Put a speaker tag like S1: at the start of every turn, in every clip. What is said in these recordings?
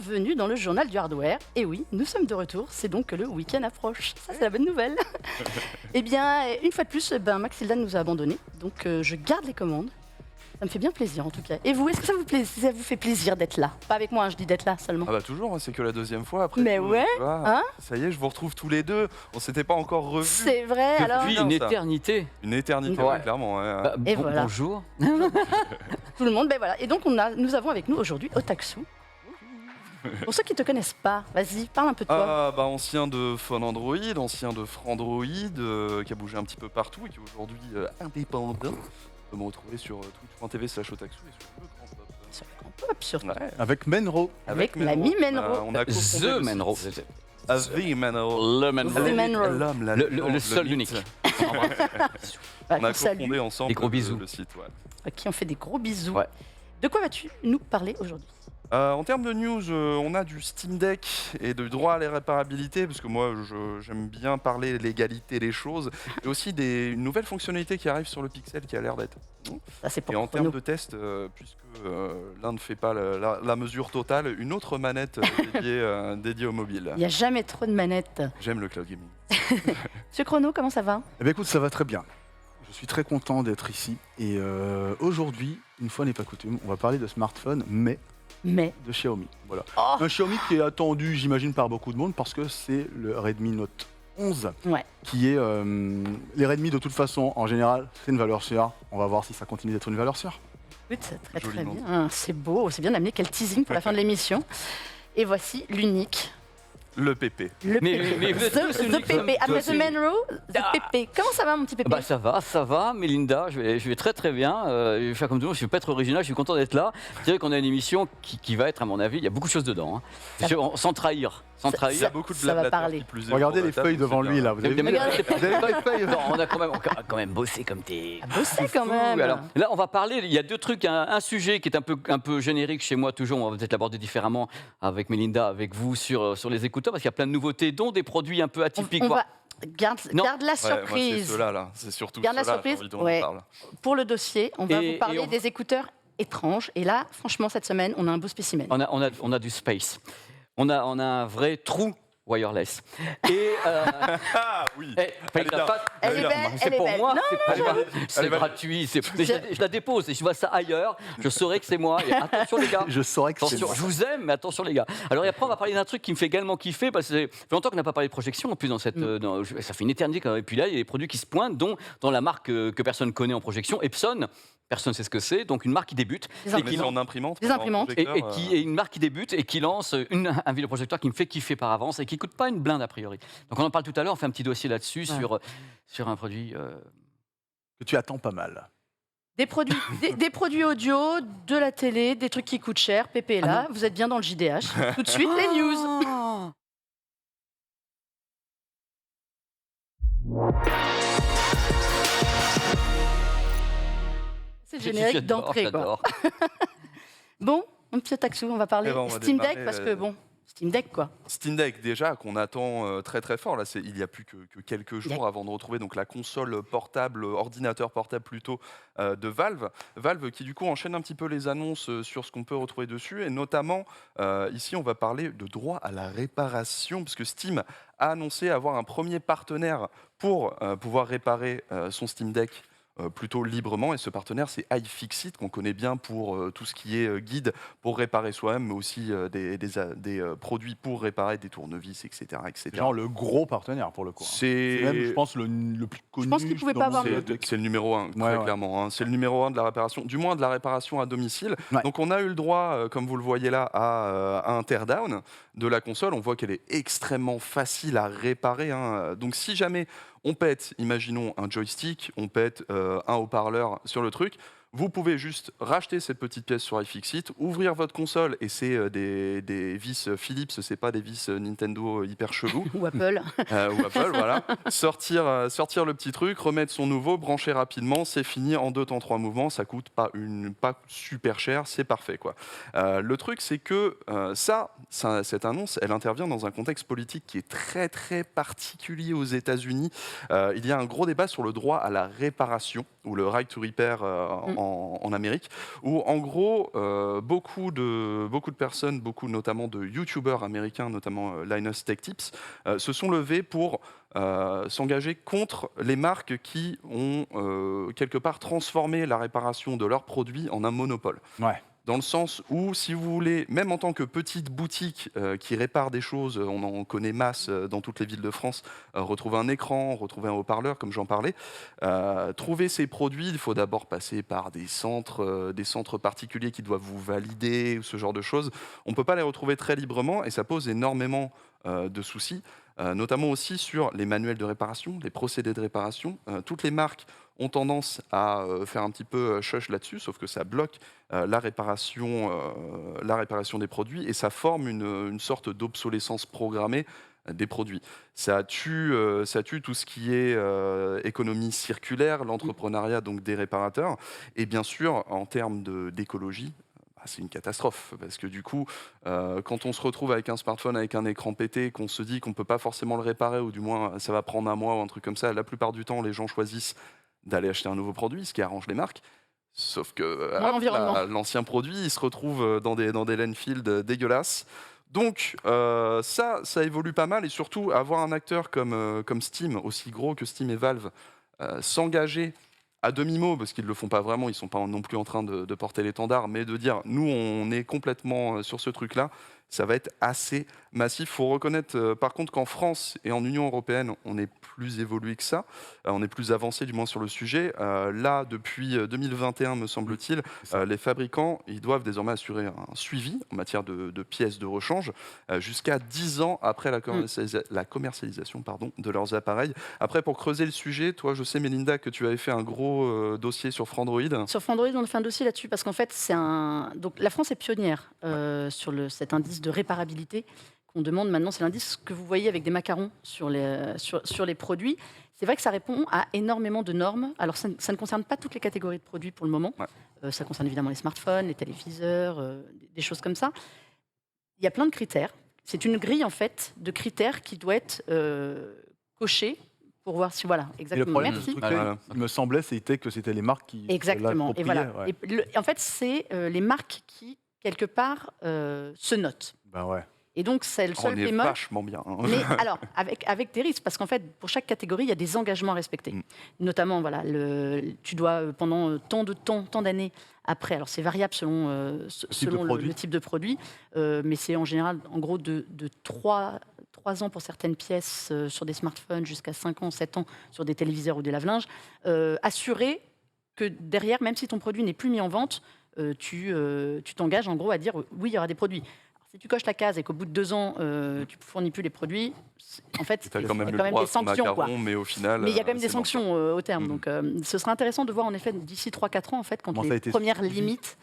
S1: bienvenue dans le journal du hardware. Et oui, nous sommes de retour, c'est donc que le week-end approche. Ça, c'est la bonne nouvelle. Eh bien, une fois de plus, Maxildan nous a abandonnés, donc je garde les commandes. Ça me fait bien plaisir en tout cas. Et vous, est-ce que ça vous fait plaisir d'être là? Pas avec moi, je dis d'être là seulement.
S2: Ah bah toujours, c'est que la deuxième fois après.
S1: Mais
S2: tout,
S1: ouais,
S2: tu vois,
S1: hein?
S2: ça y est, je vous retrouve tous les deux. On s'était pas encore revus.
S1: C'est vrai, alors.
S3: Depuis
S2: bien,
S3: une
S2: ça.
S3: éternité.
S2: Une éternité,
S3: Ouais.
S2: ouais, clairement. Ouais.
S1: Et voilà.
S3: Bonjour.
S1: Tout le monde, ben voilà. Et donc, nous avons avec nous aujourd'hui Otaksu. Pour ceux qui ne te connaissent pas, vas-y, parle un peu de toi.
S2: Ah, bah, ancien de Phone Android, ancien de Frandroid, qui a bougé un petit peu partout et qui est aujourd'hui indépendant. On peut me retrouver sur twitch.tv/otaksu et sur le grand pop.
S1: Sur le grand pop, surtout.
S2: Ouais,
S4: Avec Menro.
S1: Avec l'ami Menro.
S2: On a cofondé
S3: The
S2: le
S3: Menro.
S2: site. The Menro.
S3: Le Menro.
S1: The Menro.
S2: L'homme, la
S3: Le
S2: légende,
S3: seul,
S2: mythe.
S3: l'unique.
S1: Voilà,
S2: On a
S1: qu'on salue,
S2: cofondé ensemble
S3: Des gros bisous.
S2: le site. Ouais.
S1: à qui on fait des gros bisous.
S3: Ouais.
S1: De quoi vas-tu nous parler aujourd'hui?
S2: En termes de news, on a du Steam Deck et de droit à la réparabilité, parce que moi j'aime bien parler légalité des choses, et aussi une nouvelle fonctionnalité qui arrive sur le Pixel qui a l'air d'être.
S1: Ça, c'est pour
S2: Et en termes
S1: nous.
S2: de test, puisque l'un ne fait pas la mesure totale, une autre manette dédiée au mobile.
S1: Il n'y a jamais trop de manettes.
S2: J'aime le cloud gaming.
S1: Monsieur Chrono, comment ça va?
S4: Eh bien écoute, ça va très bien. Je suis très content d'être ici. Et aujourd'hui, une fois n'est pas coutume, on va parler de smartphone, mais
S1: Mais.
S4: de Xiaomi. Voilà.
S1: Oh,
S4: Un Xiaomi qui est attendu, j'imagine, par beaucoup de monde parce que c'est le Redmi Note 11
S1: ouais.
S4: qui est... les Redmi, de toute façon, en général, c'est une valeur sûre. On va voir si ça continue d'être une valeur sûre.
S1: Écoute, c'est très très
S2: Joliment
S1: bien. C'est beau, c'est bien amené. Quel teasing pour la fin de l'émission. Et voici l'unique.
S2: Le PP.
S1: Le
S3: Mais
S1: PP.
S3: vous êtes tous
S1: The
S3: uniques,
S1: PP. Après
S3: toi
S1: The
S3: aussi.
S1: Menro, The
S3: Ah.
S1: PP. Comment ça va, mon petit PP?
S3: Bah ça va, Mélinda, je vais très très bien. Je vais faire comme tout le monde, je ne vais pas être original, je suis content d'être là. Je dirais qu'on a une émission qui va être, à mon avis, il y a beaucoup de choses dedans. Hein. Sans trahir. Sans
S1: Ça-
S3: trahir.
S2: Il y a beaucoup de
S1: ça va
S2: blablateurs
S1: parler.
S2: qui plus est
S4: Regardez
S2: autour de
S4: les
S2: la table,
S4: feuilles
S2: c'est
S4: devant
S2: bien.
S4: lui, là. Vous avez vu
S1: Regardez.
S4: vous avez vu les feuilles
S3: Non, on a quand même bossé comme t'es.
S1: Ah, bossé quand
S3: fou.
S1: même.
S3: Alors, là, on va parler, il y a deux trucs, un sujet qui est un peu générique chez moi, toujours, on va peut-être l'aborder différemment avec Mélinda, avec vous, sur les écouteurs, parce qu'il y a plein de nouveautés, dont des produits un peu atypiques.
S1: On
S3: voire-
S1: va... Garde
S3: Non.
S1: la
S2: Ouais, moi, c'est
S1: surprise.
S2: ceux-là, là. C'est surtout
S1: Garde la
S2: ceux-là,
S1: surprise,
S2: j'ai envie dont
S1: ouais.
S2: on parle.
S1: Pour le dossier, on va
S3: Et-
S1: vous parler
S3: et on-
S1: des écouteurs étranges. Et là, franchement, cette semaine, on a un beau spécimen.
S3: On a du space. On a un vrai trou wireless. Et
S2: Ah oui.
S3: paye ta
S2: bien.
S3: patte.
S1: Elle est belle,
S3: C'est
S1: elle est
S3: pour
S1: belle.
S3: moi,
S1: Non,
S3: c'est gratuit. Mais je la dépose et je vois ça ailleurs. Je saurai que c'est moi. Et attention les gars.
S4: Je saurais que c'est
S3: Attention,
S4: moi.
S3: je vous aime, mais attention les gars. Alors et après, on va parler d'un truc qui me fait également kiffer, parce que ça fait longtemps qu'on n'a pas parlé de projection, en plus dans cette, ça fait une éternité quand même. Et puis là, il y a des produits qui se pointent, dont dans la marque que personne connaît en projection, Epson. Personne ne sait ce que c'est, donc une marque qui débute.
S1: Des
S3: et
S2: Mais
S3: qui
S2: c'est
S3: lance-
S2: en imprimante.
S1: Des
S2: pas en
S1: imprimantes.
S2: projecteur,
S3: et une marque qui débute et qui lance un vidéoprojecteur qui me fait kiffer par avance et qui coûte pas une blinde a priori. Donc on en parle tout à l'heure, on fait un petit dossier là-dessus
S1: Ouais.
S3: sur un produit.
S4: Que tu attends pas mal.
S1: Des produits, des produits audio, de la télé, des trucs qui coûtent cher. Pépé est là, vous êtes bien dans le JDH. Tout de suite, les news. C'est le générique
S3: J'adore,
S1: d'entrée, quoi.
S3: j'adore.
S1: Bon, mon petit Taxou, on va parler
S2: Eh ben, on va
S1: Steam Deck,
S2: démarrer,
S1: parce que bon, Steam Deck, quoi.
S2: Steam Deck déjà qu'on attend très très fort. Là, il y a plus que quelques jours avant de retrouver donc la console portable, ordinateur portable plutôt de Valve. Valve qui du coup enchaîne un petit peu les annonces sur ce qu'on peut retrouver dessus et notamment ici on va parler de droit à la réparation parce que Steam a annoncé avoir un premier partenaire pour pouvoir réparer son Steam Deck. Plutôt librement, et ce partenaire c'est iFixit qu'on connaît bien pour tout ce qui est guide pour réparer soi-même, mais aussi des produits pour réparer des tournevis, etc.
S4: C'est genre le gros partenaire pour le coup. Hein. C'est même, je pense, le plus connu.
S1: pense qu'il pouvait
S4: dans
S1: pas
S4: le
S1: avoir
S4: monde
S1: mieux.
S4: de la tech.
S2: C'est le numéro 1, très
S4: Ouais.
S2: clairement. Hein. C'est le numéro 1 de la réparation, du moins de la réparation à domicile.
S4: Ouais.
S2: Donc on a eu le droit, comme vous le voyez là, à un teardown de la console. On voit qu'elle est extrêmement facile à réparer. Hein. Donc si jamais on pète, imaginons un joystick, on pète un haut-parleur sur le truc, vous pouvez juste racheter cette petite pièce sur iFixit, ouvrir votre console, et c'est des vis Philips, c'est pas des vis Nintendo hyper chelous.
S1: Ou Apple.
S2: Ou Apple, voilà. Sortir le petit truc, remettre son nouveau, brancher rapidement, c'est fini en 2 temps 3 mouvements, ça coûte pas super cher, c'est parfait quoi. Le truc c'est que cette annonce, elle intervient dans un contexte politique qui est très très particulier aux États-Unis. Il y a un gros débat sur le droit à la réparation ou le right to repair en Amérique, où en gros, beaucoup de personnes, beaucoup notamment de YouTubers américains, notamment Linus Tech Tips, se sont levés pour s'engager contre les marques qui ont quelque part transformé la réparation de leurs produits en un monopole.
S4: Ouais.
S2: Dans le sens où, si vous voulez, même en tant que petite boutique qui répare des choses, on en connaît masse dans toutes les villes de France, retrouver un écran, retrouver un haut-parleur, comme j'en parlais, trouver ces produits, il faut d'abord passer par des centres particuliers qui doivent vous valider, ou ce genre de choses. On ne peut pas les retrouver très librement et ça pose énormément de soucis, notamment aussi sur les manuels de réparation, les procédés de réparation. Toutes les marques ont tendance à faire un petit peu chuch là-dessus, sauf que ça bloque la réparation des produits et ça forme une sorte d'obsolescence programmée des produits. Ça tue tout ce qui est économie circulaire, l'entrepreneuriat donc des réparateurs, et bien sûr en termes d'écologie, c'est une catastrophe, parce que du coup, quand on se retrouve avec un smartphone avec un écran pété, qu'on se dit qu'on ne peut pas forcément le réparer, ou du moins ça va prendre un mois ou un truc comme ça, la plupart du temps les gens choisissent d'aller acheter un nouveau produit, ce qui arrange les marques. Sauf que l'ancien produit, il se retrouve dans des landfills dégueulasses. Donc ça évolue pas mal, et surtout avoir un acteur comme Steam, aussi gros que Steam et Valve, s'engager à demi-mot, parce qu'ils ne le font pas vraiment, ils ne sont pas non plus en train de porter l'étendard, mais de dire nous on est complètement sur ce truc-là, ça va être assez massif. Il faut reconnaître par contre qu'en France et en Union européenne, on est plus évolué que ça, on est plus avancé du moins sur le sujet. Là, depuis 2021, me semble-t-il, les fabricants ils doivent désormais assurer un suivi en matière de pièces de rechange jusqu'à 10 ans après la commercialisation de leurs appareils. Après, pour creuser le sujet, toi, je sais, Mélinda, que tu avais fait un gros dossier sur Frandroid.
S1: Sur Frandroid, on a fait un dossier là-dessus parce qu'en fait, donc, la France est pionnière sur cet indice de réparabilité qu'on demande maintenant. C'est l'indice que vous voyez avec des macarons sur les produits. C'est vrai que ça répond à énormément de normes. Alors, ça ne concerne pas toutes les catégories de produits pour le moment. Ouais. Ça concerne évidemment les smartphones, les téléviseurs, des choses comme ça. Il y a plein de critères. C'est une grille, en fait, de critères qui doit être cochée pour voir si... Voilà, exactement.
S4: Et le problème, il me semblait, c'était que c'était les marques qui...
S1: Exactement. Et voilà. Ouais. Et en fait, c'est les marques qui, quelque part, se notent.
S4: Ben ouais.
S1: Et donc, c'est le seul bémol.
S2: On est vachement bien.
S1: Mais alors, avec des risques, parce qu'en fait, pour chaque catégorie, il y a des engagements à respecter. Notamment, voilà, tu dois, pendant tant d'années après, alors c'est variable selon le type de produit, mais c'est en général, en gros, de 3 ans pour certaines pièces sur des smartphones, jusqu'à 5 ans, 7 ans sur des téléviseurs ou des lave-linges, assurer que derrière, même si ton produit n'est plus mis en vente, tu t'engages en gros à dire oui, il y aura des produits. Si tu coches la case et qu'au bout de 2 ans, tu ne fournis plus les produits, en fait, il y a quand même des sanctions.
S2: Mais au final,
S1: mais il y a quand même des sanctions au terme. Donc, ce sera intéressant de voir, en effet, d'ici 3-4 ans, en fait, quand les premières limites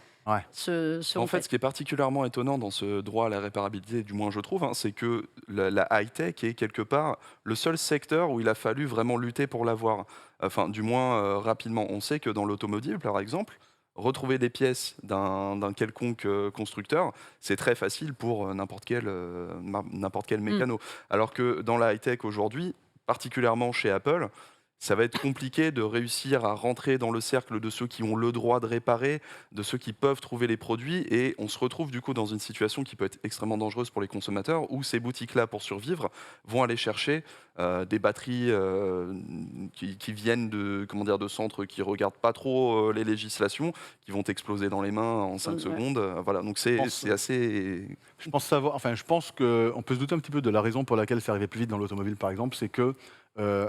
S1: seront
S2: en fait, ce qui est particulièrement étonnant dans ce droit à la réparabilité, du moins je trouve, c'est que la high-tech est quelque part le seul secteur où il a fallu vraiment lutter pour l'avoir. Enfin, du moins rapidement. On sait que dans l'automobile, par exemple, retrouver des pièces d'un quelconque constructeur, c'est très facile pour n'importe quel mécano. Alors que dans la high-tech aujourd'hui, particulièrement chez Apple, ça va être compliqué de réussir à rentrer dans le cercle de ceux qui ont le droit de réparer, de ceux qui peuvent trouver les produits, et on se retrouve du coup dans une situation qui peut être extrêmement dangereuse pour les consommateurs, où ces boutiques-là, pour survivre, vont aller chercher des batteries qui viennent de centres qui ne regardent pas trop les législations, qui vont exploser dans les mains en 5 secondes. Voilà, donc c'est assez...
S4: Je pense qu'on peut se douter un petit peu de la raison pour laquelle c'est arrivé plus vite dans l'automobile, par exemple, c'est que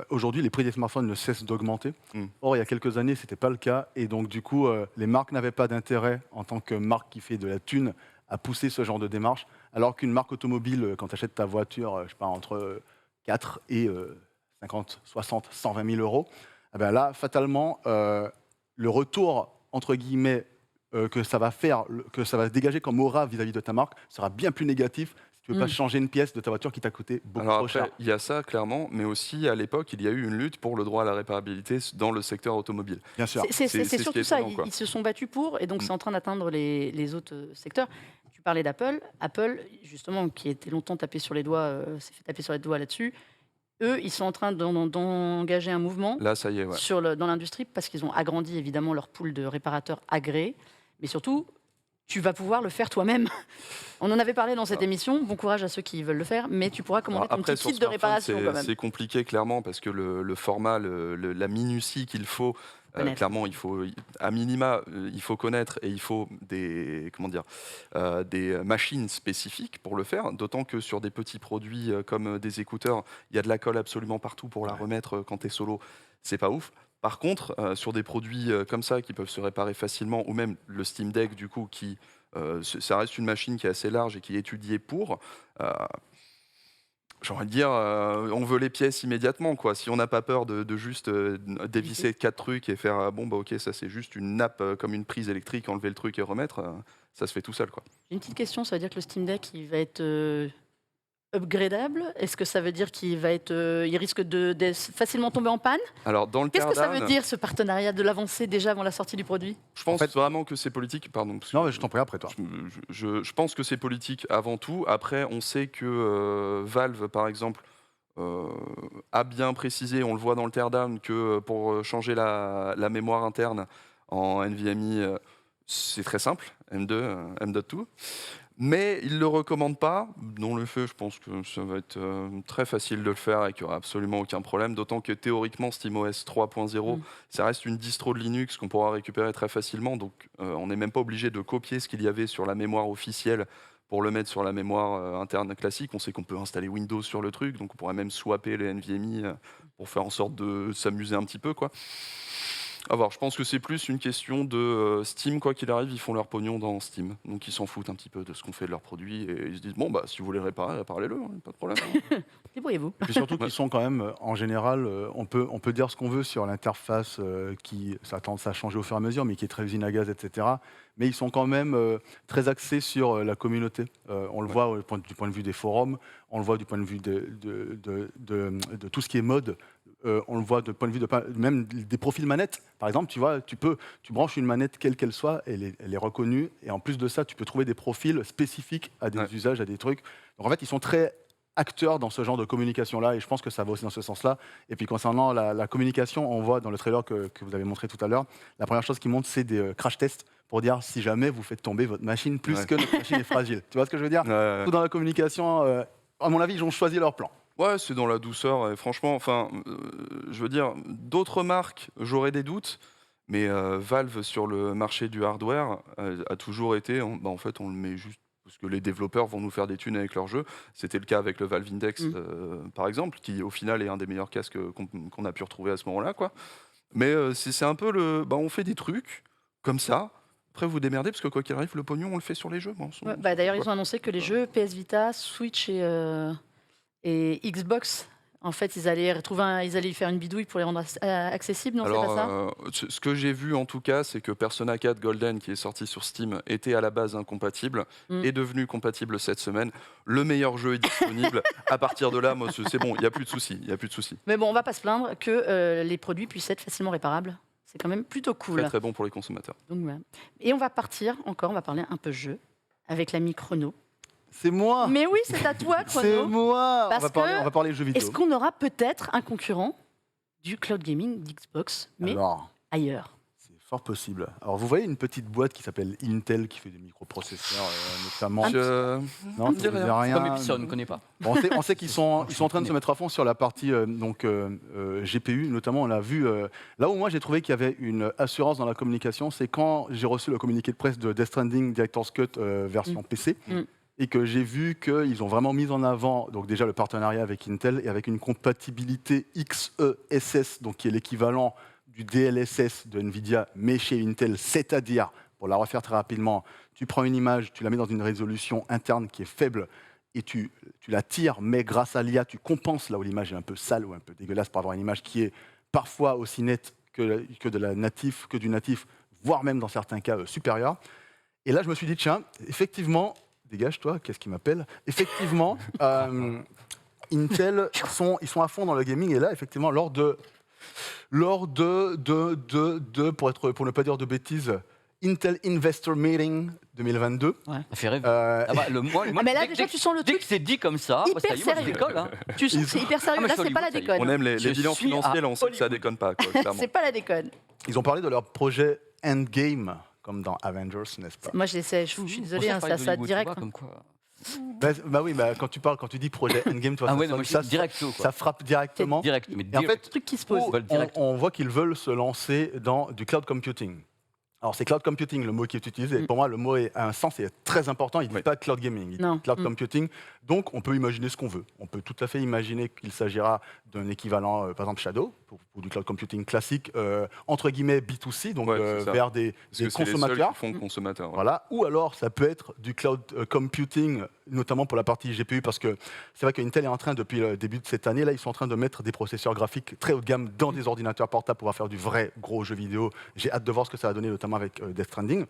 S4: aujourd'hui, les prix des smartphones ne cessent d'augmenter. Or, il y a quelques années, ce n'était pas le cas. Et donc, du coup, les marques n'avaient pas d'intérêt, en tant que marque qui fait de la thune, à pousser ce genre de démarche. Alors qu'une marque automobile, quand tu achètes ta voiture, je sais pas, entre 4 et 50, 60, 120 000 euros, eh bien là, fatalement, le retour, entre guillemets, que ça va dégager comme aura vis-à-vis de ta marque sera bien plus négatif. Tu ne veux pas changer une pièce de ta voiture qui t'a coûté beaucoup trop cher.
S2: Il y a ça, clairement, mais aussi, à l'époque, il y a eu une lutte pour le droit à la réparabilité dans le secteur automobile.
S1: Bien sûr. C'est surtout ça, ils se sont battus pour, et donc c'est en train d'atteindre les autres secteurs. Tu parlais d'Apple. Apple, justement, qui était longtemps tapé sur les doigts, s'est fait taper sur les doigts là-dessus. eux, ils sont en train d'engager un mouvement
S2: Là, ça y est, ouais.
S1: dans l'industrie parce qu'ils ont agrandi évidemment leur pool de réparateurs agréés. Mais surtout, tu vas pouvoir le faire toi-même. On en avait parlé dans cette émission. Bon courage à ceux qui veulent le faire, mais tu pourras commander ton
S2: Après,
S1: petit
S2: sur
S1: kit de réparation
S2: smartphone,
S1: quand même.
S2: c'est compliqué clairement parce que le format, la minutie qu'il faut,
S1: Connaître.
S2: clairement, il faut, à minima, il faut connaître et il faut des machines spécifiques pour le faire. D'autant que sur des petits produits comme des écouteurs, il y a de la colle absolument partout pour la remettre quand tu es solo. C'est pas ouf. Par contre, sur des produits comme ça qui peuvent se réparer facilement, ou même le Steam Deck, du coup, ça reste une machine qui est assez large et qui est étudiée pour. J'ai envie de dire, on veut les pièces immédiatement, quoi. Si on n'a pas peur de juste dévisser 4 trucs et faire ok, ça c'est juste une nappe comme une prise électrique, enlever le truc et remettre, ça se fait tout seul, quoi.
S1: J'ai une petite question, ça veut dire que le Steam Deck, il va être upgradable? Est-ce que ça veut dire qu'il risque de facilement tomber en panne?
S2: Alors, dans le
S1: Qu'est-ce que ça veut
S2: teardown,
S1: dire, ce partenariat de l'avancer déjà avant la sortie du produit?
S2: je pense
S4: En fait-
S2: vraiment que c'est politique. Pardon. parce que-
S4: Non, mais je t'en prie après toi.
S2: Je pense que c'est politique avant tout. Après, on sait que Valve, par exemple, a bien précisé, on le voit dans le teardown, que pour changer la mémoire interne en NVMe, c'est très simple, M.2. Mais il ne le recommande pas. Dans le fait, je pense que ça va être très facile de le faire et qu'il n'y aura absolument aucun problème. D'autant que théoriquement, SteamOS 3.0, ça reste une distro de Linux qu'on pourra récupérer très facilement. Donc on n'est même pas obligé de copier ce qu'il y avait sur la mémoire officielle pour le mettre sur la mémoire interne classique. On sait qu'on peut installer Windows sur le truc, donc on pourrait même swapper les NVMe pour faire en sorte de s'amuser un petit peu, quoi. À voir, je pense que c'est plus une question de Steam, quoi qu'il arrive, ils font leur pognon dans Steam. Donc ils s'en foutent un petit peu de ce qu'on fait de leurs produits et ils se disent bon, bah si vous voulez réparer, réparez-le, hein, pas de problème.
S1: Débrouillez-vous.
S4: Et puis surtout qu'ils sont quand même, en général, on peut dire ce qu'on veut sur l'interface qui ça a tendance à changer au fur et à mesure, mais qui est très usine à gaz, etc. Mais ils sont quand même très axés sur la communauté. On le voit du point de vue des forums, on le voit du point de vue de tout ce qui est mode. On le voit du point de vue même des profils manettes. Par exemple, tu vois, tu branches une manette quelle qu'elle soit, elle est reconnue. Et en plus de ça, tu peux trouver des profils spécifiques à des usages, à des trucs. Donc en fait, ils sont très acteurs dans ce genre de communication-là. Et je pense que ça va aussi dans ce sens-là. Et puis concernant la communication, on voit dans le trailer que vous avez montré tout à l'heure, la première chose qu'ils montrent, c'est des crash tests pour dire si jamais vous faites tomber votre machine plus que notre machine est fragile. Tu vois ce que je veux dire? Tout dans la communication, à mon avis, ils ont choisi leur plan.
S2: Ouais, c'est dans la douceur. Et franchement, je veux dire, d'autres marques, j'aurais des doutes. Mais Valve, sur le marché du hardware, a toujours été, en fait, on le met juste parce que les développeurs vont nous faire des thunes avec leurs jeux. C'était le cas avec le Valve Index, par exemple, qui au final est un des meilleurs casques qu'on a pu retrouver à ce moment-là, quoi. Mais c'est un peu on fait des trucs comme ça. Après, vous démerdez, parce que quoi qu'il arrive, le pognon, on le fait sur les jeux.
S1: D'ailleurs, ils ont annoncé que les jeux PS Vita, Switch et Xbox, en fait, ils allaient y faire une bidouille pour les rendre accessibles, non?
S2: Alors,
S1: c'est pas ça?
S2: ce que j'ai vu en tout cas, c'est que Persona 4 Golden, qui est sorti sur Steam, était à la base incompatible, est devenu compatible cette semaine. Le meilleur jeu est disponible. À partir de là, moi, c'est bon, il n'y a plus de soucis.
S1: Mais bon, on va pas se plaindre que les produits puissent être facilement réparables. C'est quand même plutôt cool.
S2: Très très bon pour les consommateurs.
S1: Donc, voilà. Et on va parler un peu jeu avec l'ami Chrono.
S4: C'est moi.
S1: Mais oui, c'est à toi, Chrono.
S4: C'est moi.
S1: Parce
S4: on va parler jeux vidéo.
S1: Est-ce qu'on aura peut-être un concurrent du cloud gaming d'Xbox, mais ailleurs?
S4: C'est fort possible. Alors, vous voyez une petite boîte qui s'appelle Intel, qui fait des microprocesseurs, notamment.
S2: Non,
S4: ça vous dit rien.
S3: Comme Epson, on ne connaît pas.
S4: Bon, on sait qu'ils sont en train de se mettre à fond sur la partie GPU, notamment. On l'a vu. Là où moi j'ai trouvé qu'il y avait une assurance dans la communication, c'est quand j'ai reçu le communiqué de presse de Death Stranding Director's Cut version PC. Et que j'ai vu qu'ils ont vraiment mis en avant donc déjà le partenariat avec Intel et avec une compatibilité XeSS, donc qui est l'équivalent du DLSS de Nvidia, mais chez Intel, c'est-à-dire, pour la refaire très rapidement, tu prends une image, tu la mets dans une résolution interne qui est faible et tu la tires, mais grâce à l'IA, tu compenses là où l'image est un peu sale ou un peu dégueulasse pour avoir une image qui est parfois aussi nette que du natif, voire même dans certains cas supérieure. Et là, je me suis dit, tiens, effectivement, dégage-toi, qu'est-ce qui m'appelle? Effectivement, Intel, ils sont à fond dans le gaming. Et là, effectivement, lors de pour ne pas dire de bêtises, Intel Investor Meeting 2022.
S3: Ça fait rêver.
S4: Euh,
S3: Ah bah, moi,
S1: mais là,
S3: dès-
S1: déjà,
S3: dès-
S1: tu sens le
S3: Dès
S1: truc
S3: que c'est dit comme ça,
S1: hyper
S3: ça y est, moi, je
S1: sérieux.
S3: décolle. Hein.
S1: Tu sens que c'est hyper sérieux.
S3: Ah, mais
S1: Là,
S3: je suis
S1: c'est pas la
S3: Hollywood, ça y est.
S1: déconne.
S2: On aime les
S3: Je
S2: bilans
S3: suis
S2: financiers,
S3: à
S2: là, on sait que ça déconne pas, quoi, clairement.
S1: C'est pas la déconne.
S4: Ils ont parlé de leur projet Endgame, comme dans Avengers, n'est-ce pas?
S1: Moi, je suis désolée,
S3: Pour
S1: hein,
S3: ça,
S1: c'est
S3: je
S1: à
S3: parlais
S1: ça
S3: d'Hollywood,
S1: direct.
S3: tu vois, comme quoi.
S4: Bah oui, quand tu dis projet Endgame, toi,
S3: Ah
S4: ça,
S3: ouais, non, moi, je
S4: ça,
S3: suis directo, quoi.
S4: ça frappe directement.
S3: Direct, mais
S4: Et en
S3: direct.
S4: fait,
S1: Truc qui se pose.
S3: Ils veulent direct.
S4: on voit qu'ils veulent se lancer dans du cloud computing. Alors, c'est cloud computing, le mot qui est utilisé. Et pour moi, le mot a un sens et est très important. Il ne dit pas cloud gaming, il dit
S1: Non.
S4: cloud computing. Donc, on peut imaginer ce qu'on veut. On peut tout à fait imaginer qu'il s'agira d'un équivalent, par exemple, Shadow, pour du cloud computing classique, entre guillemets B2C, donc
S2: Ouais, c'est ça.
S4: vers des
S2: Parce que c'est les seuls
S4: consommateurs.
S2: qui font consommateurs. ouais.
S4: Voilà. Ou alors, ça peut être du cloud computing, notamment pour la partie GPU, parce que c'est vrai qu'Intel est en train, depuis le début de cette année, là, ils sont en train de mettre des processeurs graphiques très haut de gamme dans des ordinateurs portables pour pouvoir faire du vrai gros jeu vidéo. J'ai hâte de voir ce que ça va donner, notamment avec Death Stranding.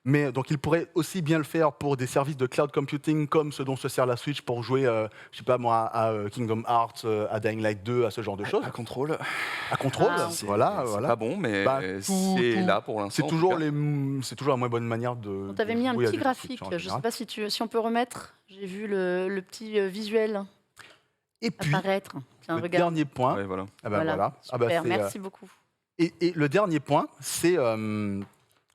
S4: Mais donc, ils pourraient aussi bien le faire pour des services de cloud computing comme ce dont se sert la Switch pour jouer, je sais pas moi, à Kingdom Hearts, à Dying Light 2, à ce genre de choses.
S2: À contrôle.
S4: À contrôle,
S1: Ah.
S4: voilà.
S2: C'est
S4: voilà.
S2: pas bon, mais
S4: Bah,
S2: c'est là pour l'instant.
S4: C'est
S2: en
S4: toujours,
S2: tout cas.
S4: c'est toujours la moins bonne manière de.
S1: On t'avait
S4: de
S1: mis un
S4: jouer à
S1: petit
S4: des
S1: graphique.
S4: Switch en
S1: Je sais
S4: général.
S1: pas si on peut remettre. J'ai vu le petit visuel
S4: Et puis,
S1: apparaître. Tiens,
S4: le
S1: regarde.
S4: dernier point.
S2: Ouais, voilà.
S4: Ah ben voilà. Ah ben
S1: Super,
S4: c'est,
S1: merci beaucoup.
S4: et le dernier point, c'est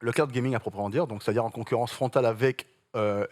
S4: le cloud gaming à proprement dire, donc c'est-à-dire en concurrence frontale avec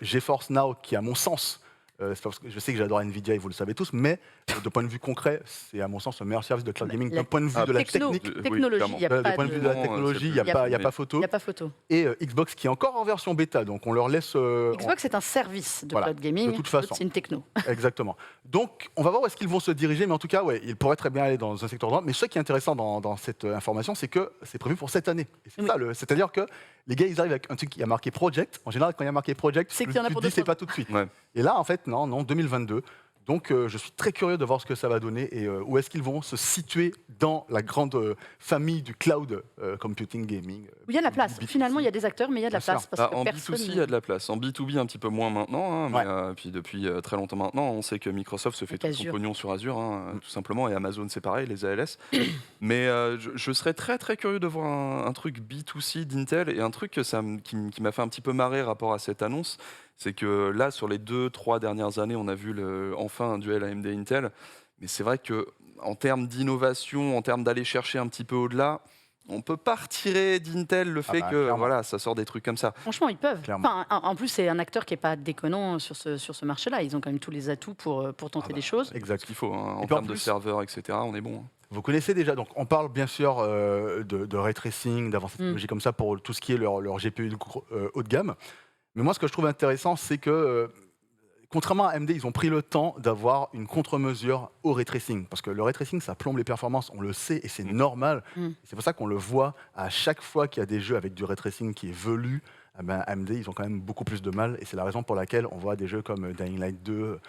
S4: GeForce Now, qui à mon sens, c'est parce que je sais que j'adore Nvidia et vous le savez tous, mais de point de vue concret, c'est à mon sens le meilleur service de cloud
S1: Mais
S4: gaming
S1: la
S4: d'un point de vue de la technique.
S1: Technologie, il n'y a
S4: Du
S1: pas
S4: point de vue de la
S2: Non,
S4: technologie,
S2: c'est
S4: il n'y a,
S1: plus-
S4: pas- y a
S2: mais-
S4: pas photo.
S1: Il n'y a pas photo.
S4: Et Xbox qui est encore en version bêta, donc on leur laisse.
S1: Xbox, c'est un service de
S4: Voilà,
S1: cloud gaming.
S4: de toute façon.
S1: L'autre, c'est une techno.
S4: Exactement. Donc, on va voir où est-ce qu'ils vont se diriger, mais en tout cas, ouais, ils pourraient très bien aller dans un secteur droit. Mais ce qui est intéressant dans cette information, c'est que c'est prévu pour cette année. Et c'est
S1: Oui.
S4: ça, c'est-à-dire que les gars, ils arrivent avec un truc qui a marqué Project. En général, quand il y a marqué Project,
S1: C'est
S4: tu
S1: qu'il y en a
S4: te
S1: pour
S4: dis
S1: deux
S4: c'est
S1: choses.
S4: pas tout de suite.
S2: Ouais.
S4: Et là, en fait, non, 2022. Donc, je suis très curieux de voir ce que ça va donner et où est-ce qu'ils vont se situer dans la grande famille du cloud computing gaming.
S1: Il y a de la place.
S4: B2C.
S1: Finalement, il y a des acteurs, mais il y a de la
S4: Bien
S1: place.
S4: sûr.
S1: Parce que
S2: En
S1: personne...
S2: B2C, il y a de la place. En B2B, un petit peu moins maintenant. Hein, mais,
S4: Ouais.
S2: puis depuis très longtemps maintenant, on sait que Microsoft se fait
S1: Avec
S2: tout son
S1: Azure.
S2: pognon sur Azure, hein, tout simplement. Et Amazon, c'est pareil, les ALS. Mais je serais très très curieux de voir un truc B2C d'Intel. Et un truc qui m'a fait un petit peu marrer rapport à cette annonce, c'est que là, sur les 2-3 dernières années, on a vu enfin un duel AMD-Intel. Mais c'est vrai que en termes d'innovation, en termes d'aller chercher un petit peu au-delà, on peut pas retirer d'Intel le fait que
S4: clairement.
S2: voilà, ça sort des trucs comme ça.
S1: Franchement, ils peuvent.
S4: Clairement.
S1: Enfin, en plus, c'est un acteur qui n'est pas déconnant sur ce marché-là. Ils ont quand même tous les atouts pour tenter des choses.
S4: Exact.
S2: Ce qu'il faut, hein, en
S4: Et puis en
S2: termes de
S4: plus-
S2: serveurs, etc. On est bon. hein.
S4: Vous connaissez déjà, donc on parle bien sûr de ray tracing, d'avancées technologiques comme ça pour tout ce qui est leur GPU haut de gamme. Mais moi, ce que je trouve intéressant, c'est que contrairement à AMD, ils ont pris le temps d'avoir une contre-mesure au ray tracing. Parce que le ray tracing, ça plombe les performances, on le sait, et c'est normal. C'est pour ça qu'on le voit à chaque fois qu'il y a des jeux avec du ray tracing qui est velu. Eh ben, AMD, ils ont quand même beaucoup plus de mal. Et c'est la raison pour laquelle on voit des jeux comme Dying Light 2,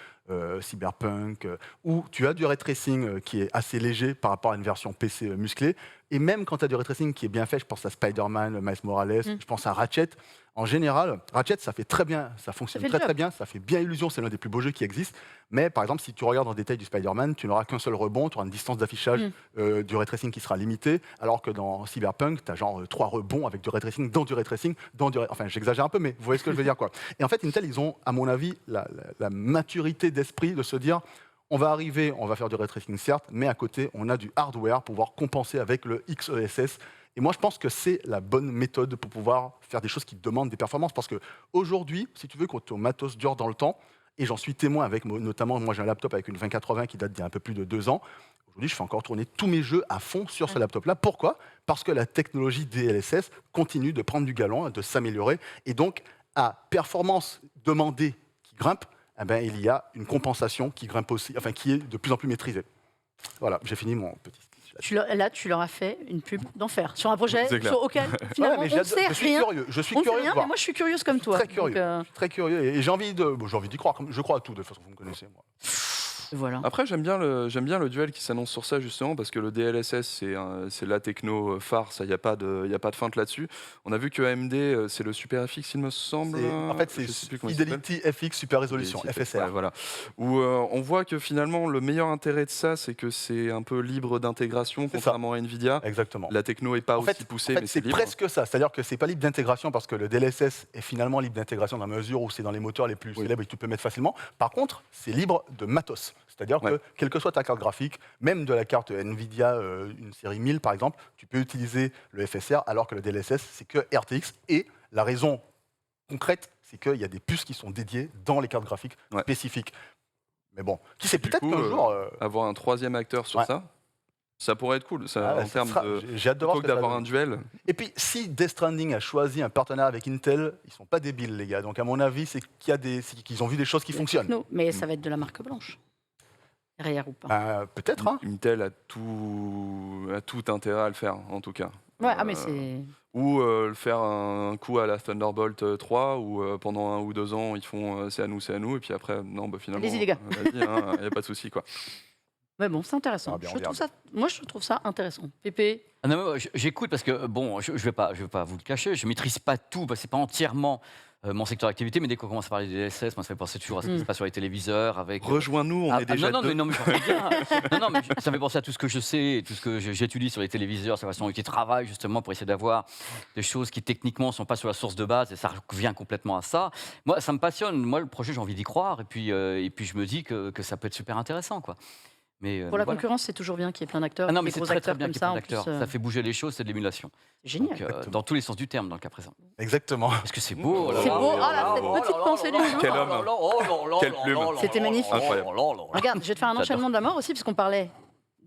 S4: Cyberpunk, où tu as du ray tracing qui est assez léger par rapport à une version PC musclée. Et même quand tu as du ray tracing qui est bien fait, je pense à Spider-Man, Miles Morales, je pense à Ratchet. En général, Ratchet, ça fait très bien, ça fonctionne
S1: fait le
S4: très
S1: job.
S4: très bien, ça fait bien illusion, c'est l'un des plus beaux jeux qui existent. Mais par exemple, si tu regardes en détail du Spider-Man, tu n'auras qu'un seul rebond, tu auras une distance d'affichage du ray tracing qui sera limitée, alors que dans Cyberpunk, tu as genre 3 rebonds avec du ray tracing, dans du ray tracing, enfin j'exagère un peu, mais vous voyez ce que je veux dire, quoi. Et en fait, Intel, ils ont, à mon avis, la maturité d'esprit de se dire, on va arriver, on va faire du ray tracing certes, mais à côté, on a du hardware pour pouvoir compenser avec le XESS. Et moi, je pense que c'est la bonne méthode pour pouvoir faire des choses qui demandent des performances. Parce qu'aujourd'hui, si tu veux, quand ton matos dure dans le temps, et j'en suis témoin avec, notamment, moi j'ai un laptop avec une 2080 qui date d'il y a un peu plus de 2 ans. Aujourd'hui, je fais encore tourner tous mes jeux à fond sur ce laptop-là. Pourquoi ? Parce que la technologie DLSS continue de prendre du galon, de s'améliorer. Et donc, à performance demandée qui grimpe, eh ben, il y a une compensation qui grimpe aussi, enfin qui est de plus en plus maîtrisée. Voilà, j'ai fini mon petit speech.
S1: Là, tu leur as fait une pub d'enfer sur un projet
S2: C'est clair.
S1: auquel finalement
S4: Ouais, mais
S1: on ne sait
S4: je suis
S1: rien.
S4: curieux. Je suis
S1: On ne sait
S4: curieux de
S1: rien,
S4: voir.
S1: mais moi je suis curieuse comme toi.
S4: Très curieux.
S1: Donc,
S4: Très curieux et j'ai envie d'y croire. Je crois à tout de toute façon, vous me connaissez moi.
S1: Voilà.
S2: Après, j'aime bien le duel qui s'annonce sur ça, justement, parce que le DLSS, c'est la techno phare, ça, il n'y a pas de feinte là-dessus. On a vu que AMD, c'est le Super FX, il me semble.
S4: En fait, c'est
S2: Je sais plus comment il s'appelle.
S4: Fidelity FX Super Résolution,
S2: Fidelity,
S4: FSR.
S2: ouais, voilà. Où on voit que finalement, le meilleur intérêt de ça, c'est que c'est un peu libre d'intégration,
S4: C'est ça.
S2: contrairement à Nvidia.
S4: Exactement.
S2: La techno n'est pas
S4: En fait,
S2: aussi poussée, mais
S4: c'est
S2: c'est libre.
S4: presque ça. C'est-à-dire que c'est pas libre d'intégration parce que le DLSS est finalement libre d'intégration dans la mesure où c'est dans les moteurs les plus célèbres et que tu peux mettre facilement. Par contre, c'est libre de matos. C'est-à-dire que, quelle que soit ta carte graphique, même de la carte Nvidia, une série 1000 par exemple, tu peux utiliser le FSR alors que le DLSS, c'est que RTX. Et la raison concrète, c'est qu'il y a des puces qui sont dédiées dans les cartes graphiques spécifiques. Mais bon, qui sait, peut-être qu'un jour...
S2: avoir un troisième acteur sur ça pourrait être cool. Ça, en termes de...
S4: J'ai hâte de voir
S2: Plutôt que d'avoir un duel.
S4: Et puis, si Death Stranding a choisi un partenaire avec Intel, ils sont pas débiles, les gars. Donc, à mon avis, c'est qu'ils ont vu des choses qui fonctionnent.
S1: Techno, mais ça va être de la marque blanche. Derrière ou pas.
S4: Peut-être, hein.
S2: Intel a tout intérêt à le faire, en tout cas.
S1: Ouais, mais c'est...
S2: Ou le faire un coup à la Thunderbolt 3, où pendant 1 ou 2 ans, ils font c'est à nous, et puis après, non, bah, finalement,
S1: Allez-y, les gars.
S2: il n'y a pas de souci, quoi.
S1: Ouais, bon, c'est intéressant. Moi, je trouve ça intéressant. Pépé,
S3: Ah non, j'écoute parce que, bon, je vais pas vous le cacher, je ne maîtrise pas tout, parce que ce n'est pas entièrement mon secteur d'activité, mais dès qu'on commence à parler des DLSS, moi, ça fait penser toujours à ce qui se passe sur les téléviseurs. Avec...
S2: Rejoins-nous, on est déjà
S3: non,
S2: deux.
S3: mais j'en sais bien. non, mais ça me fait penser à tout ce que je sais, et tout ce que j'étudie sur les téléviseurs, sur la façon dont ils travaillent, justement, pour essayer d'avoir des choses qui, techniquement, ne sont pas sur la source de base, et ça revient complètement à ça. Moi, ça me passionne. Moi, le projet, j'ai envie d'y croire, et puis je me dis que ça peut être super intéressant, quoi. Mais,
S1: pour la
S3: voilà.
S1: concurrence, c'est toujours bien qu'il y ait plein d'acteurs.
S3: Ah non, mais
S1: des
S3: c'est
S1: gros
S3: très
S1: acteurs
S3: bien
S1: comme
S3: qu'il y ait
S1: ça.
S3: plein
S1: En plus,
S3: d'acteurs. Ça fait bouger les choses, c'est de l'émulation.
S1: c'est génial.
S3: Donc, dans tous les sens du terme, dans le cas présent.
S4: Exactement.
S3: Est-ce que c'est beau?
S1: C'est beau. Ah là, cette petite pensée du jour.
S2: Quel homme. Quelle plume.
S1: C'était magnifique.
S2: Incroyable.
S1: Regarde, je vais te faire un enchaînement de la mort aussi, puisqu'on parlait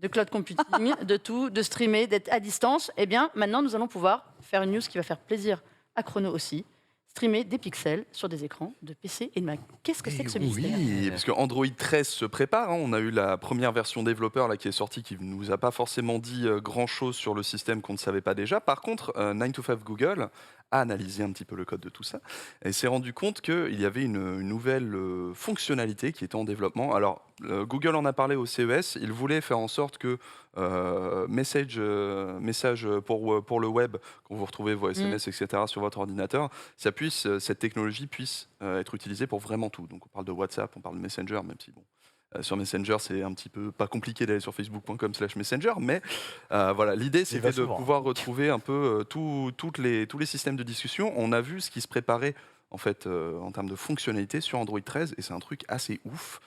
S1: de cloud computing, de tout, de streamer, d'être à distance. Eh bien, maintenant, nous allons pouvoir faire une news qui va faire plaisir à Chrono aussi. Streamer des pixels sur des écrans de PC et de Mac. Qu'est-ce que c'est que ce mystère?
S2: Oui, parce que Android 13 se prépare. On a eu la première version développeur là, qui est sortie, qui ne nous a pas forcément dit grand-chose sur le système qu'on ne savait pas déjà. Par contre, 9to5 Google a analysé un petit peu le code de tout ça et s'est rendu compte qu'il y avait une nouvelle fonctionnalité qui était en développement. Alors, Google en a parlé au CES. Il voulait faire en sorte que message pour le web, quand vous retrouvez vos SMS, etc., sur votre ordinateur, cette technologie puisse être utilisée pour vraiment tout. Donc, on parle de WhatsApp, on parle de Messenger, même si, bon, sur Messenger, c'est un petit peu pas compliqué d'aller sur facebook.com/messenger, mais voilà, l'idée c'était de pouvoir retrouver un peu tous les systèmes de discussion. On a vu ce qui se préparait en fait en termes de fonctionnalité sur Android 13 et c'est un truc assez ouf.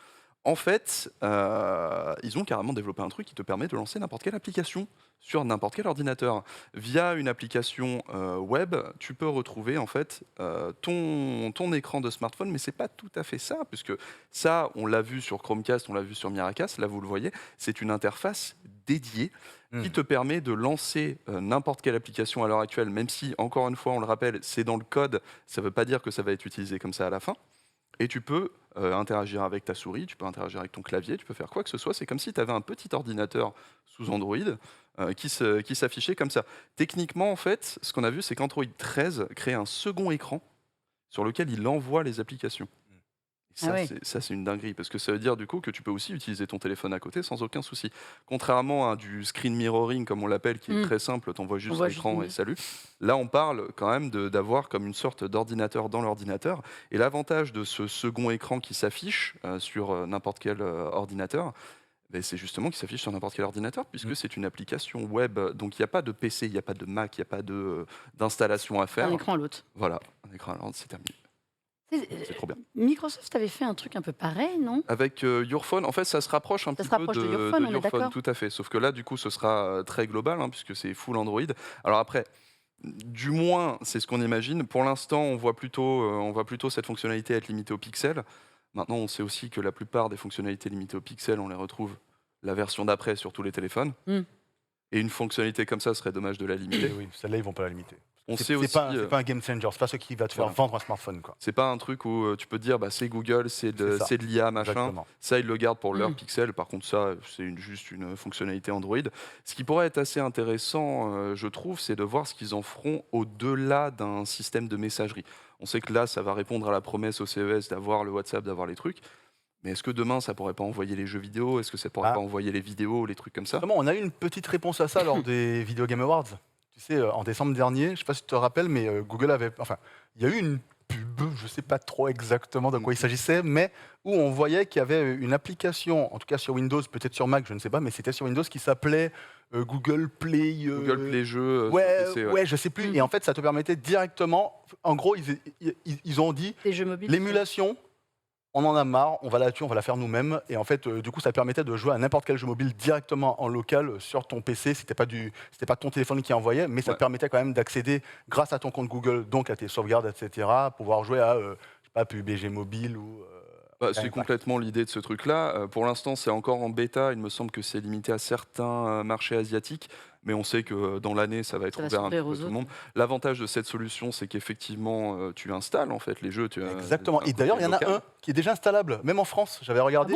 S2: En fait, ils ont carrément développé un truc qui te permet de lancer n'importe quelle application sur n'importe quel ordinateur. Via une application web, tu peux retrouver en fait ton écran de smartphone, mais c'est pas tout à fait ça, puisque ça, on l'a vu sur Chromecast, on l'a vu sur Miracast, là vous le voyez, c'est une interface dédiée qui te permet de lancer n'importe quelle application à l'heure actuelle, même si, encore une fois, on le rappelle, c'est dans le code, ça ne veut pas dire que ça va être utilisé comme ça à la fin. Et tu peux interagir avec ta souris, tu peux interagir avec ton clavier, tu peux faire quoi que ce soit. C'est comme si tu avais un petit ordinateur sous Android qui s'affichait comme ça. Techniquement, en fait, ce qu'on a vu, c'est qu'Android 13 crée un second écran sur lequel il envoie les applications. Et ça, c'est une dinguerie, parce que ça veut dire du coup que tu peux aussi utiliser ton téléphone à côté sans aucun souci. Contrairement à du screen mirroring, comme on l'appelle, qui est très simple, tu envoies juste l'écran et salut. Là, on parle quand même d'avoir comme une sorte d'ordinateur dans l'ordinateur. Et l'avantage de ce second écran qui s'affiche sur n'importe quel ordinateur, c'est justement qu'il s'affiche sur n'importe quel ordinateur, puisque c'est une application web. Donc il n'y a pas de PC, il n'y a pas de Mac, il n'y a pas d'installation à faire.
S1: Un écran à l'autre.
S2: Voilà, un écran à l'autre, c'est terminé. C'est trop bien.
S1: Microsoft avait fait un truc un peu pareil, non?
S2: Avec Your Phone, en fait, ça se rapproche un petit peu de
S1: Your Phone, on est
S2: Your Phone,
S1: d'accord.
S2: tout à fait. Sauf que là, du coup, ce sera très global, puisque c'est full Android. Alors après, du moins, c'est ce qu'on imagine. Pour l'instant, on voit plutôt cette fonctionnalité être limitée aux pixels. Maintenant, on sait aussi que la plupart des fonctionnalités limitées aux pixels, on les retrouve la version d'après sur tous les téléphones. Et une fonctionnalité comme ça serait dommage de la limiter.
S4: Oui, celle-là, ils vont pas la limiter.
S2: C'est
S4: pas un game changer, c'est pas ce qui va te faire vendre un smartphone, quoi.
S2: C'est pas un truc où tu peux te dire c'est Google, c'est de l'IA, machin.
S4: Exactement.
S2: Ça, ils le gardent pour leurs pixels. Par contre, ça, c'est juste une fonctionnalité Android. Ce qui pourrait être assez intéressant, je trouve, c'est de voir ce qu'ils en feront au-delà d'un système de messagerie. On sait que là, ça va répondre à la promesse au CES d'avoir le WhatsApp, d'avoir les trucs. Mais est-ce que demain, ça pourrait pas envoyer les jeux vidéo? Est-ce que ça pourrait pas envoyer les vidéos, les trucs comme ça?
S4: Justement, on a eu une petite réponse à ça lors des Video Game Awards. Tu sais, en décembre dernier, je ne sais pas si tu te rappelles, mais Google avait... Enfin, il y a eu une pub, je ne sais pas trop exactement de quoi il s'agissait, mais où on voyait qu'il y avait une application, en tout cas sur Windows, peut-être sur Mac, je ne sais pas, mais c'était sur Windows, qui s'appelait Google Play...
S2: Google Play Jeux
S4: Ouais,
S2: sur PC,
S4: ouais, je sais plus. Et en fait, ça te permettait directement... En gros, ils ont dit
S1: Des jeux mobiles.
S4: l'émulation... On en a marre, on va là-dessus, on va la faire nous-mêmes. Et en fait, du coup, ça permettait de jouer à n'importe quel jeu mobile directement en local sur ton PC. C'était pas ton téléphone qui envoyait, mais ça te permettait quand même d'accéder, grâce à ton compte Google, donc à tes sauvegardes, etc., pouvoir jouer à, je sais pas, PUBG Mobile ou...
S2: C'est complètement l'idée de ce truc-là. Pour l'instant, c'est encore en bêta. Il me semble que c'est limité à certains marchés asiatiques. Mais on sait que dans l'année, ça va être ouvert un petit peu à tout le monde. L'avantage de cette solution, c'est qu'effectivement, tu installes en fait les jeux.
S4: Exactement. Et d'ailleurs, il y en a un qui est déjà installable, même en France. J'avais regardé.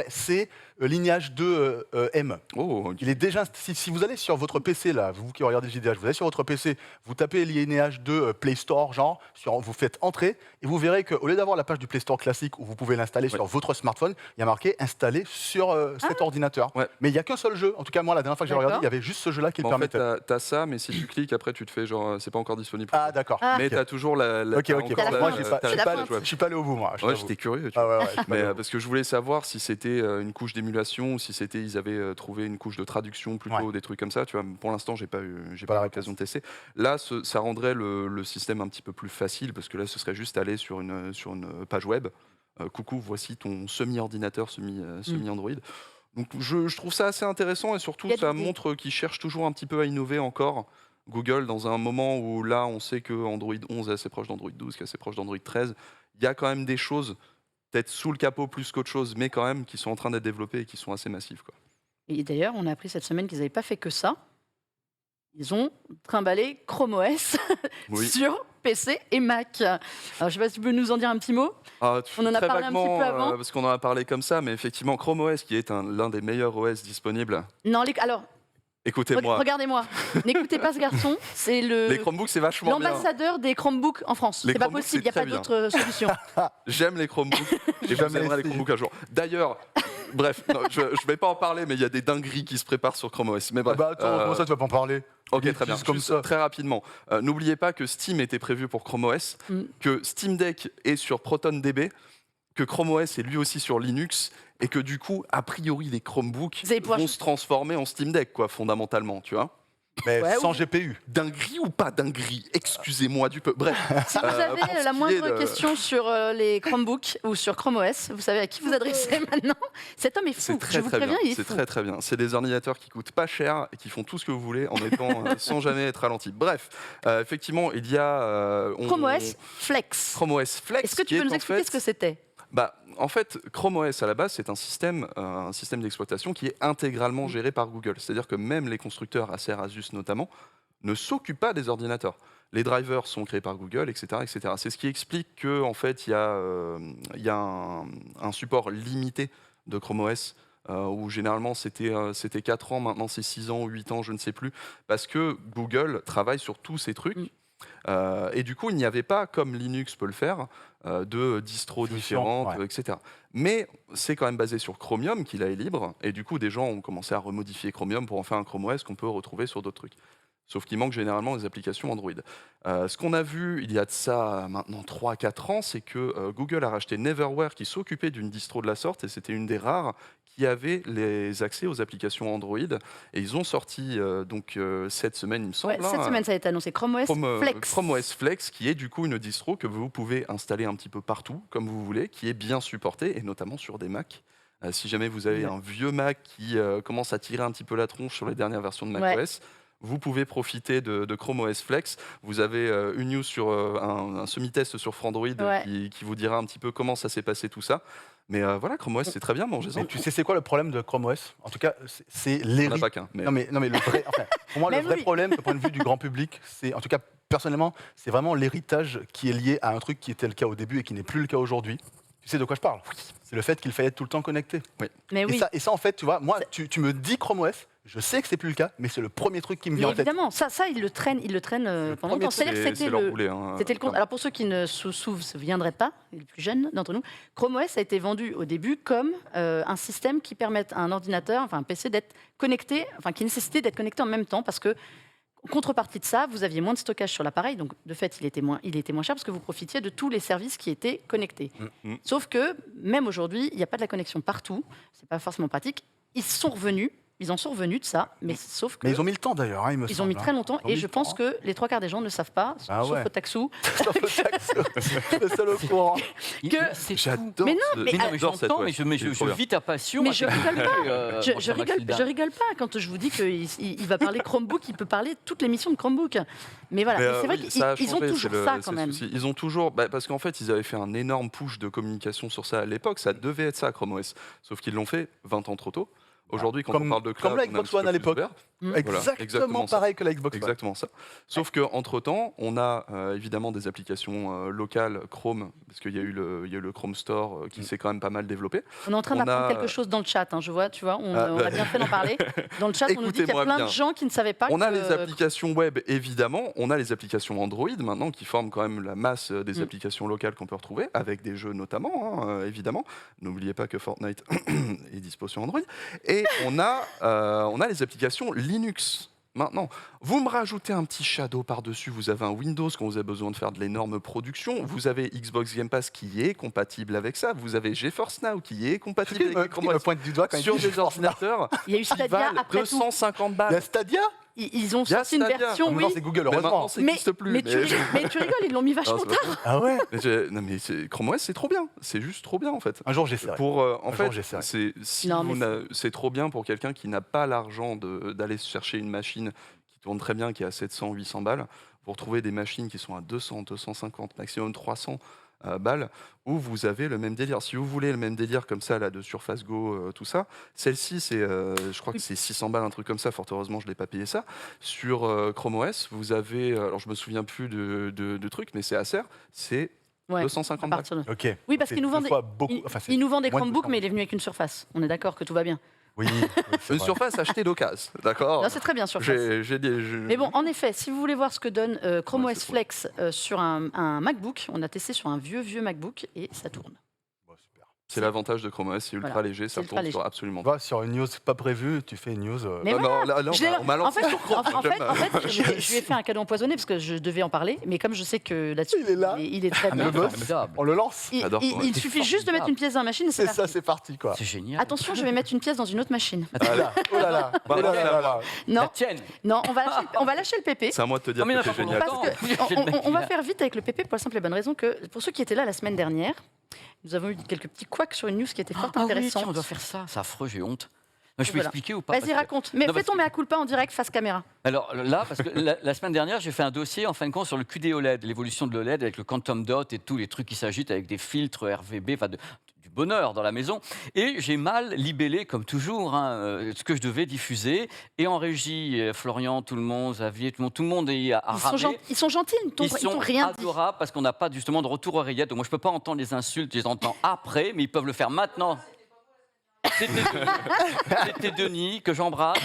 S4: C'est Lineage 2 M.
S2: Oh,
S4: il est déjà. Si vous allez sur votre PC là, vous qui regardez le vidéo, vous allez sur votre PC, vous tapez Lineage 2 Play Store, genre, vous faites entrer et vous verrez qu'au lieu d'avoir la page du Play Store classique où vous pouvez l'installer sur votre smartphone, il y a marqué installé sur cet ordinateur. Mais il n'y a qu'un seul jeu. En tout cas, moi, la dernière fois que j'ai regardé, il y avait juste ce jeu-là qui le permettait.
S2: En fait, t'as ça, mais si tu cliques, après, tu te fais genre, c'est pas encore disponible.
S4: Ah, d'accord.
S2: Mais t'as toujours la.
S4: Ok. Moi, je suis pas allé au bout, moi.
S2: Ouais, j'étais curieux. Mais parce que je voulais savoir si c'était une couche d'émulation ou si ils avaient trouvé une couche de traduction plutôt, des trucs comme ça. Tu vois, pour l'instant, j'ai pas l'occasion de tester. Là, ça rendrait le système un petit peu plus facile parce que là, ce serait juste aller sur une page web. Coucou, voici ton semi-ordinateur, semi-Android. Donc je trouve ça assez intéressant et surtout ça montre qu'ils cherchent toujours un petit peu à innover encore. Google, dans un moment où là on sait que Android 11 est assez proche d'Android 12, qui est assez proche d'Android 13, il y a quand même des choses, peut-être sous le capot plus qu'autre chose, mais quand même qui sont en train d'être développées et qui sont assez massives, quoi.
S1: Et d'ailleurs, on a appris cette semaine qu'ils n'avaient pas fait que ça. Ils ont trimballé Chrome OS sur PC et Mac. Alors, je ne sais pas si tu peux nous en dire un petit mot. On en a parlé un petit peu avant.
S2: Parce qu'on en a parlé comme ça, mais effectivement, Chrome OS, qui est l'un des meilleurs OS disponibles.
S1: Non, alors,
S2: écoutez-moi.
S1: Regardez-moi. N'écoutez pas ce garçon. C'est
S2: les Chromebooks, c'est vachement bien.
S1: L'ambassadeur des Chromebooks en France. C'est pas possible, il n'y a pas d'autre solution.
S2: J'aime les Chromebooks et j'aimerais les Chromebooks un jour. D'ailleurs, bref, je ne vais pas en parler, mais il y a des dingueries qui se préparent sur Chrome OS. Mais bref,
S4: attends, comment ça, tu vas pas en parler?
S2: Ok, très bien. Comme ça. Très rapidement, n'oubliez pas que Steam était prévu pour Chrome OS, que Steam Deck est sur ProtonDB, que Chrome OS est lui aussi sur Linux, et que du coup, a priori, les Chromebooks vont se transformer en Steam Deck, quoi, fondamentalement, tu vois.
S4: Mais sans GPU.
S2: Dinguerie ou pas dinguerie? Excusez-moi du peu. Bref.
S1: Si vous avez la moindre question sur les Chromebooks ou sur Chrome OS, vous savez à qui vous adresser maintenant. Cet homme est fou. Je vous préviens, il est fou.
S2: C'est très très bien. C'est des ordinateurs qui coûtent pas cher et qui font tout ce que vous voulez en étant sans jamais être ralentis. Bref, effectivement, il y a
S1: Chrome OS Flex.
S2: Chrome OS Flex.
S1: Est-ce que tu peux nous expliquer ce que c'était?
S2: En fait, Chrome OS à la base, c'est un système d'exploitation qui est intégralement géré par Google. C'est-à-dire que même les constructeurs, Acer, Asus notamment, ne s'occupent pas des ordinateurs. Les drivers sont créés par Google, etc., etc. C'est ce qui explique qu'en fait, il y a un support limité de Chrome OS où généralement c'était 4 ans, maintenant c'est 6 ans ou 8 ans, je ne sais plus, parce que Google travaille sur tous ces trucs. Et du coup, il n'y avait pas, comme Linux peut le faire, de distros différentes, etc. Mais c'est quand même basé sur Chromium, qui là est libre, et du coup, des gens ont commencé à remodifier Chromium pour en faire un Chrome OS qu'on peut retrouver sur d'autres trucs. Sauf qu'il manque généralement des applications Android. Ce qu'on a vu il y a de ça maintenant 3-4 ans, c'est que Google a racheté Neverware qui s'occupait d'une distro de la sorte, et c'était une des rares qui avait les accès aux applications Android. Et ils ont sorti cette semaine, il me semble.
S1: Cette semaine, ça a été annoncé. Chrome OS Flex.
S2: Chrome OS Flex, qui est du coup une distro que vous pouvez installer un petit peu partout, comme vous voulez, qui est bien supportée, et notamment sur des Macs. Si jamais vous avez un vieux Mac qui commence à tirer un petit peu la tronche sur les dernières versions de macOS, vous pouvez profiter de Chrome OS Flex. Vous avez une news sur un semi-test sur Frandroid qui vous dira un petit peu comment ça s'est passé tout ça. Mais voilà, Chrome OS, c'est très bien, mangez-en.
S4: Tu sais c'est quoi le problème de Chrome OS? En tout cas, c'est l'héritage.
S2: On n'a pas qu'un. Mais...
S4: Non, mais le vrai, pour moi, le vrai problème, du point de vue du grand public, c'est, en tout cas, personnellement, c'est vraiment l'héritage qui est lié à un truc qui était le cas au début et qui n'est plus le cas aujourd'hui. Tu sais de quoi je parle? C'est le fait qu'il fallait être tout le temps connecté.
S1: Mais
S4: et ça, en fait, tu vois, moi, tu me dis Chrome OS, Je sais que c'est plus le cas, mais c'est le premier truc qui me
S1: Mais
S4: vient en tête.
S1: évidemment, ça, ils le traînent pendant longtemps. C'est-à-dire que
S2: C'est
S1: c'était
S2: leur
S1: le.
S2: boulet. Hein,
S1: C'était le compte. Alors pour ceux qui ne se souviendraient pas, les plus jeunes d'entre nous, Chrome OS a été vendu au début comme un système qui permet à un ordinateur, enfin un PC, d'être connecté, enfin qui nécessitait d'être connecté en même temps parce que contrepartie de ça, vous aviez moins de stockage sur l'appareil, donc de fait il était moins cher parce que vous profitiez de tous les services qui étaient connectés. Sauf que même aujourd'hui, il n'y a pas de la connexion partout, c'est pas forcément pratique. Ils en sont revenus de ça, mais sauf que
S4: Mais ils ont mis le temps d'ailleurs, il me
S1: ils
S4: semble.
S1: ont mis très longtemps
S4: Ils ont mis
S1: et je
S4: le
S1: pense
S4: temps,
S1: que les 3 quarts des gens ne savent pas,
S4: Ah
S1: sauf
S4: ouais.
S1: Otaxu,
S4: Le seul au courant.
S1: que
S3: C'est
S2: J'adore.
S1: Mais non,
S2: ce-
S1: mais
S3: Mais non, mais
S2: j'adore cette
S3: j'entends,
S2: web.
S3: mais
S2: C'est
S3: je
S2: trop bien.
S3: vis ta passion.
S1: Mais
S3: à
S1: je
S3: tes
S1: rigole
S3: côtés,
S1: je
S3: Roger
S1: rigole,
S3: Maxilda.
S1: je rigole pas quand je vous dis qu'il va parler Chromebook, il peut parler toutes les missions de Chromebook. Mais voilà,
S2: Mais,
S1: mais c'est vrai
S2: oui, ça a
S1: qu'ils ont
S2: changé,
S1: toujours
S2: c'est le-
S1: ça
S2: c'est
S1: quand
S2: le
S1: même.
S2: souci. Ils ont toujours, parce qu'en fait, ils avaient fait un énorme push de communication sur ça à l'époque. Ça devait être ça, Chrome OS. Sauf qu'ils l'ont fait 20 ans trop tôt. Aujourd'hui, quand
S4: Comme-
S2: on parle de cloud,
S4: comme la
S2: on est un
S4: Xbox
S2: petit
S4: One
S2: peu
S4: à
S2: plus
S4: l'époque.
S2: ouvert. Voilà,
S4: Exactement
S2: exactement ça.
S4: pareil que la Xbox One.
S2: Exactement ça. Sauf qu'entre temps, on a évidemment des applications locales Chrome, parce qu'il y a eu le Chrome Store qui s'est quand même pas mal développé.
S1: On est en train
S2: On
S1: d'apprendre
S2: a-
S1: quelque chose dans le chat, hein, je vois, tu vois, on
S2: bah-
S1: a bien fait d'en parler. Dans le chat, on nous dit qu'il y a
S2: Écoutez-moi
S1: plein
S2: bien.
S1: de gens qui ne savaient pas
S2: On a
S1: que-
S2: les applications web, évidemment. On a les applications Android maintenant qui forment quand même la masse des applications locales qu'on peut retrouver, avec des jeux notamment, hein, évidemment. N'oubliez pas que Fortnite est dispo sur Android. Et on a les applications Linux. Maintenant, vous me rajoutez un petit Shadow par-dessus, vous avez un Windows quand vous avez besoin de faire de l'énorme production, vous avez Xbox Game Pass qui est compatible avec ça, vous avez GeForce Now qui est compatible avec Chrome
S4: Il me
S2: OS
S4: pointe du doigt quand il
S2: sur
S4: dit
S2: des
S4: GeForce Now.
S2: ordinateurs
S1: Il y a eu
S2: qui
S1: Stadia
S2: valent
S1: après tout.
S2: 250
S4: Il y
S2: balles.
S4: a Stadia.
S1: Ils ont
S2: Il y a
S1: sorti une
S2: Stadia.
S1: version,
S4: Maintenant,
S1: oui.
S4: c'est Google,
S2: Mais
S4: heureusement.
S2: maintenant, ça
S1: Mais,
S2: n'existe plus.
S1: mais tu rigoles, ils l'ont mis vachement
S2: Non, c'est pas
S1: tard.
S2: vrai.
S4: Ah ouais.
S2: Non mais Chrome OS c'est trop bien, c'est juste trop bien en fait.
S4: Un jour, j'essaierai.
S2: Pour en
S4: Un
S2: fait,
S4: jour, j'essaierai.
S2: si
S1: Non,
S2: vous
S1: mais
S2: c'est trop bien pour quelqu'un qui n'a pas l'argent d'aller se chercher une machine qui tourne très bien, qui est à 700, 800 balles. Vous retrouvez des machines qui sont à 200, 250, maximum 300 balles, où vous avez le même délire. Si vous voulez le même délire comme ça, là, de Surface Go, tout ça, celle-ci, je crois que c'est 600 balles, un truc comme ça. Fort heureusement, je ne l'ai pas payé ça. Sur Chrome OS, vous avez, alors je me souviens plus de trucs, mais c'est Acer, c'est
S1: Ouais,
S2: 250
S1: à
S2: balles.
S1: partir de-
S4: Ok.
S1: Oui, parce
S4: C'est
S1: qu'ils nous
S4: deux
S1: vendent des-
S4: fois beaucoup.
S1: Il,
S4: Enfin, c'est
S1: il nous vend des
S4: moins de
S1: Chromebooks,
S4: 200.
S1: mais il est venu avec une surface. On est d'accord que tout va bien.
S4: Oui. c'est
S2: Une
S4: vrai.
S2: surface achetée d'occasion, d'accord.
S1: Non, c'est très bien surface. Mais bon, en effet, si vous voulez voir ce que donne Chrome
S2: Ouais,
S1: OS
S2: c'est trop.
S1: Flex sur un MacBook, on a testé sur un vieux MacBook et ça tourne.
S4: Bon, super.
S2: C'est l'avantage de Chrome OS, c'est ultra
S1: Voilà,
S2: léger,
S1: c'est
S2: ça
S1: ultra
S2: tourne
S1: léger.
S2: sur absolument
S4: Tu
S2: tout.
S4: vois, sur une news pas prévue, tu fais une news.
S1: Mais
S2: Ah
S1: voilà.
S2: non, là,
S1: Je l'ai-
S2: on m'a
S1: en
S2: lancé
S1: fait,
S2: sur Chrome.
S1: en fait, je lui ai fait un cadeau empoisonné parce que je devais en parler, mais comme je sais que là-dessus,
S4: Il est là.
S1: il est très
S3: Ah, mais
S1: bien.
S4: Le boss.
S3: formidable.
S4: On le lance.
S2: J'adore Chrome
S1: Il
S2: OS.
S1: suffit juste de mettre une pièce dans la machine et c'est
S4: C'est
S1: parti.
S4: ça, c'est parti quoi.
S3: C'est génial.
S1: Attention, je vais mettre une pièce dans une autre machine.
S4: Oh là, oh là là, oh là là là là.
S3: La
S1: Non,
S3: tienne.
S1: non, on va lâcher le PP.
S2: C'est à moi de te dire
S3: Ah, mais
S2: que
S3: non,
S2: c'est
S3: pas pour
S2: génial.
S3: longtemps.
S1: Parce que
S3: J'ai le mec
S1: on va
S3: qui-
S1: faire vite avec le PP pour la simple et bonne raison que pour ceux qui étaient là la semaine dernière, nous avons eu quelques petits couacs sur une news qui était fort
S3: Ah oui,
S1: intéressante.
S3: tiens, on doit faire ça. C'est affreux, j'ai honte. Je peux
S1: Voilà.
S3: expliquer ou pas
S1: Vas-y,
S3: Parce que-
S1: raconte. Mais
S3: Non,
S1: fais
S3: parce
S1: ton
S3: que-
S1: mea culpa en direct face caméra.
S3: Alors là, parce que la semaine dernière, j'ai fait un dossier en fin de compte sur le QD OLED, l'évolution de l'OLED avec le Quantum Dot et tous les trucs qui s'agitent avec des filtres RVB, enfin du bonheur dans la maison. Et j'ai mal libellé, comme toujours, hein, ce que je devais diffuser. Et en régie, Florian, tout le monde, Xavier, tout le monde est à ramer.
S1: Ils sont gentils, ils
S3: Ils
S1: t'ont
S3: sont
S1: rien dit.
S3: adorables parce qu'on n'a pas justement de retour oreillette. Donc moi, je peux pas entendre les insultes, je les entends après, mais ils peuvent le faire maintenant. C'était Denis, que j'embrasse.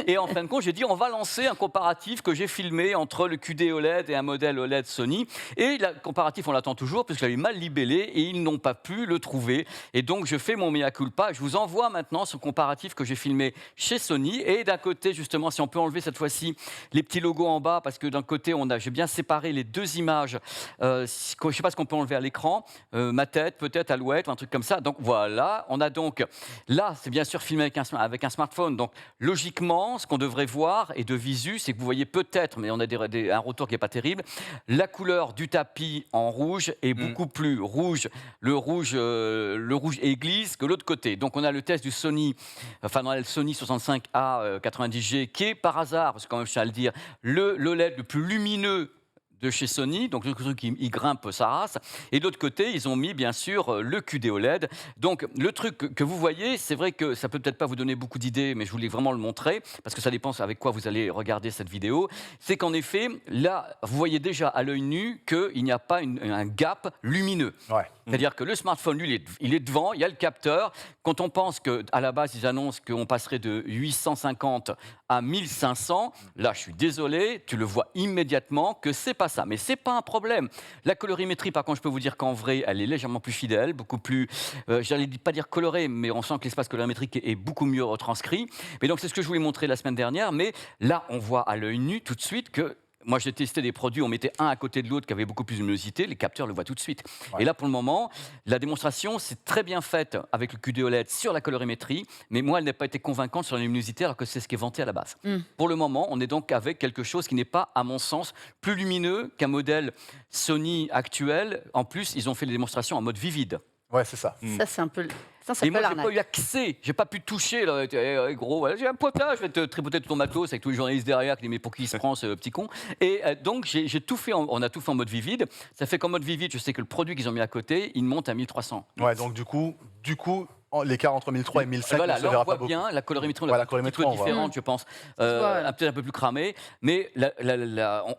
S3: Et en fin de compte, j'ai dit, on va lancer un comparatif que j'ai filmé entre le QD OLED et un modèle OLED Sony. Et le comparatif, on l'attend toujours, parce que je l'avais mal libellé et ils n'ont pas pu le trouver. Et donc, je fais mon mea culpa. Je vous envoie maintenant ce comparatif que j'ai filmé chez Sony. Et d'un côté, justement, si on peut enlever cette fois-ci les petits logos en bas, parce que d'un côté, j'ai bien séparé les deux images. Je ne sais pas ce qu'on peut enlever à l'écran. Ma tête, peut-être, Alouette, ou un truc comme ça. Donc voilà, on a donc... Là, c'est bien sûr filmé avec un smartphone. Donc, logiquement, ce qu'on devrait voir, et de visu, c'est que vous voyez peut-être, mais on a un retour qui n'est pas terrible, la couleur du tapis en rouge est beaucoup plus rouge. Le rouge église que l'autre côté. Donc, on a le test du Sony, enfin, le Sony 65A 90G, qui est par hasard, parce que quand même, je tiens à le dire, le LED le plus lumineux de chez Sony, donc le truc il grimpe sa race, et de l'autre côté ils ont mis bien sûr le QD OLED. Donc le truc que vous voyez, c'est vrai que ça peut peut-être pas vous donner beaucoup d'idées, mais je voulais vraiment le montrer parce que ça dépend avec quoi vous allez regarder cette vidéo. C'est qu'en effet là vous voyez déjà à l'œil nu qu'il n'y a pas un gap lumineux.
S4: Ouais.
S3: C'est-à-dire que le smartphone, lui, il est devant, il y a le capteur. Quand on pense qu'à la base, ils annoncent qu'on passerait de 850 à 1500, là, je suis désolé, tu le vois immédiatement que c'est pas ça. Mais c'est pas un problème. La colorimétrie, par contre, je peux vous dire qu'en vrai, elle est légèrement plus fidèle, beaucoup plus, j'allais pas dire colorée, mais on sent que l'espace colorimétrique est beaucoup mieux retranscrit. Mais donc, c'est ce que je voulais montrer la semaine dernière. Mais là, on voit à l'œil nu tout de suite que moi, j'ai testé des produits, on mettait un à côté de l'autre qui avait beaucoup plus de luminosité, les capteurs le voient tout de suite. Ouais. Et là, pour le moment, la démonstration, c'est très bien faite avec le QD OLED sur la colorimétrie, mais moi, elle n'a pas été convaincante sur la luminosité, alors que c'est ce qui est vanté à la base. Pour le moment, on est donc avec quelque chose qui n'est pas, à mon sens, plus lumineux qu'un modèle Sony actuel. En plus, ils ont fait les démonstrations en mode vivide.
S4: Ouais, c'est ça.
S1: Ça, c'est un peu...
S3: Et moi, j'ai pas eu accès, j'ai pas pu toucher. Là, gros, voilà, j'ai un potage, je vais te tripoter tout ton matos avec tous les journalistes derrière qui disent mais pour qui il se prend ce petit con. Et donc j'ai tout fait, on a tout fait en mode vivide. Ça fait qu'en mode vivide, je sais que le produit qu'ils ont mis à côté, il monte à 1300.
S4: Ouais, donc du coup, l'écart entre 1300 et 1500,
S3: voilà,
S4: on se
S3: là,
S4: verra
S3: on voit
S4: pas beaucoup.
S3: bien la colorimétrie,
S4: Ouais, la
S3: un petit peu
S4: colorimétrie,
S3: différente, je pense, peut-être un peu plus cramée, mais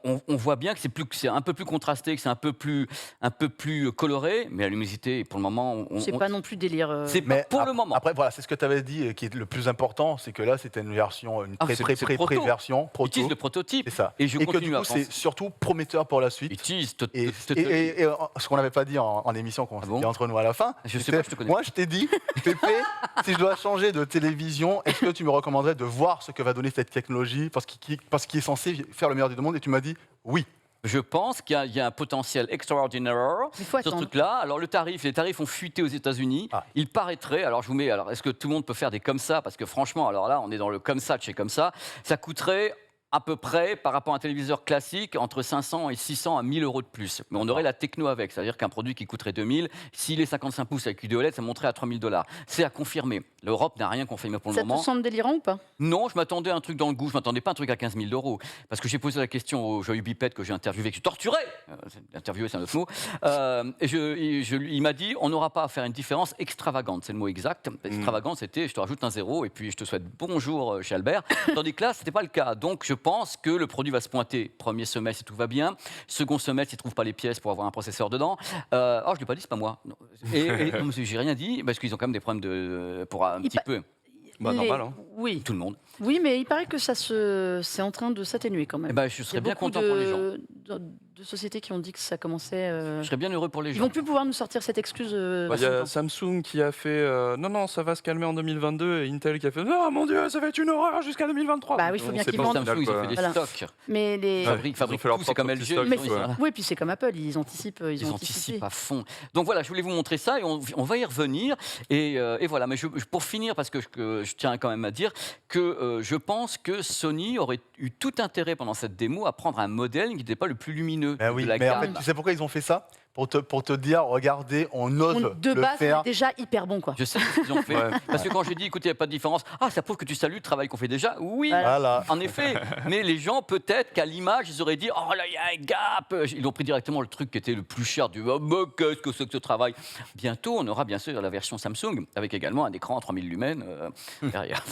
S3: on voit bien que c'est un peu plus contrasté, que c'est un peu plus coloré, mais la luminosité, pour le moment,
S1: c'est pas non plus délire.
S3: C'est pas pour le moment.
S4: Après, voilà, c'est ce que tu avais dit, qui est le plus important, c'est que là, c'était une version, une pré-version, proto.
S3: Ils utilisent le prototype.
S4: C'est ça.
S3: Et je continue
S4: que du coup, c'est surtout prometteur pour la suite. Et ce qu'on n'avait pas dit en émission, qu'on s'est dit entre nous à la fin,
S3: je sais pas, je te connais.
S4: Moi, je t'ai dit, Pépé, si je dois changer de télévision, est-ce que tu me recommanderais de voir ce que va donner cette technologie, parce qu'il est censé faire le meilleur du monde, et tu m'as dit oui.
S3: Je pense qu'il y a un potentiel extraordinaire sur ce truc-là. Alors les tarifs ont fuité aux États-Unis. Il paraîtrait, alors je vous mets, alors est-ce que tout le monde peut faire des comme ça? Parce que franchement, alors là, on est dans le comme ça de chez comme ça. Ça coûterait à peu près, par rapport à un téléviseur classique, entre 500 et 600 à 1000 euros de plus. Mais on aurait la techno avec, c'est-à-dire qu'un produit qui coûterait 2000, s'il est 55 pouces avec QD OLED, ça monterait à 3000 $. C'est à confirmer. L'Europe n'a rien confirmé pour le moment.
S1: Ça te semble délirant ou pas?
S3: Non, je m'attendais à un truc dans le goût, je m'attendais pas à un truc à 15 000 €. Parce que j'ai posé la question au Joyeux Bipette que j'ai interviewé, que je torturais. Interviewé, c'est un autre mot. Il m'a dit, on n'aura pas à faire une différence extravagante, c'est le mot exact. Extravagante, c'était, je te rajoute un zéro et puis je te souhaite bonjour chez Albert. Tandis que là, c'était pas le cas. Donc, je pense que le produit va se pointer premier semestre si tout va bien, second semestre s'il ne trouve pas les pièces pour avoir un processeur dedans. Je ne l'ai pas dit, c'est pas moi. Non. Non, j'ai rien dit parce qu'ils ont quand même des problèmes pour un petit peu.
S2: Normal, hein.
S1: Oui.
S3: Tout le monde.
S1: Oui, mais il paraît que c'est en train de s'atténuer quand même.
S3: Je serais bien content pour les gens.
S1: De sociétés qui ont dit que ça commençait.
S3: Je serais bien heureux pour les gens.
S1: Ils vont plus pouvoir nous sortir cette excuse.
S2: Il y a Samsung qui a fait non, ça va se calmer en 2022, et Intel qui a fait non, mon Dieu, ça va être une horreur jusqu'à 2023.
S1: Bah oui, il faut bien qu'ils vendent.
S3: Samsung, ils ont fait des stocks.
S1: Mais les
S3: fabriquent tout, c'est comme LG.
S1: Oui, puis c'est comme Apple, ils anticipent.
S3: Ils anticipent à fond. Donc voilà, je voulais vous montrer ça et on va y revenir. Et voilà, mais pour finir, parce que je tiens quand même à dire que je pense que Sony aurait eu tout intérêt pendant cette démo à prendre un modèle qui n'était pas le plus lumineux de la gamme.
S4: En fait, tu sais pourquoi ils ont fait ça? Pour te dire, regardez, on ose
S1: de
S4: le
S1: base,
S4: faire.
S1: c'est déjà hyper bon, quoi.
S3: Je sais ce qu'ils ont fait. Parce que quand j'ai dit, écoutez, il n'y a pas de différence, ça prouve que tu salues le travail qu'on fait déjà. Oui,
S4: voilà.
S3: En effet. Mais les gens, peut-être qu'à l'image, ils auraient dit, oh là, il y a un gap. Ils ont pris directement le truc qui était le plus cher du qu'est-ce que c'est que ce travail. Bientôt, on aura bien sûr la version Samsung, avec également un écran à 3000 lumens derrière.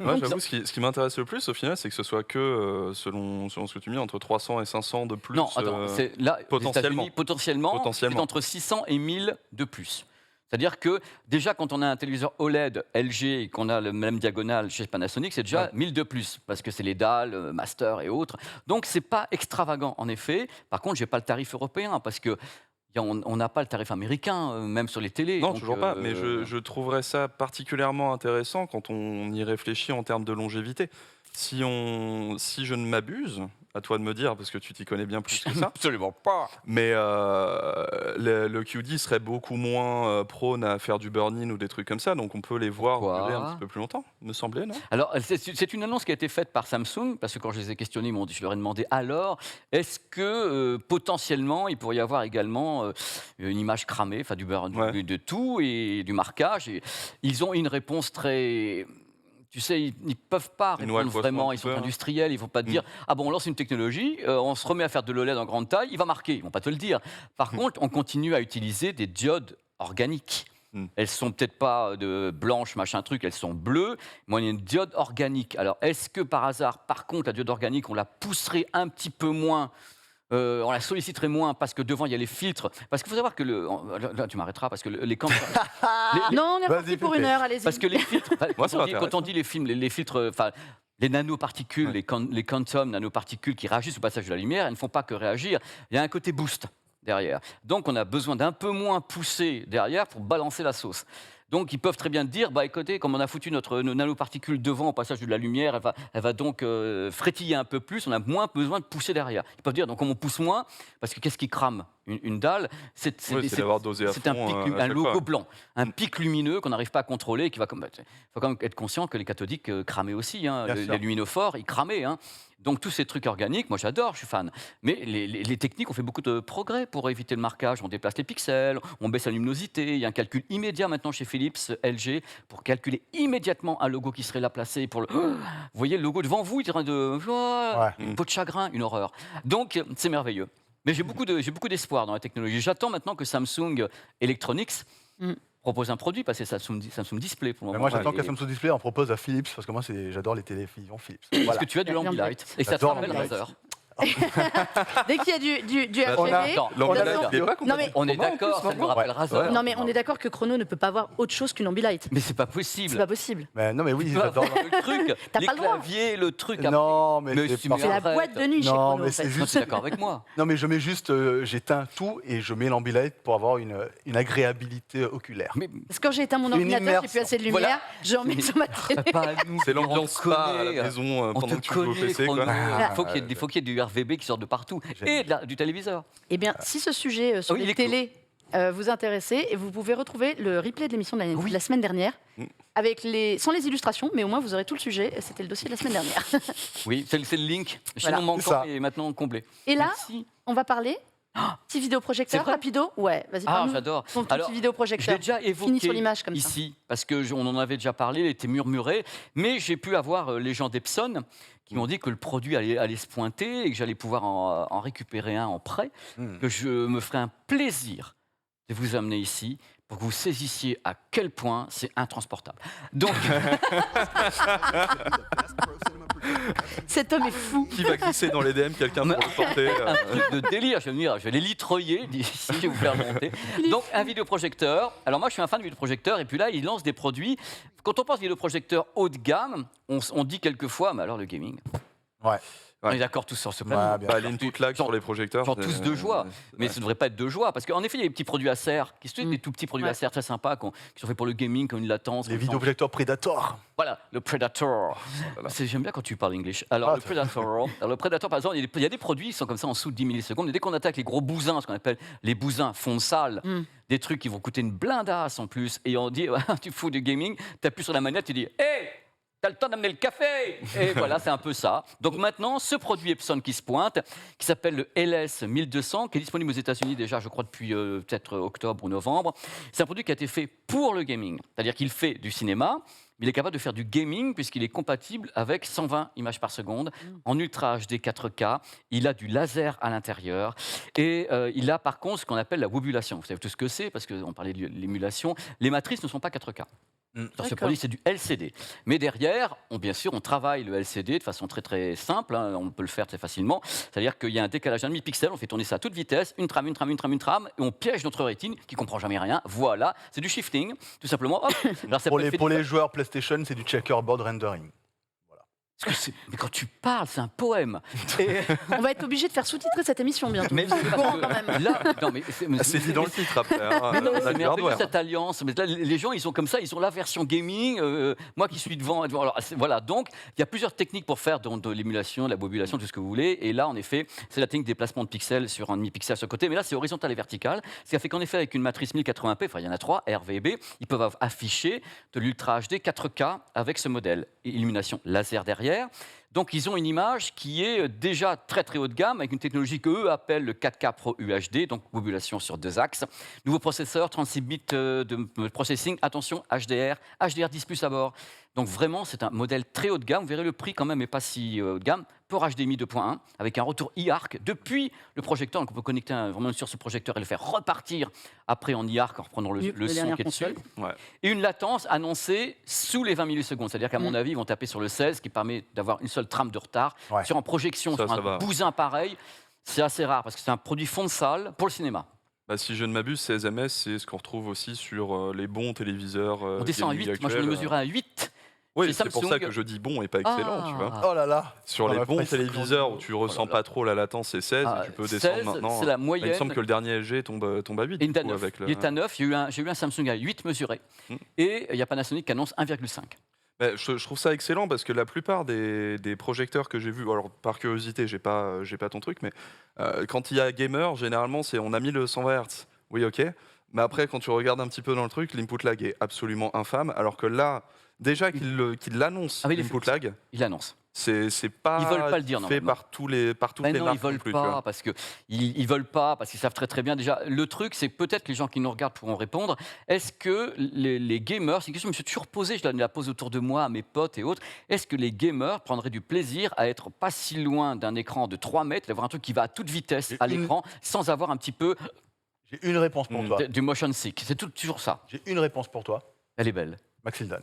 S2: Ouais, j'avoue, ce qui m'intéresse le plus au final, c'est que ce soit que, selon ce que tu dis, entre 300 et 500 de plus.
S3: Non, attends, là, potentiellement, c'est entre 600 et 1000 de plus. C'est-à-dire que déjà, quand on a un téléviseur OLED LG et qu'on a le même diagonale chez Panasonic, c'est déjà 1000 de plus, parce que c'est les dalles, Master et autres. Donc, c'est pas extravagant, en effet. Par contre, j'ai pas le tarif européen, parce que on n'a pas le tarif américain, même sur les télés.
S2: Non, toujours pas. Mais je trouverais ça particulièrement intéressant quand on y réfléchit en termes de longévité. Si je ne m'abuse, à toi de me dire, parce que tu t'y connais bien plus que ça.
S3: Absolument pas.
S2: Mais le QD serait beaucoup moins prône à faire du burn-in ou des trucs comme ça, donc on peut les voir durer un petit peu plus longtemps, me semblait, non?
S3: Alors, c'est une annonce qui a été faite par Samsung, parce que quand je les ai questionnés, je leur ai demandé, alors, est-ce que potentiellement, il pourrait y avoir également une image cramée, enfin du burn, de tout, et du marquage, et ils ont une réponse très... Tu sais, ils ne peuvent pas répondre vraiment, ils sont industriels, ils ne vont pas te dire « Ah bon, on lance une technologie, on se remet à faire de l'OLED en grande taille, il va marquer », ils ne vont pas te le dire. Par contre, on continue à utiliser des diodes organiques. Elles sont peut-être pas de blanches, machin truc, elles sont bleues, mais il y a une diode organique. Alors, est-ce que par hasard, par contre, la diode organique, on la pousserait un petit peu moins On la solliciterait moins parce que devant il y a les filtres. Parce qu'il faut savoir que là, tu m'arrêteras parce que les campagnes.
S1: Non, on est
S4: Vas-y,
S1: parti pour
S4: Pépé.
S1: 1 heure, allez-y.
S3: Parce que les filtres,
S2: Moi, ça
S3: quand on dit les films, les filtres, enfin, les nanoparticules, les quantum nanoparticules qui réagissent au passage de la lumière, elles ne font pas que réagir. Il y a un côté boost derrière. Donc, on a besoin d'un peu moins pousser derrière pour balancer la sauce. Donc, ils peuvent très bien dire, bah écoutez, comme on a foutu nos nanoparticules devant au passage de la lumière, elle va donc frétiller un peu plus, on a moins besoin de pousser derrière. Ils peuvent dire, donc comme on pousse moins, parce que qu'est-ce qui crame une dalle, c'est
S2: d'avoir dosé à
S3: un
S2: fond,
S3: pic,
S2: à
S3: un
S2: chaque
S3: logo
S2: fois.
S3: blanc, un pic lumineux qu'on n'arrive pas à contrôler. Il faut quand même être conscient que les cathodiques cramaient aussi, hein,
S4: Bien sûr.
S3: les luminophores, ils cramaient. Hein. Donc tous ces trucs organiques, moi j'adore, je suis fan. Mais les techniques ont fait beaucoup de progrès pour éviter le marquage. On déplace les pixels, on baisse la luminosité. Il y a un calcul immédiat maintenant chez Philips, LG, pour calculer immédiatement un logo qui serait là placé. Vous voyez le logo devant vous, il est en train de... Une peau de chagrin, une horreur. Donc c'est merveilleux. Mais j'ai beaucoup d'espoir dans la technologie. J'attends maintenant que Samsung Electronics propose un produit, parce que c'est Samsung Display pour le
S4: Mais
S3: moment.
S4: moi, j'attends que Samsung Display en propose à Philips, parce que moi, j'adore les télévisions Philips.
S3: Parce
S4: Voilà.
S3: que tu as du Lamplight. Et ça te
S4: J'adore
S3: rappelle
S4: Lamplight.
S3: Razer.
S1: Dès qu'il y a du
S2: Bah,
S1: RGB,
S3: Attends,
S2: L'Ambilight, il est pas
S1: Non, mais-
S3: on est
S2: complètement
S3: d'accord, ça me rappelle Razer.
S1: non mais on est d'accord que Chrono ne peut pas avoir autre chose qu'une Ambilight.
S3: Mais c'est pas
S1: C'est
S3: possible.
S1: pas possible.
S4: Mais non, mais oui,
S3: Tu peux
S4: j'adore.
S3: avoir le truc,
S1: T'as
S3: les
S1: pas le droit.
S3: claviers, le truc.
S4: Non, mais
S3: Mais
S4: c'est
S3: si,
S4: pas-
S3: mais
S1: C'est la
S3: arrête.
S1: boîte de nuit chez
S4: Non,
S1: Chrono.
S4: mais
S1: en fait.
S4: c'est
S3: Non,
S4: juste-
S3: tu es d'accord avec moi.
S4: Non, mais je mets juste, j'éteins tout et je mets l'Ambilight pour avoir une agréabilité oculaire.
S3: Mais
S1: Parce que quand j'ai éteint mon
S4: Une
S1: ordinateur, j'ai
S4: immersion.
S1: plus assez de lumière,
S3: Voilà.
S1: je remets
S3: Mais-
S1: sur ma télé.
S3: pas à nous.
S2: C'est l'ambiance
S3: On
S2: spa à
S3: connaît,
S2: la maison
S3: On
S2: pendant
S3: te
S2: que tu joues au
S3: connaît,
S2: PC.
S3: Chrono.
S2: Quoi.
S3: Il faut qu'il y ait du RVB qui sorte de partout.
S4: Génial.
S3: Et du téléviseur.
S1: Eh bien, si ce sujet sur
S3: Oui, il
S1: les
S3: est clos.
S1: télés vous intéresse, et vous pouvez retrouver le replay de l'émission de
S3: Oui.
S1: la semaine dernière,
S2: Mm.
S1: avec sans les illustrations, mais au moins vous aurez tout le sujet. C'était le dossier de la semaine dernière.
S3: Oui, c'est le link. Chez
S1: Voilà.
S3: nous,
S4: C'est ça.
S3: manquant et maintenant comblé.
S1: Et là,
S3: Merci.
S1: on va parler. Petit vidéoprojecteur,
S3: C'est vrai
S1: rapido. Ouais, vas-y,
S3: Ah,
S1: parle-nous.
S3: j'adore.
S1: Ton
S3: Alors,
S1: petit
S3: je
S1: vidéoprojecteur.
S3: l'ai déjà
S1: Fini
S3: évoqué
S1: sur l'image comme ça.
S3: ici, parce qu'on en avait déjà parlé, il était murmuré, mais j'ai pu avoir les gens d'Epson qui m'ont dit que le produit allait se pointer et que j'allais pouvoir en récupérer un en prêt, que je me ferais un plaisir de vous amener ici pour que vous saisissiez à quel point c'est intransportable. Donc,
S1: Cet homme est fou.
S2: Qui va glisser dans les DM quelqu'un pour le porter
S3: un truc de délire, je vais venir, je vais les litreuiller d'ici, je vais vous faire monter. Donc, un vidéoprojecteur. Alors, moi, je suis un fan de vidéoprojecteur, et puis là, il lance des produits. Quand on pense vidéoprojecteur haut de gamme, on dit quelquefois, mais alors le gaming.
S4: Ouais.
S3: On est d'accord tous sur ce plan.
S4: Ouais, bien
S2: Bah,
S4: sûr.
S2: l'input lag sur les projecteurs.
S3: Genre tous de joie. Mais ça ne devrait pas être de joie. Parce qu'en effet, il y a des petits produits Acer, qui sont des tout petits produits
S1: Ouais.
S3: Acer très sympas, qui sont faits pour le gaming, qui ont une latence.
S4: Les
S3: comme ça.
S4: vidéoprojecteurs Predator.
S3: Voilà, le Predator.
S2: Voilà.
S3: J'aime bien quand tu parles anglais. Alors,
S4: Ah,
S3: le Predator, par exemple, il y a des produits qui sont comme ça en dessous de 10 millisecondes. Et dès qu'on attaque les gros bousins, ce qu'on appelle les bousins fond de salle, des trucs qui vont coûter une blindasse en plus, et on dit, tu fous du gaming, tu appuies sur la manette, tu dis, hé, t'as le temps d'amener le café. Et voilà, c'est un peu ça. Donc maintenant, ce produit Epson qui se pointe, qui s'appelle le LS 1200, qui est disponible aux États-Unis déjà, je crois, depuis peut-être octobre ou novembre. C'est un produit qui a été fait pour le gaming. C'est-à-dire qu'il fait du cinéma, mais il est capable de faire du gaming puisqu'il est compatible avec 120 images par seconde en Ultra HD 4K. Il a du laser à l'intérieur et il a par contre ce qu'on appelle la wobulation. Vous savez tout ce que c'est parce qu'on parlait de l'émulation. Les matrices ne sont pas 4K. Sur ce
S1: D'accord.
S3: produit, c'est du LCD. Mais derrière, bien sûr, on travaille le LCD de façon très très simple. Hein, on peut le faire très facilement. C'est-à-dire qu'il y a un décalage d'un demi-pixel, on fait tourner ça à toute vitesse, une trame, et on piège notre rétine qui comprend jamais rien. Voilà, c'est du shifting, tout simplement. Hop. Alors, ça
S4: Pour
S3: peut être fait
S4: les
S3: de-
S4: joueurs PlayStation, c'est du checkerboard rendering.
S3: Parce que mais quand tu parles, c'est un poème. Et-
S1: On va être obligé de faire sous-titrer cette émission bientôt.
S3: mais
S1: Vous êtes au
S3: parce
S1: courant,
S3: que
S1: quand même.
S3: là, non, mais
S2: C'est dit dans le titre après. Hein.
S3: Mais non, mais
S2: On a
S3: c'est
S2: du
S3: merveilleux
S2: hardware.
S3: cette alliance. Mais là, les gens, ils sont comme ça, ils ont la version gaming. Moi qui suis devant. Alors, voilà, donc il y a plusieurs techniques pour faire de l'émulation, de la bobulation, tout ce que vous voulez. Et là, en effet, c'est la technique des placements de pixels sur un demi-pixel sur le côté. Mais là, c'est horizontal et vertical. Ce qui a fait qu'en effet, avec une matrice 1080p, enfin, il y en a 3, RVB, ils peuvent afficher de l'Ultra HD 4K avec ce modèle. Et illumination laser derrière. Donc, ils ont une image qui est déjà très très haut de gamme avec une technologie qu'eux appellent le 4K Pro UHD, donc wobulation sur 2 axes. Nouveau processeur, 36 bits de processing, attention, HDR, HDR10+ à bord. Donc vraiment, c'est un modèle très haut de gamme. Vous verrez, le prix quand même n'est pas si haut de gamme. Port HDMI 2.1 avec un retour e-arc depuis le projecteur. Donc on peut connecter vraiment sur ce projecteur et le faire repartir après en e-arc en reprenant le son
S1: dernière
S3: qui est dessus.
S1: console.
S2: Ouais.
S3: Et une latence annoncée sous les 20 millisecondes. C'est-à-dire qu'à mon avis, ils vont taper sur le 16, qui permet d'avoir une seule trame de retard.
S4: Ouais.
S3: Sur en projection,
S2: Ça
S3: sur un
S2: va.
S3: bousin pareil, c'est assez rare parce que c'est un produit fond de salle pour le cinéma.
S2: Bah, si je ne m'abuse, ces SMS, c'est ce qu'on retrouve aussi sur les bons téléviseurs.
S3: On descend à
S2: gaming
S3: 8, moi je l'ai
S2: actuels.
S3: mesuré à 8.
S2: Oui,
S3: chez
S2: c'est pour ça
S3: Samsung.
S2: que je dis bon et pas excellent, tu vois.
S4: Oh là là.
S2: Sur les
S4: va
S2: bons
S4: presser
S2: téléviseurs où tu ressens pas trop la latence, c'est 16,
S3: Ah,
S2: et tu peux
S3: 16,
S2: descendre maintenant.
S3: c'est la
S2: Il me
S3: moyenne.
S2: semble que le dernier LG tombe à 8.
S3: Et
S2: du
S3: il est à
S2: coup,
S3: 9.
S2: avec le...
S3: Il est à 9. J'ai eu un Samsung à 8 mesuré. Et il y a Panasonic qui annonce 1,5.
S2: Bah, je trouve ça excellent parce que la plupart des projecteurs que j'ai vus, alors par curiosité, j'ai pas ton truc, mais quand il y a gamer, généralement, on a mis le 120 Hz. Oui, ok. Mais après, quand tu regardes un petit peu dans le truc, l'input lag est absolument infâme. Alors que là, déjà qu'il l'annonce,
S3: Ah oui,
S2: l'input lag,
S3: Il annonce.
S2: c'est pas,
S3: Ils veulent pas le dire,
S2: fait
S3: normalement.
S2: par toutes les
S3: Ben non,
S2: marques
S3: ils veulent
S2: non plus, tu
S3: pas
S2: vois.
S3: parce que ils veulent pas parce qu'ils savent très très bien déjà. Le truc, c'est peut-être que les gens qui nous regardent pourront répondre. Est-ce que les gamers, c'est une question que je me suis toujours posée, je la pose autour de moi, à mes potes et autres. Est-ce que les gamers prendraient du plaisir à être pas si loin d'un écran de 3 mètres, d'avoir un truc qui va à toute vitesse à l'écran, sans avoir un petit peu
S4: J'ai une réponse pour toi.
S3: du motion sick. C'est toujours ça.
S4: J'ai une réponse pour toi.
S3: Elle est belle.
S4: Maxildan.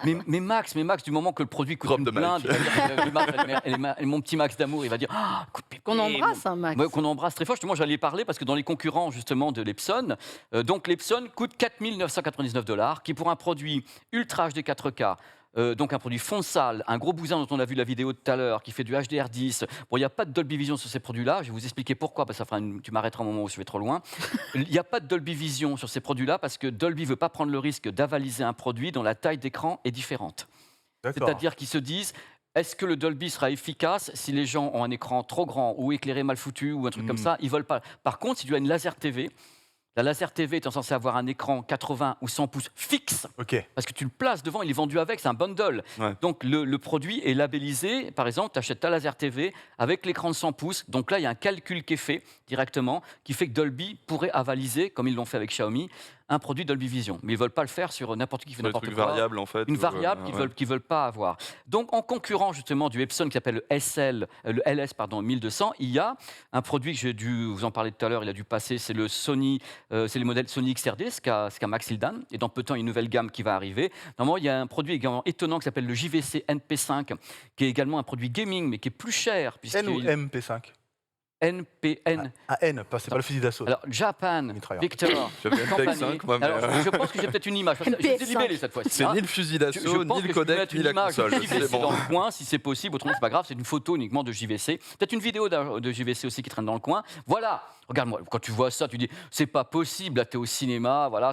S3: Mais Max, du moment que le produit coûte
S2: Drop
S3: une
S2: de mic.
S3: blinde, il va dire, et mon petit Max d'amour, il va dire, ah, coup de pied,
S1: Qu'on embrasse, hein, Max.
S3: Ouais, qu'on embrasse très fort. Justement, j'allais parler parce que dans les concurrents justement de l'Epson, donc l'Epson coûte 4 999 $, qui pour un produit Ultra HD 4K, donc un produit fond de salle, un gros bousin dont on a vu la vidéo tout à l'heure, qui fait du HDR10. Bon, il n'y a pas de Dolby Vision sur ces produits-là. Je vais vous expliquer pourquoi, parce que tu m'arrêteras au moment où je vais trop loin. Il n'y a pas de Dolby Vision sur ces produits-là parce que Dolby ne veut pas prendre le risque d'avaliser un produit dont la taille d'écran est différente.
S4: D'accord.
S3: C'est-à-dire qu'ils se disent, est-ce que le Dolby sera efficace si les gens ont un écran trop grand ou éclairé mal foutu ou un truc comme ça? Ils veulent pas. Par contre, si tu as une laser TV, la laser TV étant censée avoir un écran 80 ou 100 pouces fixe,
S4: Ok.
S3: parce que tu le places devant, il est vendu avec, c'est un bundle.
S2: Ouais.
S3: Donc le produit est labellisé, par exemple, tu achètes ta laser TV avec l'écran de 100 pouces, donc là il y a un calcul qui est fait directement, qui fait que Dolby pourrait avaliser, comme ils l'ont fait avec Xiaomi, un produit Dolby Vision. Mais ils ne veulent pas le faire sur n'importe qui fait
S2: Le
S3: n'importe
S2: truc
S3: quoi.
S2: variable en fait.
S3: Une
S2: ou,
S3: variable
S2: ouais.
S3: qu'ils veulent pas avoir. Donc, en concurrent justement du Epson qui s'appelle le LS 1200, il y a un produit que j'ai dû vous en parler tout à l'heure, il a dû passer, c'est le Sony, c'est le modèle Sony XRD, ce qu'a Max Hildan. Et dans peu de temps, il y a une nouvelle gamme qui va arriver. Normalement, il y a un produit également étonnant qui s'appelle le JVC NP5, qui est également un produit gaming, mais qui est plus cher.
S4: N ou MP5
S3: NPN.
S4: Ah, N, c'est pas le fusil d'assaut.
S3: Alors, Japan,
S4: Mitrailleur.
S3: Victor,
S2: J'avais
S3: Company.
S2: MP5, moi, mais,
S3: Alors, je pense que j'ai peut-être une image. Parce que J'ai
S1: NPS5.
S3: libellé cette fois-ci.
S2: C'est
S3: hein.
S2: ni le fusil
S3: Je
S2: d'assaut,
S3: pense
S2: ni
S3: que
S2: le
S3: je peux
S2: codec,
S3: mettre
S2: ni
S3: une
S2: la
S3: image
S2: console.
S3: de
S2: C'est
S3: JVC
S2: bon.
S3: dans le coin, si c'est possible. Autrement, c'est pas grave. C'est une photo uniquement de JVC. Peut-être une vidéo de JVC aussi qui traîne dans le coin. Voilà. Regarde-moi. Quand tu vois ça, tu dis c'est pas possible. Là, t'es au cinéma. Voilà.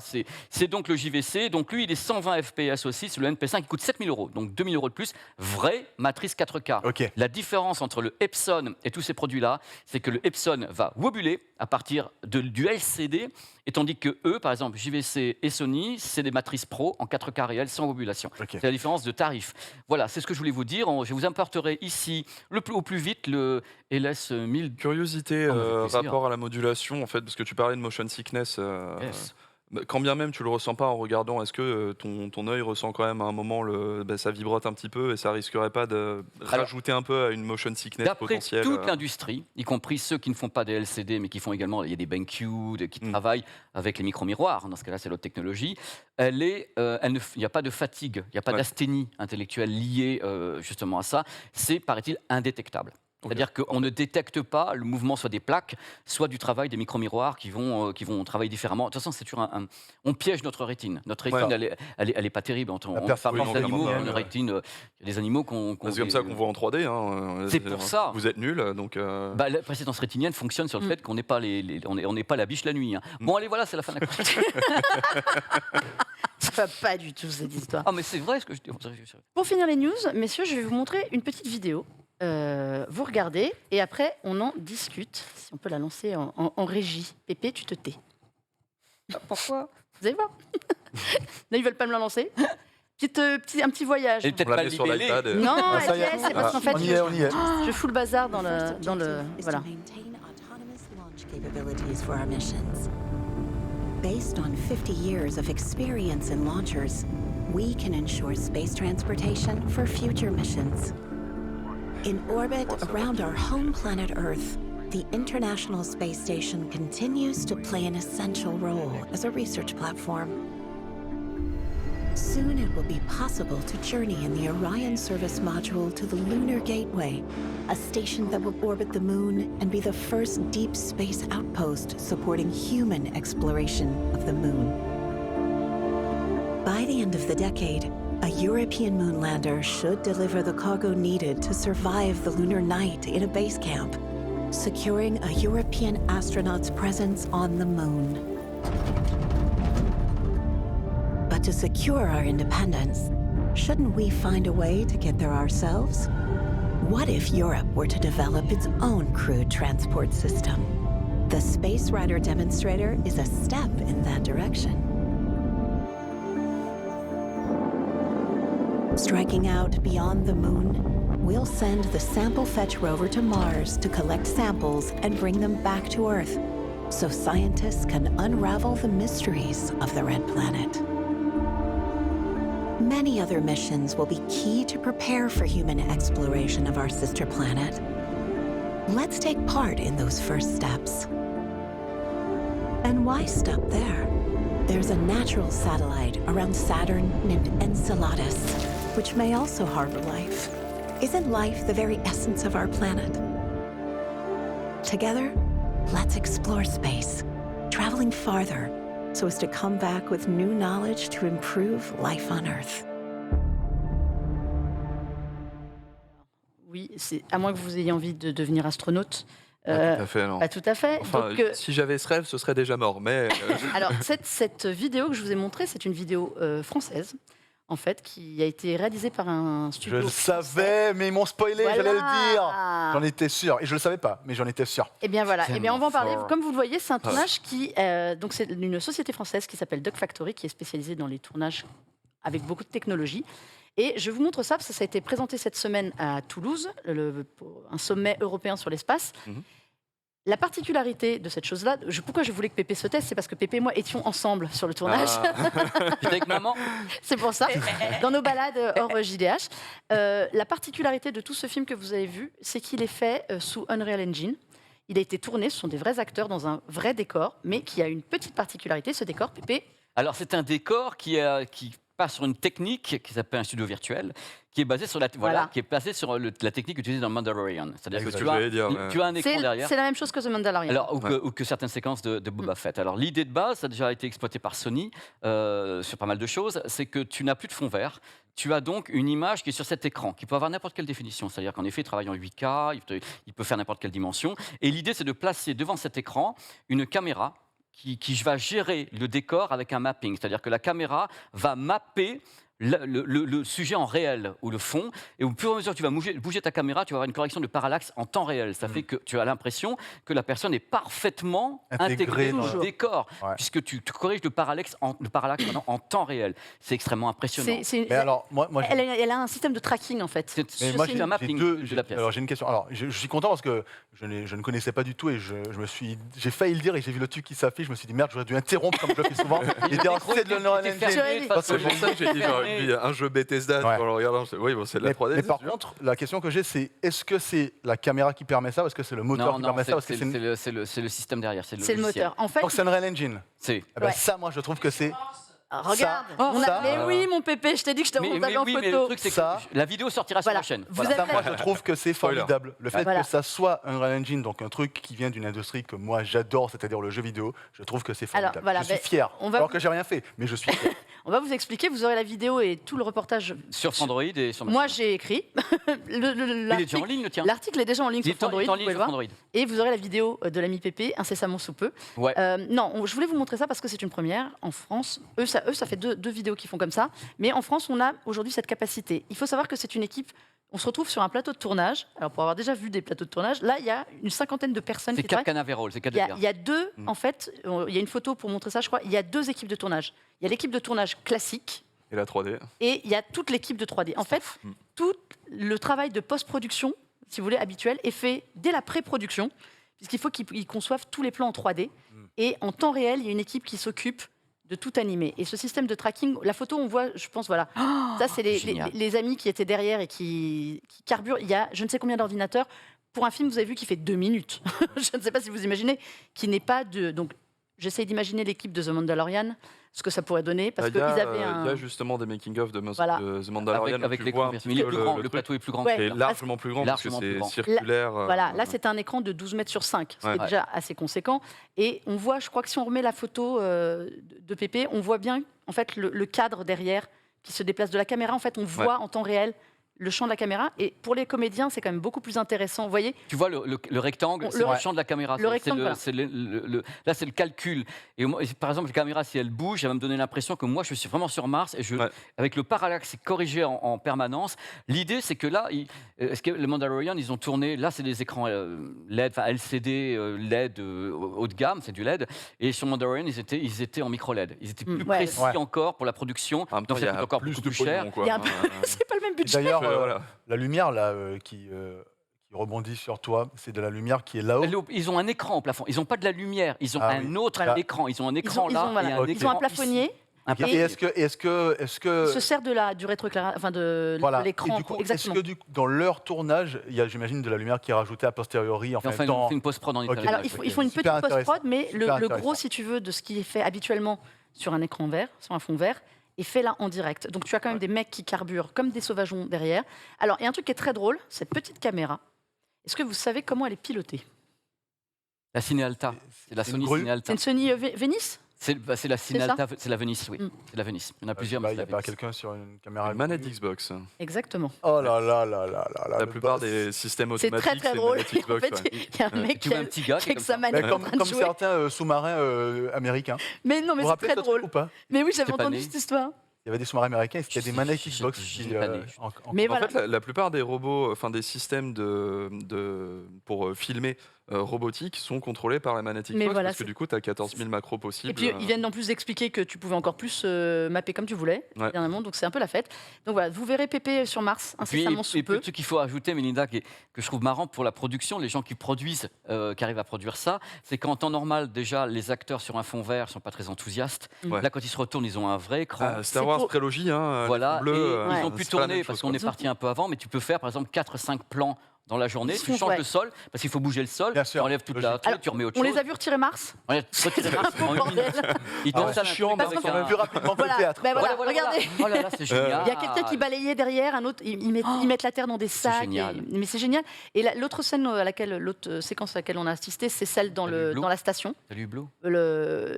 S3: C'est donc le JVC. Donc lui, il est 120 FPS aussi. C'est le NP5 qui coûte 7 000 €. Donc 2 000 € de plus. Vraie matrice 4K.
S4: Ok.
S3: La différence entre le Epson et tous ces produits-là, c'est que le Epson va wobuler à partir du LCD, et tandis que eux, par exemple, JVC et Sony, c'est des matrices pro en 4K réel sans wobulation.
S4: Ok.
S3: C'est la différence de tarif. Voilà, c'est ce que je voulais vous dire. Je vous apporterai ici au plus vite le LS 1000.
S2: Curiosité,
S3: Oh, ça fait plaisir.
S2: rapport à la modulation, en fait, parce que tu parlais de motion sickness.
S3: Yes.
S2: Quand bien même tu le ressens pas en regardant, est-ce que ton œil ressent quand même à un moment ça vibrote un petit peu et ça risquerait pas de rajouter un peu à une motion sickness
S3: D'après
S2: potentielle
S3: toute l'industrie, y compris ceux qui ne font pas des LCD, mais qui font également, il y a des BenQ qui travaillent avec les micro-miroirs, dans ce cas-là c'est l'autre technologie, il n'y a pas de fatigue, il n'y a pas d'asthénie intellectuelle liée justement à ça, c'est, paraît-il, indétectable. C'est-à-dire qu'on ne détecte pas le mouvement soit des plaques, soit du travail des micro-miroirs qui vont travailler différemment. De toute façon, c'est toujours on piège notre rétine. Notre rétine, elle est pas terrible. On parle
S2: performance
S3: des animaux,
S2: animale,
S3: une rétine. Il y a des animaux qu'on.
S2: C'est comme ça qu'on voit en 3D. Hein.
S3: C'est pour ça.
S2: Vous êtes nuls, donc.
S3: La présédence rétinienne fonctionne sur le fait qu'on n'est pas on n'est pas la biche la nuit. Hein. Bon, allez, voilà, c'est la fin de la question.
S1: Ça va pas du tout cette histoire.
S3: Ah, mais c'est vrai ce que je dis.
S1: Pour finir les news, messieurs, je vais vous montrer une petite vidéo. Vous regardez et après on en discute. Si on peut la lancer en régie. Pépé, tu te tais. Pourquoi? Vous allez voir. Là, ils veulent pas me la lancer. Un petit voyage.
S3: Et peut-être
S2: On la
S3: pas
S2: met sur
S3: libellé.
S2: l'iPad.
S1: Non,
S4: Ah, ça y est.
S1: c'est parce qu'en fait,
S4: On y est, on y est.
S1: je fous le bazar dans le voilà.
S5: Capabilities for our missions. Based on 50 years of experience in launchers, we can ensure space transportation for future missions. In orbit around our home planet Earth, the International Space Station continues to play an essential role as a research platform. Soon it will be possible to journey in the Orion service module to the Lunar Gateway, a station that will orbit the moon and be the first deep space outpost supporting human exploration of the moon. By the end of the decade, a European moon lander should deliver the cargo needed to survive the lunar night in a base camp, securing a European astronaut's presence on the moon. But to secure our independence, shouldn't we find a way to get there ourselves? What if Europe were to develop its own crewed transport system? The Space Rider demonstrator is a step in that direction. Striking out beyond the moon, we'll send the Sample Fetch rover to Mars to collect samples and bring them back to Earth, so scientists can unravel the mysteries of the Red Planet. Many other missions will be key to prepare for human exploration of our sister planet. Let's take part in those first steps. And why stop there? There's a natural satellite around Saturn named Enceladus, which may also harbor life. Isn't life the very essence of our planet? Together, let's explore space, traveling farther, so as to come back with new knowledge to improve life on Earth.
S1: Oui, c'est à moins que vous ayez envie de devenir astronaute.
S2: Pas tout à fait, non.
S1: Pas tout à fait.
S2: Enfin,
S1: Donc,
S2: si j'avais ce rêve, ce serait déjà mort. Mais
S1: alors, cette vidéo que je vous ai montrée, c'est une vidéo française, en fait, qui a été réalisée par un
S4: Je
S1: studio.
S4: le
S1: français.
S4: savais, mais ils m'ont spoilé,
S1: Voilà.
S4: j'allais le dire. J'en étais sûr. Et je le savais pas, mais j'en étais sûr.
S1: Eh bien voilà, eh bien, on va en parler.
S2: fort.
S1: Comme vous le voyez, c'est un tournage qui, donc c'est une société française qui s'appelle Duck Factory, qui est spécialisée dans les tournages avec beaucoup de technologie. Et je vous montre ça parce que ça a été présenté cette semaine à Toulouse, pour un sommet européen sur l'espace.
S2: Mhm.
S1: La particularité de cette chose-là, pourquoi je voulais que Pépé se teste, c'est parce que Pépé et moi étions ensemble sur le tournage.
S3: J'étais avec maman.
S1: C'est pour ça, dans nos balades hors JDH. La particularité de tout ce film que vous avez vu, c'est qu'il est fait sous Unreal Engine. Il a été tourné, ce sont des vrais acteurs dans un vrai décor, mais qui a une petite particularité, ce décor, Pépé.
S3: Alors, c'est un décor qui passe sur une technique qui s'appelle un studio virtuel, qui est basé sur
S1: Voilà.
S3: qui est basé sur la technique utilisée dans Mandalorian. C'est-à-dire que
S2: Exact,
S3: tu as,
S2: j'allais dire, ouais.
S3: tu as un écran derrière.
S1: C'est la même chose que The Mandalorian.
S3: Alors, ou que certaines séquences de Boba Fett. Alors, l'idée de base, ça a déjà été exploité par Sony sur pas mal de choses, c'est que tu n'as plus de fond vert. Tu as donc une image qui est sur cet écran, qui peut avoir n'importe quelle définition. C'est-à-dire qu'en effet, il travaille en 8K, il peut faire n'importe quelle dimension. Et l'idée, c'est de placer devant cet écran une caméra qui va gérer le décor avec un mapping. C'est-à-dire que la caméra va mapper le sujet en réel ou le fond, et au fur et à mesure que tu vas bouger ta caméra, tu vas avoir une correction de parallaxe en temps réel. Ça fait que tu as l'impression que la personne est parfaitement intégrée dans le décor, puisque tu corriges le parallaxe en temps réel. C'est extrêmement impressionnant.
S4: Mais alors, moi
S1: Elle a un système de tracking, en fait.
S4: mais moi,
S3: C'est un mapping de la pièce.
S4: Alors j'ai une question. Alors je suis content parce que je ne connaissais pas du tout et j'ai failli le dire et j'ai vu le truc qui s'affiche. Je me suis dit merde, j'aurais dû interrompre comme je le fais souvent. Il était en c'est de l'Unreal Engine.
S2: c'est pour ça que j'ai dit j'aurais mis un jeu Bethesda en le regardant. Oui, bon, c'est de la 3D.
S4: Mais par contre, la question que j'ai, c'est est-ce que c'est la caméra qui permet ça ou est-ce que c'est le moteur qui permet ça parce que
S3: c'est le système derrière. C'est
S1: le moteur. En fait,
S4: Donc c'est Unreal Engine.
S3: C'est.
S4: Eh ben,
S1: Ouais.
S4: ça, moi, je trouve que c'est.
S1: regarde,
S4: ça,
S1: mais oui, mon Pépé, je t'ai dit que je te montais en
S3: mais le
S1: photo.
S3: truc, c'est que
S4: Ça,
S3: la vidéo sortira
S1: Voilà.
S3: sur la chaîne.
S1: Vous
S3: Voilà.
S1: avez-
S4: Ça, moi, je trouve que c'est
S2: Spoiler.
S4: formidable. Le fait
S1: Voilà.
S4: que ça soit Unreal Engine, donc un truc qui vient d'une industrie que moi j'adore, c'est-à-dire le jeu vidéo, je trouve que c'est formidable.
S1: Alors, voilà,
S4: je suis
S1: ben,
S4: fier.
S1: on va-
S4: Alors que j'ai rien fait, mais je suis fier.
S1: On va vous expliquer, vous aurez la vidéo et tout le reportage.
S3: Sur Android et sur
S1: Moi, j'ai écrit.
S3: Il est déjà en ligne, le tien.
S1: L'article est déjà en ligne
S3: Il
S1: sur
S3: est
S1: Android,
S3: en
S1: vous
S3: ligne
S1: pouvez le
S3: sur
S1: voir.
S3: Android.
S1: Et vous aurez la vidéo de l'ami Pépé incessamment sous peu.
S3: Ouais.
S1: Non, je voulais vous montrer ça parce que c'est une première en France. Eux, ça fait deux vidéos qui font comme ça. Mais en France, on a aujourd'hui cette capacité. Il faut savoir que c'est une équipe. On se retrouve sur un plateau de tournage. Alors, pour avoir déjà vu des plateaux de tournage, là, il y a une cinquantaine de personnes
S3: C'est
S1: qui
S3: Cap
S1: travaillent.
S3: Canaveral, c'est Cap
S1: Il y a deux, en fait, il y a une photo pour montrer ça, je crois. Il y a deux équipes de tournage. Il y a l'équipe de tournage classique
S2: Et la 3D.
S1: et il y a toute l'équipe de 3D. En fait, tout le travail de post-production, si vous voulez, habituel, est fait dès la pré-production, puisqu'il faut qu'ils conçoivent tous les plans en 3D. Et en temps réel, il y a une équipe qui s'occupe de tout animer. Et ce système de tracking, la photo, on voit, je pense, voilà. Ça, c'est
S3: génial.
S1: les amis qui étaient derrière et qui carburent. Il y a je ne sais combien d'ordinateurs. Pour un film, vous avez vu, qui fait 2 minutes. Je ne sais pas si vous imaginez, qui n'est pas de... Donc, j'essaye d'imaginer l'équipe de The Mandalorian ce que ça pourrait donner, parce
S2: Il y,
S1: qu'ils
S2: a,
S1: avaient
S2: il y a justement des making-of de,
S1: Voilà.
S2: de The Mandalorian.
S3: avec
S2: où tu
S3: les
S2: vois un
S3: mais
S2: petit
S3: il est
S2: peu
S3: plus grand, le
S2: truc.
S3: plateau est plus grand.
S1: Ouais.
S3: que
S2: C'est
S3: celui-là.
S2: largement plus grand parce que
S3: Largement plus
S2: c'est
S3: grand.
S2: circulaire.
S1: Voilà, là c'est un écran de 12 mètres sur 5, ce qui est
S2: Ouais.
S1: déjà assez conséquent. Et on voit, je crois que si on remet la photo de Pépé, on voit bien en fait le cadre derrière qui se déplace de la caméra. En fait, on voit en temps réel le champ de la caméra. Et pour les comédiens, c'est quand même beaucoup plus intéressant. Vous voyez,
S3: Tu vois le rectangle, c'est le champ de la caméra.
S1: Le rectangle, voilà.
S3: Là, c'est le calcul. Et par exemple, la caméra, si elle bouge, elle va me donner l'impression que moi, je suis vraiment sur Mars. Et avec le parallaxe corrigé en permanence, l'idée, c'est que là, est-ce que le Mandalorian, ils ont tourné, là, c'est des écrans LED, enfin LCD, LED haut de gamme, c'est du LED. Et sur Mandalorian, ils étaient en micro-LED. Ils étaient plus précis encore pour la production.
S2: En même temps,
S3: Donc,
S2: il y
S3: ça
S2: a
S3: coûte encore
S2: plus
S3: beaucoup
S2: de
S3: plus cher.
S2: pognon, quoi.
S1: il y a un peu- c'est pas le même budget.
S4: D'ailleurs,
S2: Voilà.
S4: la lumière là, qui rebondit sur toi, c'est de la lumière qui est là-haut.
S3: Ils ont un écran au plafond. Ils n'ont pas de la lumière. Ils ont un autre
S1: Voilà.
S3: écran. Ils ont un
S1: Ils
S3: écran
S1: ont,
S3: là
S1: voilà,
S3: et un
S1: ils ont un
S3: écran
S1: plafonnier.
S3: ici. Un
S4: Et
S3: plafonnier.
S4: est-ce que
S1: Ils se servent du rétroéclairage, enfin de
S4: voilà. Et
S1: l'écran.
S4: du coup, est-ce
S1: Exactement.
S4: que dans leur tournage, il y a, j'imagine, de la lumière qui est rajoutée a posteriori,
S3: Et
S4: enfin,
S3: enfin, on fait une post-prod en
S4: Ok.
S3: italien.
S1: Alors, ils font une petite
S4: Super
S1: post-prod, mais
S4: Super
S1: le
S4: intéressant.
S1: gros, si tu veux, de ce qui est fait habituellement sur un écran vert, sur un fond vert, est fait là en direct. Donc, tu as quand même des mecs qui carburent comme des sauvageons derrière. Alors, il y a un truc qui est très drôle, cette petite caméra. Est-ce que vous savez comment elle est pilotée?
S3: La Cine Alta. C'est la
S4: une
S3: Sony
S4: grue.
S3: Cine Alta.
S1: C'est une Sony Venice?
S3: C'est la Cine
S1: C'est ça
S3: Alta, c'est la Venice, oui.
S1: Mm.
S3: C'est la Venice. Il y en a
S4: Je sais
S3: plusieurs,
S4: pas,
S3: mais
S4: il
S3: c'est
S4: n'y a
S3: la
S4: pas
S3: Venice.
S4: quelqu'un sur une caméra.
S2: Une manette Xbox.
S1: Exactement.
S4: Oh là là là là là là.
S2: La
S4: le
S2: plupart
S4: boss.
S2: des systèmes
S1: C'est
S2: automatiques,
S1: très très
S2: une
S1: drôle.
S2: manette
S1: En
S2: Xbox.
S1: fait,
S2: ouais.
S1: il y a un mec
S3: Tu
S1: qui
S3: vois un petit gars qui est
S1: avec
S3: comme
S1: sa
S3: ça.
S1: manette
S4: Mais
S1: en train de
S4: comme
S1: jouer.
S4: certains sous-marins américains.
S1: Mais non,
S4: Vous
S1: mais
S4: vous
S1: c'est
S4: rappelez
S1: très
S4: ce truc
S1: drôle.
S4: ou pas?
S1: Mais oui, j'avais
S3: J'étais pas
S1: entendu
S3: né.
S1: cette histoire.
S4: Il y avait des sous-marins américains et c'était des manettes
S3: J'ai-
S4: Xbox.
S3: j'ai
S4: qui,
S3: pas né.
S1: Mais
S2: En
S1: voilà.
S2: fait, la plupart des robots, enfin des systèmes pour filmer robotiques sont contrôlés par la manette
S1: Mais
S2: Xbox
S1: voilà,
S2: parce que
S1: c'est-
S2: du coup, tu as 14 000 macros
S1: Et
S2: possibles.
S1: puis ils viennent en plus d'expliquer que tu pouvais encore plus mapper comme tu voulais,
S2: Ouais.
S1: dernièrement, donc c'est un peu la fête. Donc voilà, vous verrez Pépé sur Mars
S3: Puis,
S1: incessamment sous
S3: et
S1: peu.
S3: puis, ce qu'il faut ajouter, Melinda, que je trouve marrant pour la production, les gens qui produisent, qui arrivent à produire ça, c'est qu'en temps normal, déjà, les acteurs sur un fond vert ne sont pas très enthousiastes.
S2: Ouais.
S3: Là, quand ils se retournent, ils ont un vrai écran.
S2: Star
S1: C'est
S2: Wars
S1: pour-
S2: prélogie, hein,
S3: Voilà,
S2: les fonds bleus,
S3: et ils ont
S2: c'est
S3: pu
S2: pas la
S3: tourner
S2: même
S3: parce
S2: chose,
S3: qu'on
S2: quoi.
S3: est parti un peu avant, mais tu peux faire par exemple 4-5 plans dans la journée,
S1: Ils
S3: tu
S1: font,
S3: changes
S1: ouais.
S3: le sol parce qu'il faut bouger le sol,
S4: Bien
S3: tu
S4: sûr,
S3: enlèves toute
S4: logique.
S3: la truc, tu remets autre
S1: On
S3: chose.
S1: les a vus retirer Mars.
S3: Ouais, retirer Mars en une
S1: Bordel.
S3: minute. Ils
S4: Ah ouais,
S3: t'installent
S4: c'est
S3: un
S4: chiant,
S3: truc
S1: parce
S3: avec
S1: qu'on
S3: un-
S4: plus rapidement que le théâtre.
S1: Ben voilà,
S3: Voilà,
S1: regardez.
S3: Oh là là, c'est génial.
S1: Il y a quelqu'un qui balayait derrière, un autre, ils mettent la terre dans des sacs.
S3: génial.
S1: Mais c'est génial. Et l'autre scène l'autre séquence à laquelle on a assisté, c'est celle dans,
S3: Salut, Hublot.
S1: dans la station
S3: Salut Hublot.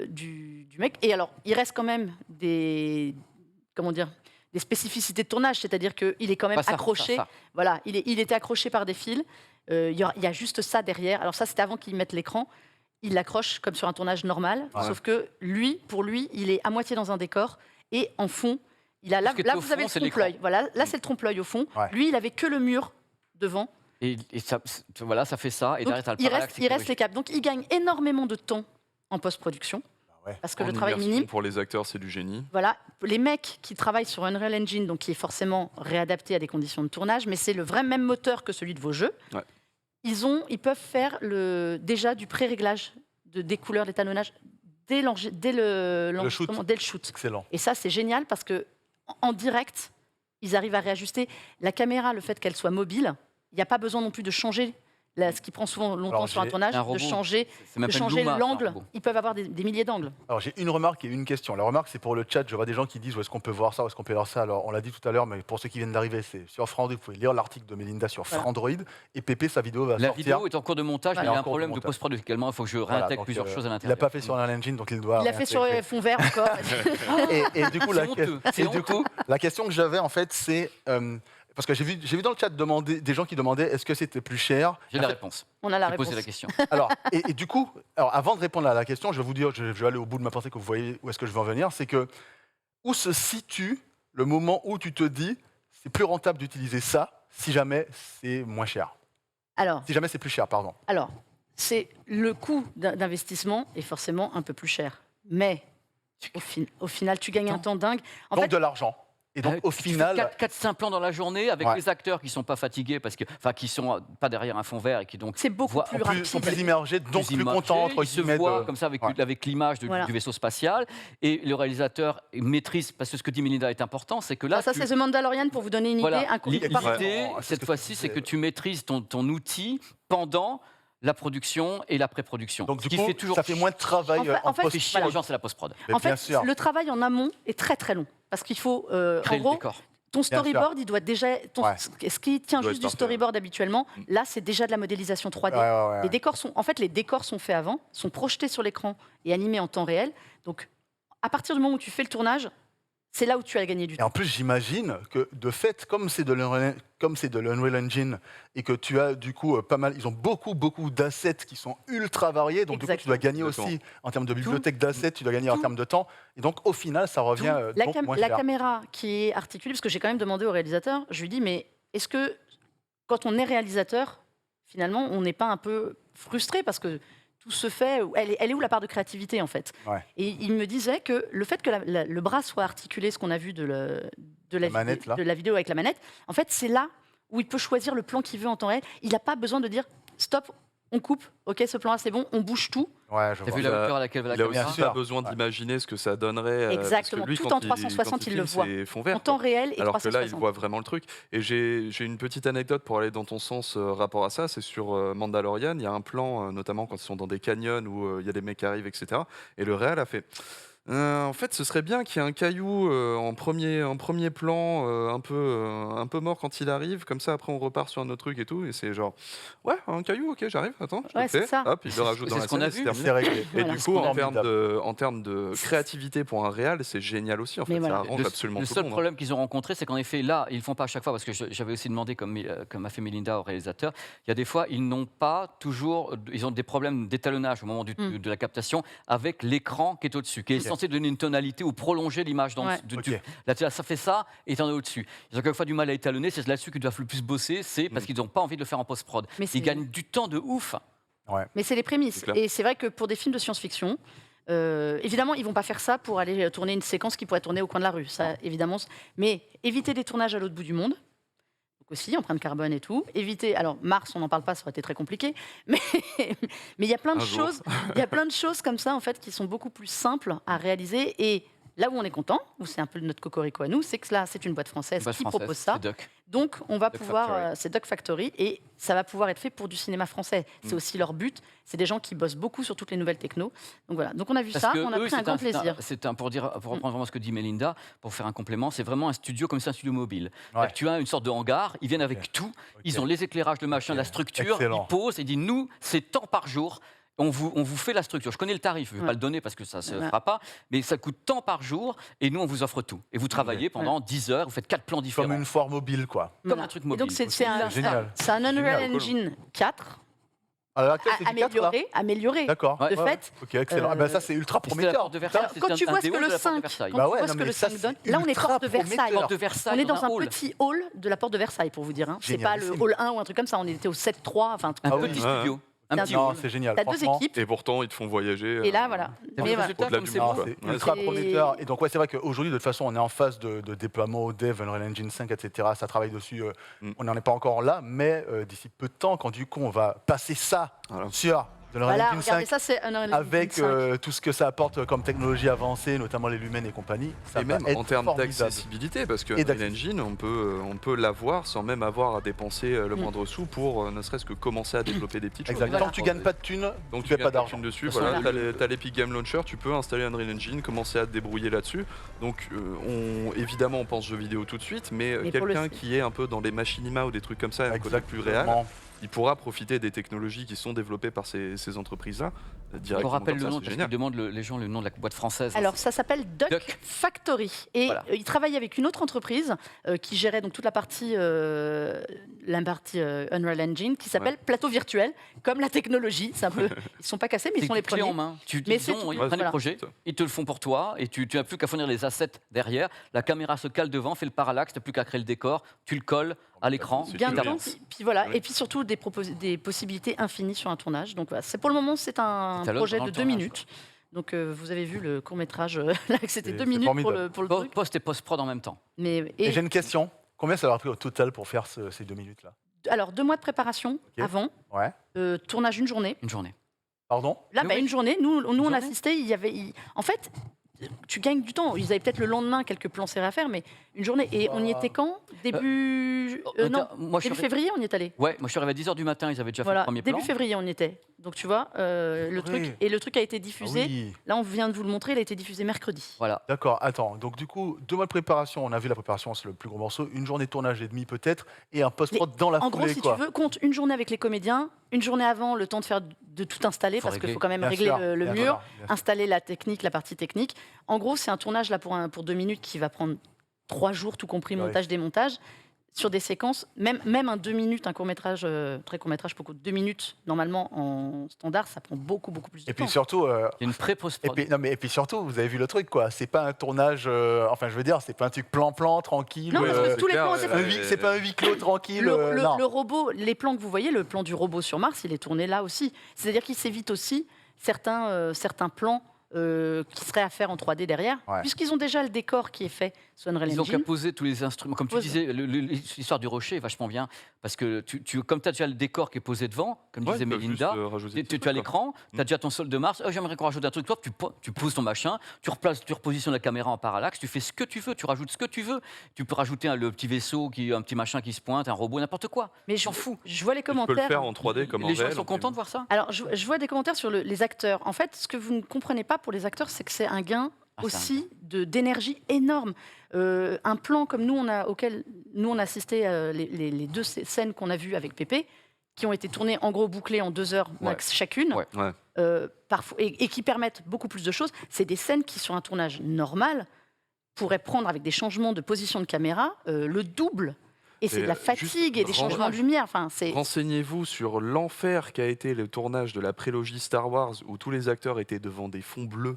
S1: du mec. Et alors, il reste quand même des spécificités de tournage, c'est-à-dire qu'il est quand même
S3: Pas ça,
S1: accroché.
S3: ça.
S1: Voilà, il était accroché par des fils. Il y a juste ça derrière. Alors ça, c'était avant qu'ils mettent l'écran. Il l'accroche comme sur un tournage normal,
S4: Ouais.
S1: sauf que pour lui, il est à moitié dans un décor et en fond, il a là,
S3: Parce que
S1: là
S3: au
S1: vous avez
S3: fond, c'est
S1: le trompe-l'œil. Voilà, là c'est le trompe-l'œil au fond.
S4: Ouais.
S1: Lui, il avait que le mur devant.
S3: Et voilà, ça fait ça. Et
S1: Donc,
S3: derrière, t'as le
S1: il
S3: parallaxe
S1: reste
S3: qui corrige.
S1: les caps. Donc il gagne énormément de temps en post-production
S4: ouais.
S1: parce que
S2: En
S1: le travail est
S2: immersion,
S1: minime.
S2: pour les acteurs, c'est du génie.
S1: Voilà, les mecs qui travaillent sur Unreal Engine, donc qui est forcément réadapté à des conditions de tournage, mais c'est le vrai même moteur que celui de vos jeux.
S2: Ouais.
S1: Ils peuvent faire déjà du pré-réglage des couleurs, d'étalonnage dès l'enregistrement, dès le shoot.
S4: Excellent.
S1: Et ça, c'est génial parce que en direct, ils arrivent à réajuster la caméra, le fait qu'elle soit mobile. Il n'y a pas besoin non plus de changer. Là, ce qui prend souvent longtemps
S4: Alors,
S1: sur un
S4: j'ai
S1: tournage,
S3: un
S1: de
S3: robot.
S1: changer,
S3: C'est même pas une Luma, c'est un
S1: l'angle.
S3: robot.
S1: Ils peuvent avoir des milliers d'angles.
S4: Alors j'ai une remarque et une question. La remarque c'est pour le chat. Je vois des gens qui disent où est-ce qu'on peut voir ça, où est-ce qu'on peut voir ça. Alors on l'a dit tout à l'heure, mais pour ceux qui viennent d'arriver, c'est sur Frandroid. Vous pouvez lire l'article de Melinda sur
S1: Voilà.
S4: Frandroid et Pépé sa vidéo va
S3: La
S4: sortir.
S3: vidéo est en cours de montage, mais il y a un
S4: En cours de
S3: problème de
S4: montage.
S3: post-prod également. Il faut que je
S4: Voilà,
S3: réintègre
S4: donc,
S3: plusieurs choses à
S4: Il l'a
S3: l'intérieur.
S4: pas fait sur Unreal Engine, donc il doit.
S1: Il l'a fait sur
S4: réintégrer.
S1: fond vert encore.
S4: Et du coup,
S3: C'est honteux. C'est honteux.
S4: la question que j'avais en fait, c'est parce que j'ai vu dans le chat des gens qui demandaient est-ce que c'était plus cher.
S3: J'ai la réponse.
S1: On a la
S3: J'ai
S1: réponse.
S3: posé la question.
S4: Alors, et du coup, avant de répondre à la question, je vais vous dire, je vais aller au bout de ma pensée que vous voyez où est-ce que je veux en venir, c'est que où se situe le moment où tu te dis c'est plus rentable d'utiliser ça si jamais c'est moins cher,
S1: Alors,
S4: si jamais c'est plus cher, pardon.
S1: c'est le coût d'investissement est forcément un peu plus cher. Mais au final, tu gagnes un temps dingue. En
S4: Donc
S1: fait,
S4: de l'argent. Et donc au final,
S3: 4-5 plans dans la journée avec
S4: Ouais.
S3: les acteurs qui sont pas fatigués qui sont pas derrière un fond vert et qui donc
S1: c'est beaucoup
S3: voient-
S1: plus
S3: en
S1: rapide.
S4: sont plus immergés, donc plus
S3: immergés,
S4: contents entre
S3: ils se
S4: guillemets.
S3: voient comme ça avec,
S4: Ouais.
S3: avec l'image
S1: Voilà.
S3: du vaisseau spatial et le réalisateur maîtrise parce que ce que dit Melinda est important, c'est que là
S1: Ça, c'est The Mandalorian pour vous donner une idée.
S3: voilà,
S1: Un coup,
S3: l'idée
S1: par-
S4: Ouais.
S3: cette
S4: C'est ce que
S3: fois-ci
S4: tu
S3: c'est
S4: disais.
S3: que tu maîtrises ton outil pendant la production et la pré-production.
S4: Donc
S3: Ce
S4: du
S3: qui
S4: coup,
S3: fait toujours
S4: ça fait moins de travail
S1: En fait,
S3: fait chier
S1: voilà.
S3: les gens, c'est la post-prod.
S4: Mais
S1: En
S4: bien
S1: fait,
S4: sûr.
S1: le travail en amont est très très long. Parce qu'il faut, en
S3: Créer le
S1: gros,
S3: décor.
S1: ton
S4: sûr.
S1: storyboard, il doit déjà.
S4: Ouais.
S1: Ce qui tient
S2: Doit
S1: juste
S2: être
S1: du
S2: parfait,
S1: storyboard habituellement, là, c'est déjà de la modélisation 3D.
S4: Ouais.
S1: Les décors sont, en fait, les décors sont faits avant, sont projetés sur l'écran et animés en temps réel. Donc, à partir du moment où tu fais le tournage, c'est là où tu as gagné du
S4: Et
S1: temps.
S4: en plus, j'imagine que de fait, comme c'est de l'Unreal Engine et que tu as du coup pas mal, ils ont beaucoup d'assets qui sont ultra variés, donc du coup tu dois gagner
S2: Exactement.
S4: aussi en termes de bibliothèque d'assets, tu dois gagner en
S1: Tout.
S4: termes de temps, et donc au final ça revient
S1: La,
S4: donc moins
S1: la
S4: cher.
S1: caméra qui est articulée, parce que j'ai quand même demandé au réalisateur, je lui dis, mais est-ce que quand on est réalisateur, finalement, on n'est pas un peu frustré parce que tout se fait, elle est où la part de créativité en fait?
S4: Ouais.
S1: Et il me disait que le fait que le bras soit articulé, ce qu'on a vu de la
S4: manette, là.
S1: de la vidéo avec la manette, en fait c'est là où il peut choisir le plan qu'il veut en temps réel. Il n'a pas besoin de dire stop, on coupe, ok ce plan là c'est bon, on bouge tout.
S4: Ouais, je
S3: T'as
S4: vois.
S3: vu la hauteur à laquelle va la
S2: Il a
S3: caméra
S2: aussi
S4: Bien
S2: pas
S4: sûr.
S2: besoin
S4: Ouais.
S2: d'imaginer ce que ça donnerait.
S1: Exactement,
S2: parce que lui,
S1: tout
S2: quand
S1: en 360, il le
S2: filme,
S1: voit.
S2: c'est fond vert,
S1: En temps
S2: quoi.
S1: réel et
S2: Alors que là, il
S1: 360.
S2: voit vraiment le truc. Et j'ai une petite anecdote pour aller dans ton sens rapport à ça. C'est sur Mandalorian. Il y a un plan, notamment quand ils sont dans des canyons où il y a des mecs qui arrivent, etc. Et le réal a fait. En fait, ce serait bien qu'il y ait un caillou en premier plan, un peu mort quand il arrive. Comme ça, après, on repart sur un autre truc et tout. Et c'est genre, ouais, un caillou, ok, j'arrive, attends, je
S1: Ouais,
S2: le
S1: c'est
S2: fais.
S1: ça.
S2: Hop, il le rajoute
S3: C'est
S2: dans
S3: ce
S2: la
S3: qu'on
S2: scène,
S3: a
S2: et c'est
S3: vu.
S2: terminé.
S4: C'est réglé.
S2: Et
S1: Voilà.
S2: du coup, en
S4: Formidable.
S2: termes de créativité pour un réal, c'est génial aussi. En fait,
S1: Mais voilà.
S2: ça arrange absolument
S3: Le
S2: tout
S3: seul
S2: le monde.
S3: problème qu'ils ont rencontré, c'est qu'en effet, là, ils ne le font pas à chaque fois, parce que j'avais aussi demandé, comme a fait Melinda au réalisateur, il y a des fois, ils n'ont pas toujours, ils ont des problèmes d'étalonnage au moment de la captation avec l'écran qui est au-dessus, qui est censé donner une tonalité ou prolonger l'image dans
S1: Ouais.
S4: Ok.
S3: Là, ça fait ça et t'en es au-dessus. Ils ont quelquefois du mal à étalonner, c'est là-dessus qu'ils doivent le plus bosser, c'est parce qu'ils n'ont pas envie de le faire en post-prod.
S1: Mais c'est-
S3: Ils gagnent du temps de ouf.
S1: Mais c'est les prémices.
S2: C'est clair.
S1: Et c'est vrai que pour des films de science-fiction, évidemment, ils vont pas faire ça pour aller tourner une séquence qui pourrait tourner au coin de la rue. Ça, évidemment. Mais éviter des tournages à l'autre bout du monde, donc aussi empreinte carbone et tout. Éviter. Alors Mars, on n'en parle pas, ça aurait été très compliqué. Mais il y a plein de
S2: Un jour.
S1: choses. Il y a plein de choses comme ça en fait qui sont beaucoup plus simples à réaliser et là où on est content, où c'est un peu notre cocorico à nous, c'est que là, c'est une boîte française
S3: Boîte
S1: qui
S3: française,
S1: propose ça.
S3: c'est Duck.
S1: Donc, on va
S3: Duck
S1: pouvoir,
S3: Factory.
S1: c'est Duck Factory, et ça va pouvoir être fait pour du cinéma français. C'est aussi leur but. C'est des gens qui bossent beaucoup sur toutes les nouvelles techno. Donc voilà. Donc on a vu
S3: Parce
S1: ça,
S3: que
S1: on a
S3: eux,
S1: pris un grand plaisir.
S3: pour reprendre vraiment ce que dit Melinda, pour faire un complément, c'est vraiment un studio comme c'est un studio mobile. C'est-à-dire que tu as une sorte de hangar, ils viennent avec tout, ils ont les éclairages, le machin, la structure,
S4: Excellent.
S3: ils posent et disent nous, c'est tant par jour. On vous fait la structure. Je connais le tarif, je ne vais pas le donner parce que ça ne se fera pas, mais ça coûte tant par jour et nous, on vous offre tout. Et vous travaillez pendant 10 heures, vous faites 4 plans différents.
S4: Comme une foire mobile, quoi.
S3: Comme un truc
S1: Et
S3: mobile.
S1: donc c'est un,
S4: Génial.
S1: c'est un Unreal
S4: Génial,
S2: cool.
S1: Engine 4
S4: À l'heure actuelle, c'est du 4, là
S1: amélioré.
S4: D'accord.
S1: De fait,
S4: Ok, excellent. Ah ben ça, c'est ultra
S3: Et c'était la
S4: prometteur.
S3: porte de Versailles.
S1: quand tu
S3: c'était un
S1: vois ce
S3: des
S1: que
S3: halls
S1: le
S3: de la porte de
S1: 5,
S3: Versailles.
S1: quand
S4: Bah
S1: tu
S4: ouais,
S1: vois
S4: non,
S1: ce que
S4: mais
S1: le
S4: ça,
S1: 5
S4: c'est
S1: donne, là on est
S4: ultra
S1: porte de Versailles.
S4: prometteur.
S3: Porte de Versailles,
S1: On est dans un
S3: hall.
S1: petit hall de la porte de Versailles, pour vous dire. Hein. C'est pas le
S4: Génialissime.
S1: hall 1 ou un truc comme ça. On était au 7-3. Enfin,
S3: Un
S4: Ah oui.
S3: petit
S2: Ouais.
S3: studio. Un
S1: T'as
S3: petit
S4: Non,
S3: hall.
S4: c'est génial.
S1: t'as deux
S4: Franchement,
S1: équipes.
S2: Et pourtant, ils te font voyager.
S1: Et là, voilà.
S3: T'as vu
S1: Mais
S3: le
S1: voilà.
S3: résultat
S2: Au-delà
S3: comme
S2: du
S3: c'est
S2: monde,
S3: beau
S2: quoi.
S4: c'est
S2: Ouais,
S4: ultra
S1: c'est-
S4: prometteur. Et donc, ouais, c'est vrai qu'aujourd'hui, de toute façon, on est en phase de déploiement au dev, Unreal Engine 5, etc. Ça travaille dessus. On n'en est pas encore là, mais d'ici peu de temps, quand du coup, on va passer ça
S2: Voilà.
S4: sur de l'Unreal
S1: Voilà,
S4: Engine
S1: regardez
S4: 5,
S1: ça, c'est un Unreal
S4: avec
S1: Engine 5.
S4: tout ce que ça apporte comme technologie avancée, notamment les lumens et compagnie, ça
S2: Et
S4: va
S2: même
S4: être
S2: en termes
S4: formidable.
S2: d'accessibilité, parce que
S4: Et
S2: Unreal Engine, on peut l'avoir sans même avoir à dépenser le
S1: Mm.
S2: moindre sou pour ne serait-ce que commencer à développer des petites choses.
S4: Exact.
S1: Voilà.
S4: Tant que tu gagnes pas de thunes,
S2: Donc
S4: tu
S2: tu
S4: fais pas
S2: gagnes
S4: d'argent.
S2: thune dessus,
S3: De toute
S2: voilà,
S3: façon,
S2: t'as l'Epic Game Launcher, tu peux installer Unreal Engine, commencer à te débrouiller là-dessus. Donc évidemment on pense jeux vidéo tout de suite, mais
S1: Mais pour le-
S2: quelqu'un qui est un peu dans les machinima ou des trucs comme ça, un côté plus réel,
S4: Exactement.
S2: il pourra profiter des technologies qui sont développées par ces entreprises-là
S3: On
S2: directement.
S3: rappelle
S2: comme
S3: le
S2: ça,
S3: nom,
S2: c'est
S3: parce
S2: génial.
S3: qu'ils demandent les gens le nom de la boîte française.
S1: Alors, ça s'appelle Duck,
S3: Duck.
S1: Factory. Et
S3: Voilà.
S1: il travaille avec une autre entreprise qui gérait donc toute la partie Unreal Engine, qui s'appelle Plateau Virtuel, comme la technologie. C'est un peu, ils ne sont pas cassés, mais ils
S3: C'est
S1: sont les
S3: clé en
S1: premiers.
S3: main.
S1: Mais
S3: Ils
S1: c'est
S3: ont-
S1: tout.
S3: ils
S2: Ouais,
S3: prennent
S1: voilà.
S3: le projet, ils te le font pour toi et tu n'as plus qu'à fournir les assets derrière. La caméra se cale devant, fait le parallaxe, tu n'as plus qu'à créer le décor, tu le colles à l'écran.
S2: C'est
S1: Bien
S2: super.
S1: dedans, puis voilà.
S2: Oui.
S1: Et puis surtout des possibilités infinies sur un tournage. Donc voilà, pour le moment, c'est un
S3: C'est à l'heure
S1: projet
S3: dans
S1: de
S3: le
S1: 2
S3: tournage,
S1: minutes. Donc vous avez vu le court-métrage, là, que c'était
S4: C'est
S1: 2 minutes pour
S4: formidable.
S1: le
S3: Po-
S1: truc.
S3: Post et post-prod en même temps.
S1: Mais,
S4: Et j'ai une question. Combien ça leur a pris au total pour faire ces 2 minutes-là?
S1: alors, 2 mois de préparation
S4: Ok.
S1: avant,
S4: Ouais.
S1: tournage une journée.
S3: Une journée.
S4: Pardon?
S1: Là,
S3: Mais
S1: bah,
S3: oui.
S1: une journée, nous on
S3: journée.
S1: assistait, en fait, tu gagnes du temps. Ils avaient peut-être le lendemain quelques plans serrés à faire, mais une journée. Et on y était quand Début non,
S3: moi, je
S1: début
S3: suis arrivé-
S1: février, on y est allé.
S3: Ouais, moi je suis arrivé à 10h du matin, ils avaient déjà fait le
S1: Voilà,
S3: premier
S1: début
S3: plan.
S1: février, on y était. Donc tu vois, le truc et le truc a été diffusé.
S4: Ah oui.
S1: Là, on vient de vous le montrer, il a été diffusé mercredi.
S3: Voilà.
S4: D'accord, attends. Donc, du coup, 2 mois de préparation. On a vu la préparation, c'est le plus gros morceau. Une journée de tournage et demi, peut-être. Et un post-prod dans la
S1: En
S4: foulée,
S1: gros, si
S4: quoi.
S1: tu veux, compte une journée avec les comédiens, une journée avant, le temps de faire de tout installer,
S3: Faut
S1: parce qu'il
S3: régler.
S1: faut quand même
S4: Bien
S1: régler
S4: sûr,
S1: le
S4: bien
S1: mur,
S4: sûr, bien sûr.
S1: installer la technique, la partie technique. En gros, c'est un tournage là pour 2 minutes qui va prendre 3 jours, tout compris
S4: Ouais.
S1: montage, démontage, sur des séquences, même un 2 minutes, un court-métrage, très court-métrage, beaucoup, 2 minutes, normalement, en standard, ça prend beaucoup plus de
S4: Et puis
S1: temps.
S4: surtout,
S3: Il y a une pré-post-prod.
S4: et puis surtout, vous avez vu le truc, quoi. C'est pas un tournage, enfin, je veux dire, c'est pas un truc plan-plan, tranquille.
S1: Non, parce que
S2: c'est
S1: tous les
S2: clair,
S1: plans étaient
S4: C'est pas un huis clos tranquille. non.
S1: Le robot, les plans que vous voyez, le plan du robot sur Mars, il est tourné là aussi. C'est-à-dire qu'il s'évite aussi certains plans qui seraient à faire en 3D derrière,
S4: Ouais.
S1: puisqu'ils ont déjà le décor qui est fait sur Unreal
S3: Ils ont qu'à
S1: Engine.
S3: poser tous les instruments. Comme tu
S1: Pose.
S3: disais, l'histoire du rocher est vachement bien. Parce que comme tu as déjà le décor qui est posé devant, comme
S2: Ouais,
S3: disait
S2: ils peuvent
S3: Mélinda,
S2: juste, rajouter
S3: tu
S2: des
S3: as
S2: trucs,
S3: l'écran, tu as déjà ton sol de Mars. Oh, j'aimerais qu'on rajoute un truc. Toi, tu poses ton machin, tu repositionnes la caméra en parallaxe, tu fais ce que tu veux, tu rajoutes ce que tu veux. Tu peux rajouter le petit vaisseau, un petit machin qui se pointe, un robot, n'importe quoi.
S1: Mais
S3: J'en fous.
S1: Je vois les
S2: Tu peux le
S1: commentaires.
S2: faire en 3D comme en
S3: Les gens
S2: réel.
S3: sont contents de voir ça.
S1: Alors, je vois des commentaires sur les acteurs. En fait, ce que vous ne comprenez pas pour les acteurs, c'est que c'est un gain
S3: Ah, c'est un
S1: aussi d'énergie énorme. Un plan comme auquel nous on a assisté, les 2 scènes qu'on a vues avec Pépé, qui ont été tournées en gros bouclées en 2 heures max chacune,
S3: Ouais.
S2: Ouais.
S1: parfois, et qui permettent beaucoup plus de choses. C'est des scènes qui, sur un tournage normal, pourraient prendre avec des changements de position de caméra le double. Et c'est de la
S2: juste
S1: fatigue et des changements de lumière. Enfin, c'est
S2: Renseignez-vous sur l'enfer qu'a été le tournage de la prélogie Star Wars où tous les acteurs étaient devant des fonds bleus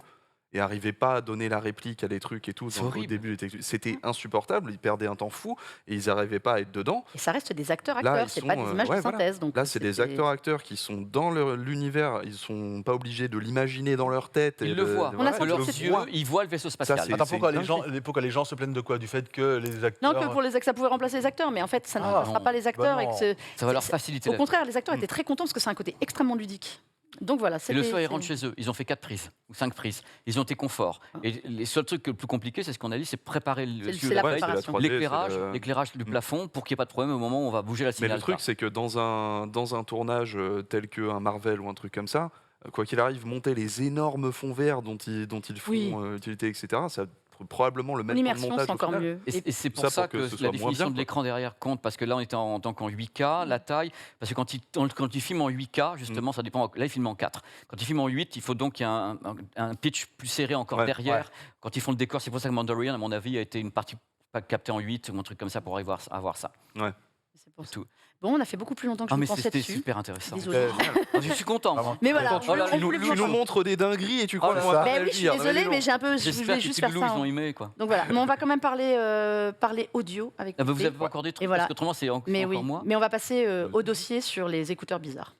S2: et n'arrivaient pas à donner la réplique à des trucs et tout.
S3: C'est
S2: Au
S3: horrible.
S2: début, c'était insupportable. Ils perdaient un temps fou et ils n'arrivaient pas à être dedans.
S1: Et ça reste des acteurs-acteurs,
S2: Là, ils
S1: c'est
S2: sont,
S1: pas des images
S2: ouais,
S1: de
S2: voilà.
S1: synthèse. Donc
S2: Là, c'est des acteurs-acteurs qui sont dans l'univers. Ils sont pas obligés de l'imaginer dans leur tête.
S3: Ils le voient.
S1: On a
S3: Avec
S1: senti
S3: leurs
S1: que c'était
S3: yeux,
S1: moi.
S3: ils voient le vaisseau spatial.
S2: c'est-
S4: Attends, pourquoi
S2: une
S4: les gens se plaignent de quoi? Du fait que les acteurs.
S1: Non, que pour les acteurs, ça pouvait remplacer les acteurs, mais en fait, ça ne
S4: Ah,
S1: remplacera
S3: non.
S1: pas les acteurs.
S4: Bah
S1: et
S4: non.
S1: que c'est-
S3: Ça va leur
S1: c'est-
S3: faciliter
S1: Au
S3: la vie.
S1: contraire, les acteurs étaient très contents parce que c'est un côté extrêmement ludique. Donc voilà,
S3: Et le
S1: c'était-
S3: soir, ils rentrent chez eux. Ils ont fait 4 prises ou 5 prises. Ils ont été confort. Et les seuls trucs le plus compliqués, c'est ce qu'on a dit, c'est préparer
S1: C'est la
S2: Ouais, c'est la
S1: préparation.
S2: 3D,
S3: l'éclairage,
S2: c'est le-
S3: l'éclairage du plafond pour qu'il n'y ait pas de problème au moment où on va bouger la
S2: Mais
S3: signal.
S2: le truc, c'est que dans un tournage tel qu'un Marvel ou un truc comme ça, quoi qu'il arrive, monter les énormes fonds verts dont ils font
S1: Oui.
S2: utilité, etc., ça probablement le
S1: En
S2: même temps de
S1: immersion,
S2: montage
S1: c'est
S2: au
S1: encore
S2: final.
S1: mieux.
S3: Et c'est pour
S2: Ça,
S3: ça
S2: pour que
S3: que,
S2: ce
S3: la
S2: soit moins
S3: définition
S2: bien,
S3: de
S2: quoi.
S3: l'écran derrière compte, parce que là on était en tant qu'en 8K, la taille, parce que quand il filme en 8K, justement, ça dépend, là il filme en 4. Quand il filme en 8, il faut donc qu'il y ait un pitch plus serré encore
S2: Ouais,
S3: derrière. Quand ils font le décor, c'est pour ça que Mandalorian, à mon avis, a été une partie pas captée en 8 ou un truc comme ça pour avoir ça.
S1: C'est pour ça.
S3: Tout.
S1: Bon, on a fait beaucoup plus longtemps que je
S3: Ah
S1: ne
S3: mais
S1: pensais
S3: c'était
S1: dessus.
S3: super intéressant.
S1: Désolée.
S3: Je suis content.
S4: Vraiment.
S1: Mais voilà,
S2: Tu,
S1: je voulais-
S3: là,
S1: on
S2: tu nous,
S1: voulait
S2: tu
S1: vous
S2: nous
S1: en-
S2: montres des dingueries et tu crois
S4: Oh,
S2: qu'on
S4: ça.
S2: va pas
S1: Ben
S2: le
S1: oui, je suis
S2: dire.
S1: désolée,
S2: Vas-y,
S1: mais j'ai un peu, je
S3: J'espère
S1: voulais
S3: que
S1: juste
S3: les
S1: faire
S3: petits
S1: ça.
S3: loulous, ils ont aimé quoi.
S1: Donc voilà, mais on va quand même parler audio avec.
S3: Ah bah, vous
S1: Pépé.
S3: avez pas encore des trucs,
S1: Et voilà.
S3: parce qu'autrement c'est
S1: Mais
S3: encore
S1: oui,
S3: moi.
S1: mais on va passer au dossier sur les écouteurs bizarres.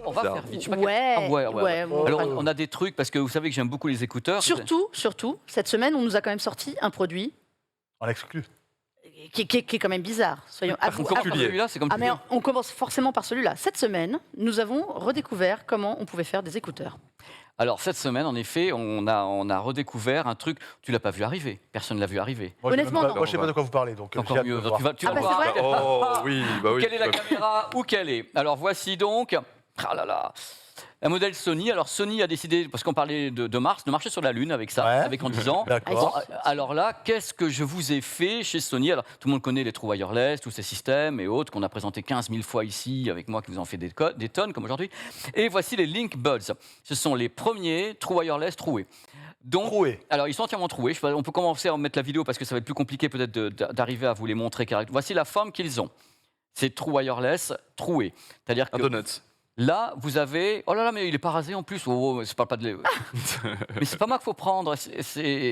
S3: On va
S2: Ça.
S3: faire vite. Je sais pas
S1: Ouais,
S3: Ah ouais.
S1: bon,
S3: Alors
S1: enfin,
S3: on a des trucs, parce que vous savez que j'aime beaucoup les écouteurs.
S1: surtout, cette semaine, on nous a quand même sorti un produit
S4: On l'exclut.
S1: qui est quand même bizarre. Soyons
S3: On commence par
S2: particulier.
S3: celui-là, c'est comme
S1: Ah mais on commence forcément par celui-là. Cette semaine, nous avons redécouvert comment on pouvait faire des écouteurs.
S3: Alors cette semaine, en effet, on a redécouvert un truc. Tu l'as pas vu arriver. Personne ne l'a vu arriver.
S4: Moi,
S1: Honnêtement,
S4: je
S1: non.
S4: ne sais pas de quoi vous parlez, donc
S3: Encore
S4: j'ai hâte
S3: mieux.
S4: de voir.
S3: Tu vas
S1: Ah bah,
S3: voir.
S1: c'est vrai.
S2: Oh oui, bah oui.
S3: Quelle est la caméra? Où qu'elle est? Alors voici donc. Ah là là. Un modèle Sony. Alors Sony a décidé, parce qu'on parlait de Mars, de marcher sur la Lune avec ça,
S4: Ouais.
S3: avec en disant.
S4: D'accord.
S3: Bon, alors là, qu'est-ce que je vous ai fait chez Sony? Alors tout le monde connaît les True Wireless, tous ces systèmes et autres qu'on a présentés 15 000 fois ici, avec moi qui vous en fait des tonnes comme aujourd'hui. Et voici les Link Buds. Ce sont les premiers True Wireless troués. Donc,
S4: Troué.
S3: alors ils sont entièrement troués. On peut commencer à en mettre la vidéo parce que ça va être plus compliqué peut-être d'arriver à vous les montrer correctement. Voici la forme qu'ils ont. C'est True Wireless troué. C'est-à-dire
S2: Un
S3: que
S2: donut.
S3: là, vous avez... Oh là là, mais il est pas rasé en plus. Oh, c'est pas de... mais c'est pas moi qu'il faut prendre.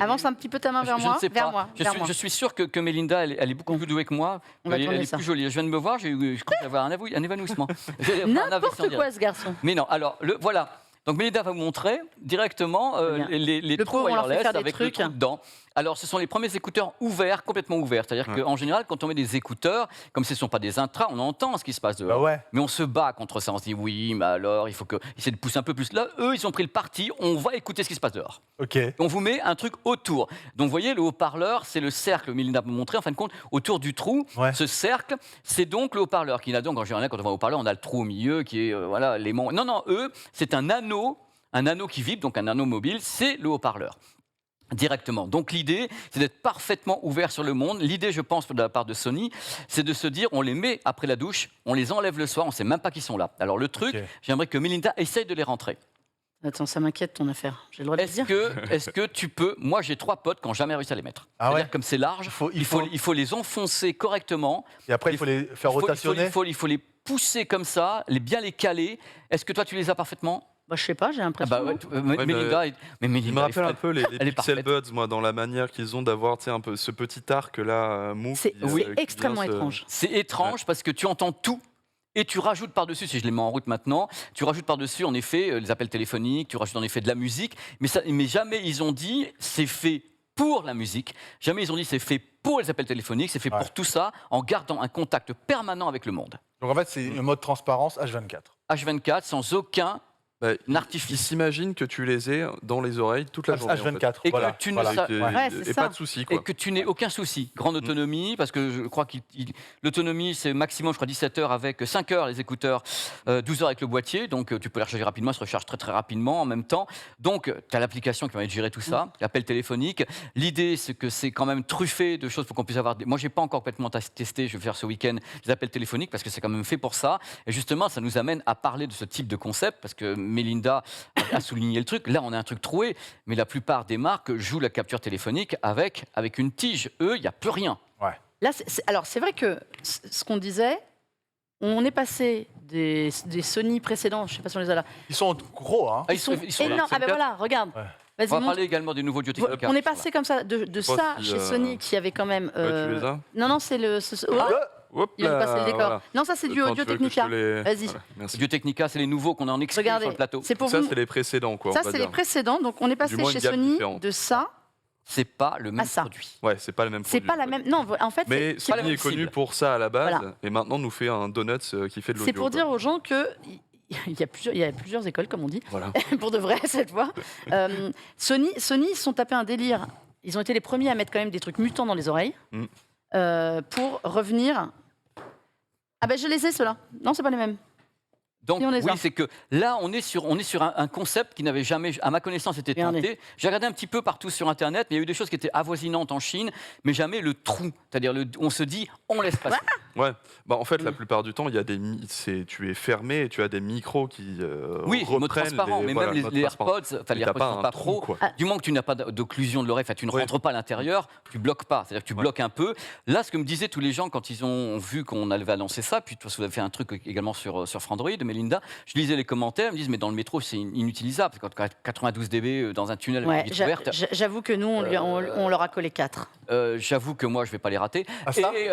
S1: Avance un petit peu ta main vers
S3: je
S1: moi.
S3: ne sais
S1: vers
S3: pas.
S1: moi.
S3: Je
S1: vers
S3: suis,
S1: moi.
S3: je suis sûr que Mélinda, elle est beaucoup plus douée que moi.
S1: On va
S3: Elle
S1: tourner
S3: est
S1: ça.
S3: plus jolie. Je viens de me voir, je crois que j'avais un évanouissement. J'ai un AVC en
S1: N'importe
S3: direct.
S1: quoi, ce garçon.
S3: Mais non, alors, voilà. Donc Mélinda va vous montrer directement
S1: Bien.
S3: les
S1: Le
S3: trous
S1: pauvre, on leur fait
S3: wireless
S1: faire des
S3: avec
S1: trucs.
S3: le trou dedans. Alors, ce sont les premiers écouteurs ouverts, complètement ouverts. C'est-à-dire qu'en général, quand on met des écouteurs, comme ce ne sont pas des intras, on entend ce qui se passe dehors.
S6: Bah ouais.
S3: Mais on se bat contre ça. On se dit oui, mais alors, il faut essayer de pousser un peu plus. Là, eux, ils ont pris le parti. On va écouter ce qui se passe dehors.
S6: Ok.
S3: On vous met un truc autour. Donc, vous voyez, le haut-parleur, c'est le cercle. Mélinda m'a montré, en fin de compte, autour du trou.
S6: Ouais.
S3: Ce cercle, c'est donc le haut-parleur. Qui n'a donc, en général, quand on va au haut-parleur, on a le trou au milieu qui est, voilà, les monts. Non, eux, c'est un anneau qui vibre, donc un anneau mobile, c'est le haut-parleur. Directement. Donc l'idée, c'est d'être parfaitement ouvert sur le monde. L'idée, je pense, de la part de Sony, c'est de se dire, on les met après la douche, on les enlève le soir, on ne sait même pas qu'ils sont là. Alors le truc,
S6: Ok.
S3: j'aimerais que Mélinda essaye de les rentrer.
S1: Attends, ça m'inquiète ton affaire. J'ai le droit de le dire.
S3: Est-ce que tu peux... Moi, j'ai 3 potes qui n'ont jamais réussi à les mettre.
S6: Ah ouais.
S3: C'est-à-dire, comme c'est large, il faut les enfoncer correctement.
S6: Et après, il faut les faire rotationner.
S3: Il faut les pousser comme ça, bien les caler. Est-ce que toi, tu les as parfaitement?
S1: Bah, je sais pas, j'ai l'impression.
S3: Mélinda,
S2: Il me rappelle un peu les
S3: elle est
S2: Pixel
S3: parfaite.
S2: Buds, moi, dans la manière qu'ils ont d'avoir un peu ce petit arc là mou.
S1: C'est
S2: qui, qui
S1: extrêmement
S2: vient se-
S1: étrange.
S3: C'est étrange parce que tu entends tout et tu rajoutes par-dessus, si je les mets en route maintenant, tu rajoutes par-dessus en effet les appels téléphoniques, tu rajoutes en effet de la musique, mais jamais ils ont dit c'est fait pour la musique, jamais ils ont dit c'est fait pour les appels téléphoniques, c'est fait
S6: Ouais.
S3: pour tout ça en gardant un contact permanent avec le monde.
S6: Donc en fait, c'est un mode transparence H24.
S3: H24 sans aucun
S2: Bah, Ils
S3: artifice.
S2: s'imaginent que tu les aies dans les oreilles toute la journée. en fait.
S6: H24.
S3: Et que
S6: voilà.
S3: tu ne
S6: voilà.
S3: sa-
S2: Et,
S1: Ouais, c'est
S2: et
S1: ça.
S2: pas de soucis, quoi.
S3: Et que tu n'aies aucun souci. Grande autonomie, parce que je crois que l'autonomie, c'est maximum, je crois, 17 heures avec 5 heures les écouteurs, 12 heures avec le boîtier. Donc, tu peux les recharger rapidement, ils se rechargent très, très rapidement en même temps. Donc, tu as l'application qui permet de gérer tout ça, l'appel téléphonique. L'idée, c'est que c'est quand même truffé de choses pour qu'on puisse avoir... Moi, je n'ai pas encore complètement testé, je vais faire ce week-end, des appels téléphoniques, parce que c'est quand même fait pour ça. Et justement, ça nous amène à parler de ce type de concept, parce que Mélinda a souligné le truc. Là, on a un truc troué, mais la plupart des marques jouent la capture téléphonique avec une tige. Eux, il n'y a plus rien.
S1: Là, alors, c'est vrai que ce qu'on disait, on est passé des Sony précédents, je ne sais pas si on les a là.
S6: Ils sont gros, hein.
S3: Ah,
S1: Ils sont
S3: là.
S1: énormes. Ah ben voilà, regarde.
S6: Ouais.
S1: Vas-y,
S3: On va
S1: montre.
S3: parler également des nouveaux Audio Technica.
S1: On est passé comme ça de
S2: sais
S1: ça
S2: pas si,
S1: chez Sony qui avait quand même.
S2: Ouais, tu les as
S1: Non, c'est le. Oh,
S2: Hop
S1: il vient de
S2: là,
S1: passer le décor.
S2: voilà.
S1: Non, ça c'est du
S2: Attends,
S1: Audio
S2: tu veux que je te
S1: Technica.
S2: les-
S1: Vas-y.
S2: Voilà, merci.
S3: Audio Technica, c'est les nouveaux qu'on a en exclu sur
S1: Regardez,
S3: le plateau.
S1: c'est pour
S2: Ça,
S1: vous.
S2: c'est les précédents, quoi.
S1: Ça
S2: on va
S1: c'est les
S2: dire.
S1: précédents. Donc on est passé
S2: moins
S1: chez
S2: une gamme
S1: Sony
S2: différente.
S1: de ça.
S3: C'est pas le même
S1: ça.
S3: produit.
S2: Ouais, c'est pas le même
S1: C'est
S2: produit.
S1: pas la même. Non, en fait,
S2: Mais
S1: c'est
S3: pas la
S2: Sony
S3: même
S2: est connu
S3: cible.
S2: pour ça à la base,
S1: Voilà.
S2: et maintenant nous fait un Donuts qui fait de l'audio.
S1: c'est pour
S2: quoi.
S1: dire aux gens que il y a plusieurs écoles, comme on dit,
S2: Voilà.
S1: pour de vrai cette fois. Sony, ils se sont tapés un délire. Ils ont été les premiers à mettre quand même des trucs mutants dans les oreilles pour revenir. Ah ben je les ai ceux-là. Non, c'est pas les mêmes.
S3: Donc
S1: Et on les
S3: oui,
S1: a.
S3: c'est que là, on est sur un concept qui n'avait jamais, à ma connaissance, été
S1: Regardez.
S3: tenté. J'ai regardé un petit peu partout sur Internet, mais il y a eu des choses qui étaient avoisinantes en Chine, mais jamais le trou. C'est-à-dire, on se dit, on laisse passer.
S2: Ouais. Bah, en fait, la plupart du temps, il y a tu es fermé et tu as des micros qui
S3: Oui, mode
S2: reprennent
S3: transparent, mais
S2: voilà,
S3: même
S2: mode
S3: les
S2: transparent.
S3: AirPods, enfin
S2: Mais
S3: les
S2: t'as
S3: AirPods
S2: pas
S3: sont
S2: un
S3: pas
S2: trou,
S3: pro.
S2: quoi.
S3: Du moment que tu n'as pas d'occlusion de l'oreille, enfin tu ne
S2: Oui.
S3: rentres pas à l'intérieur, tu bloques pas. C'est-à-dire que tu bloques un peu. Là, ce que me disaient tous les gens quand ils ont vu qu'on allait annoncer ça, puis toi, vous avez fait un truc également sur Frandroid, Mélinda, je lisais les commentaires, ils me disent mais dans le métro c'est inutilisable, parce que quand 92 dB dans un tunnel
S1: Ouais,
S3: avec une vitre ouverte,
S1: j'avoue que nous, on leur a collé 4.
S3: j'avoue que moi je vais pas les rater.
S6: Ah, ça
S3: Et,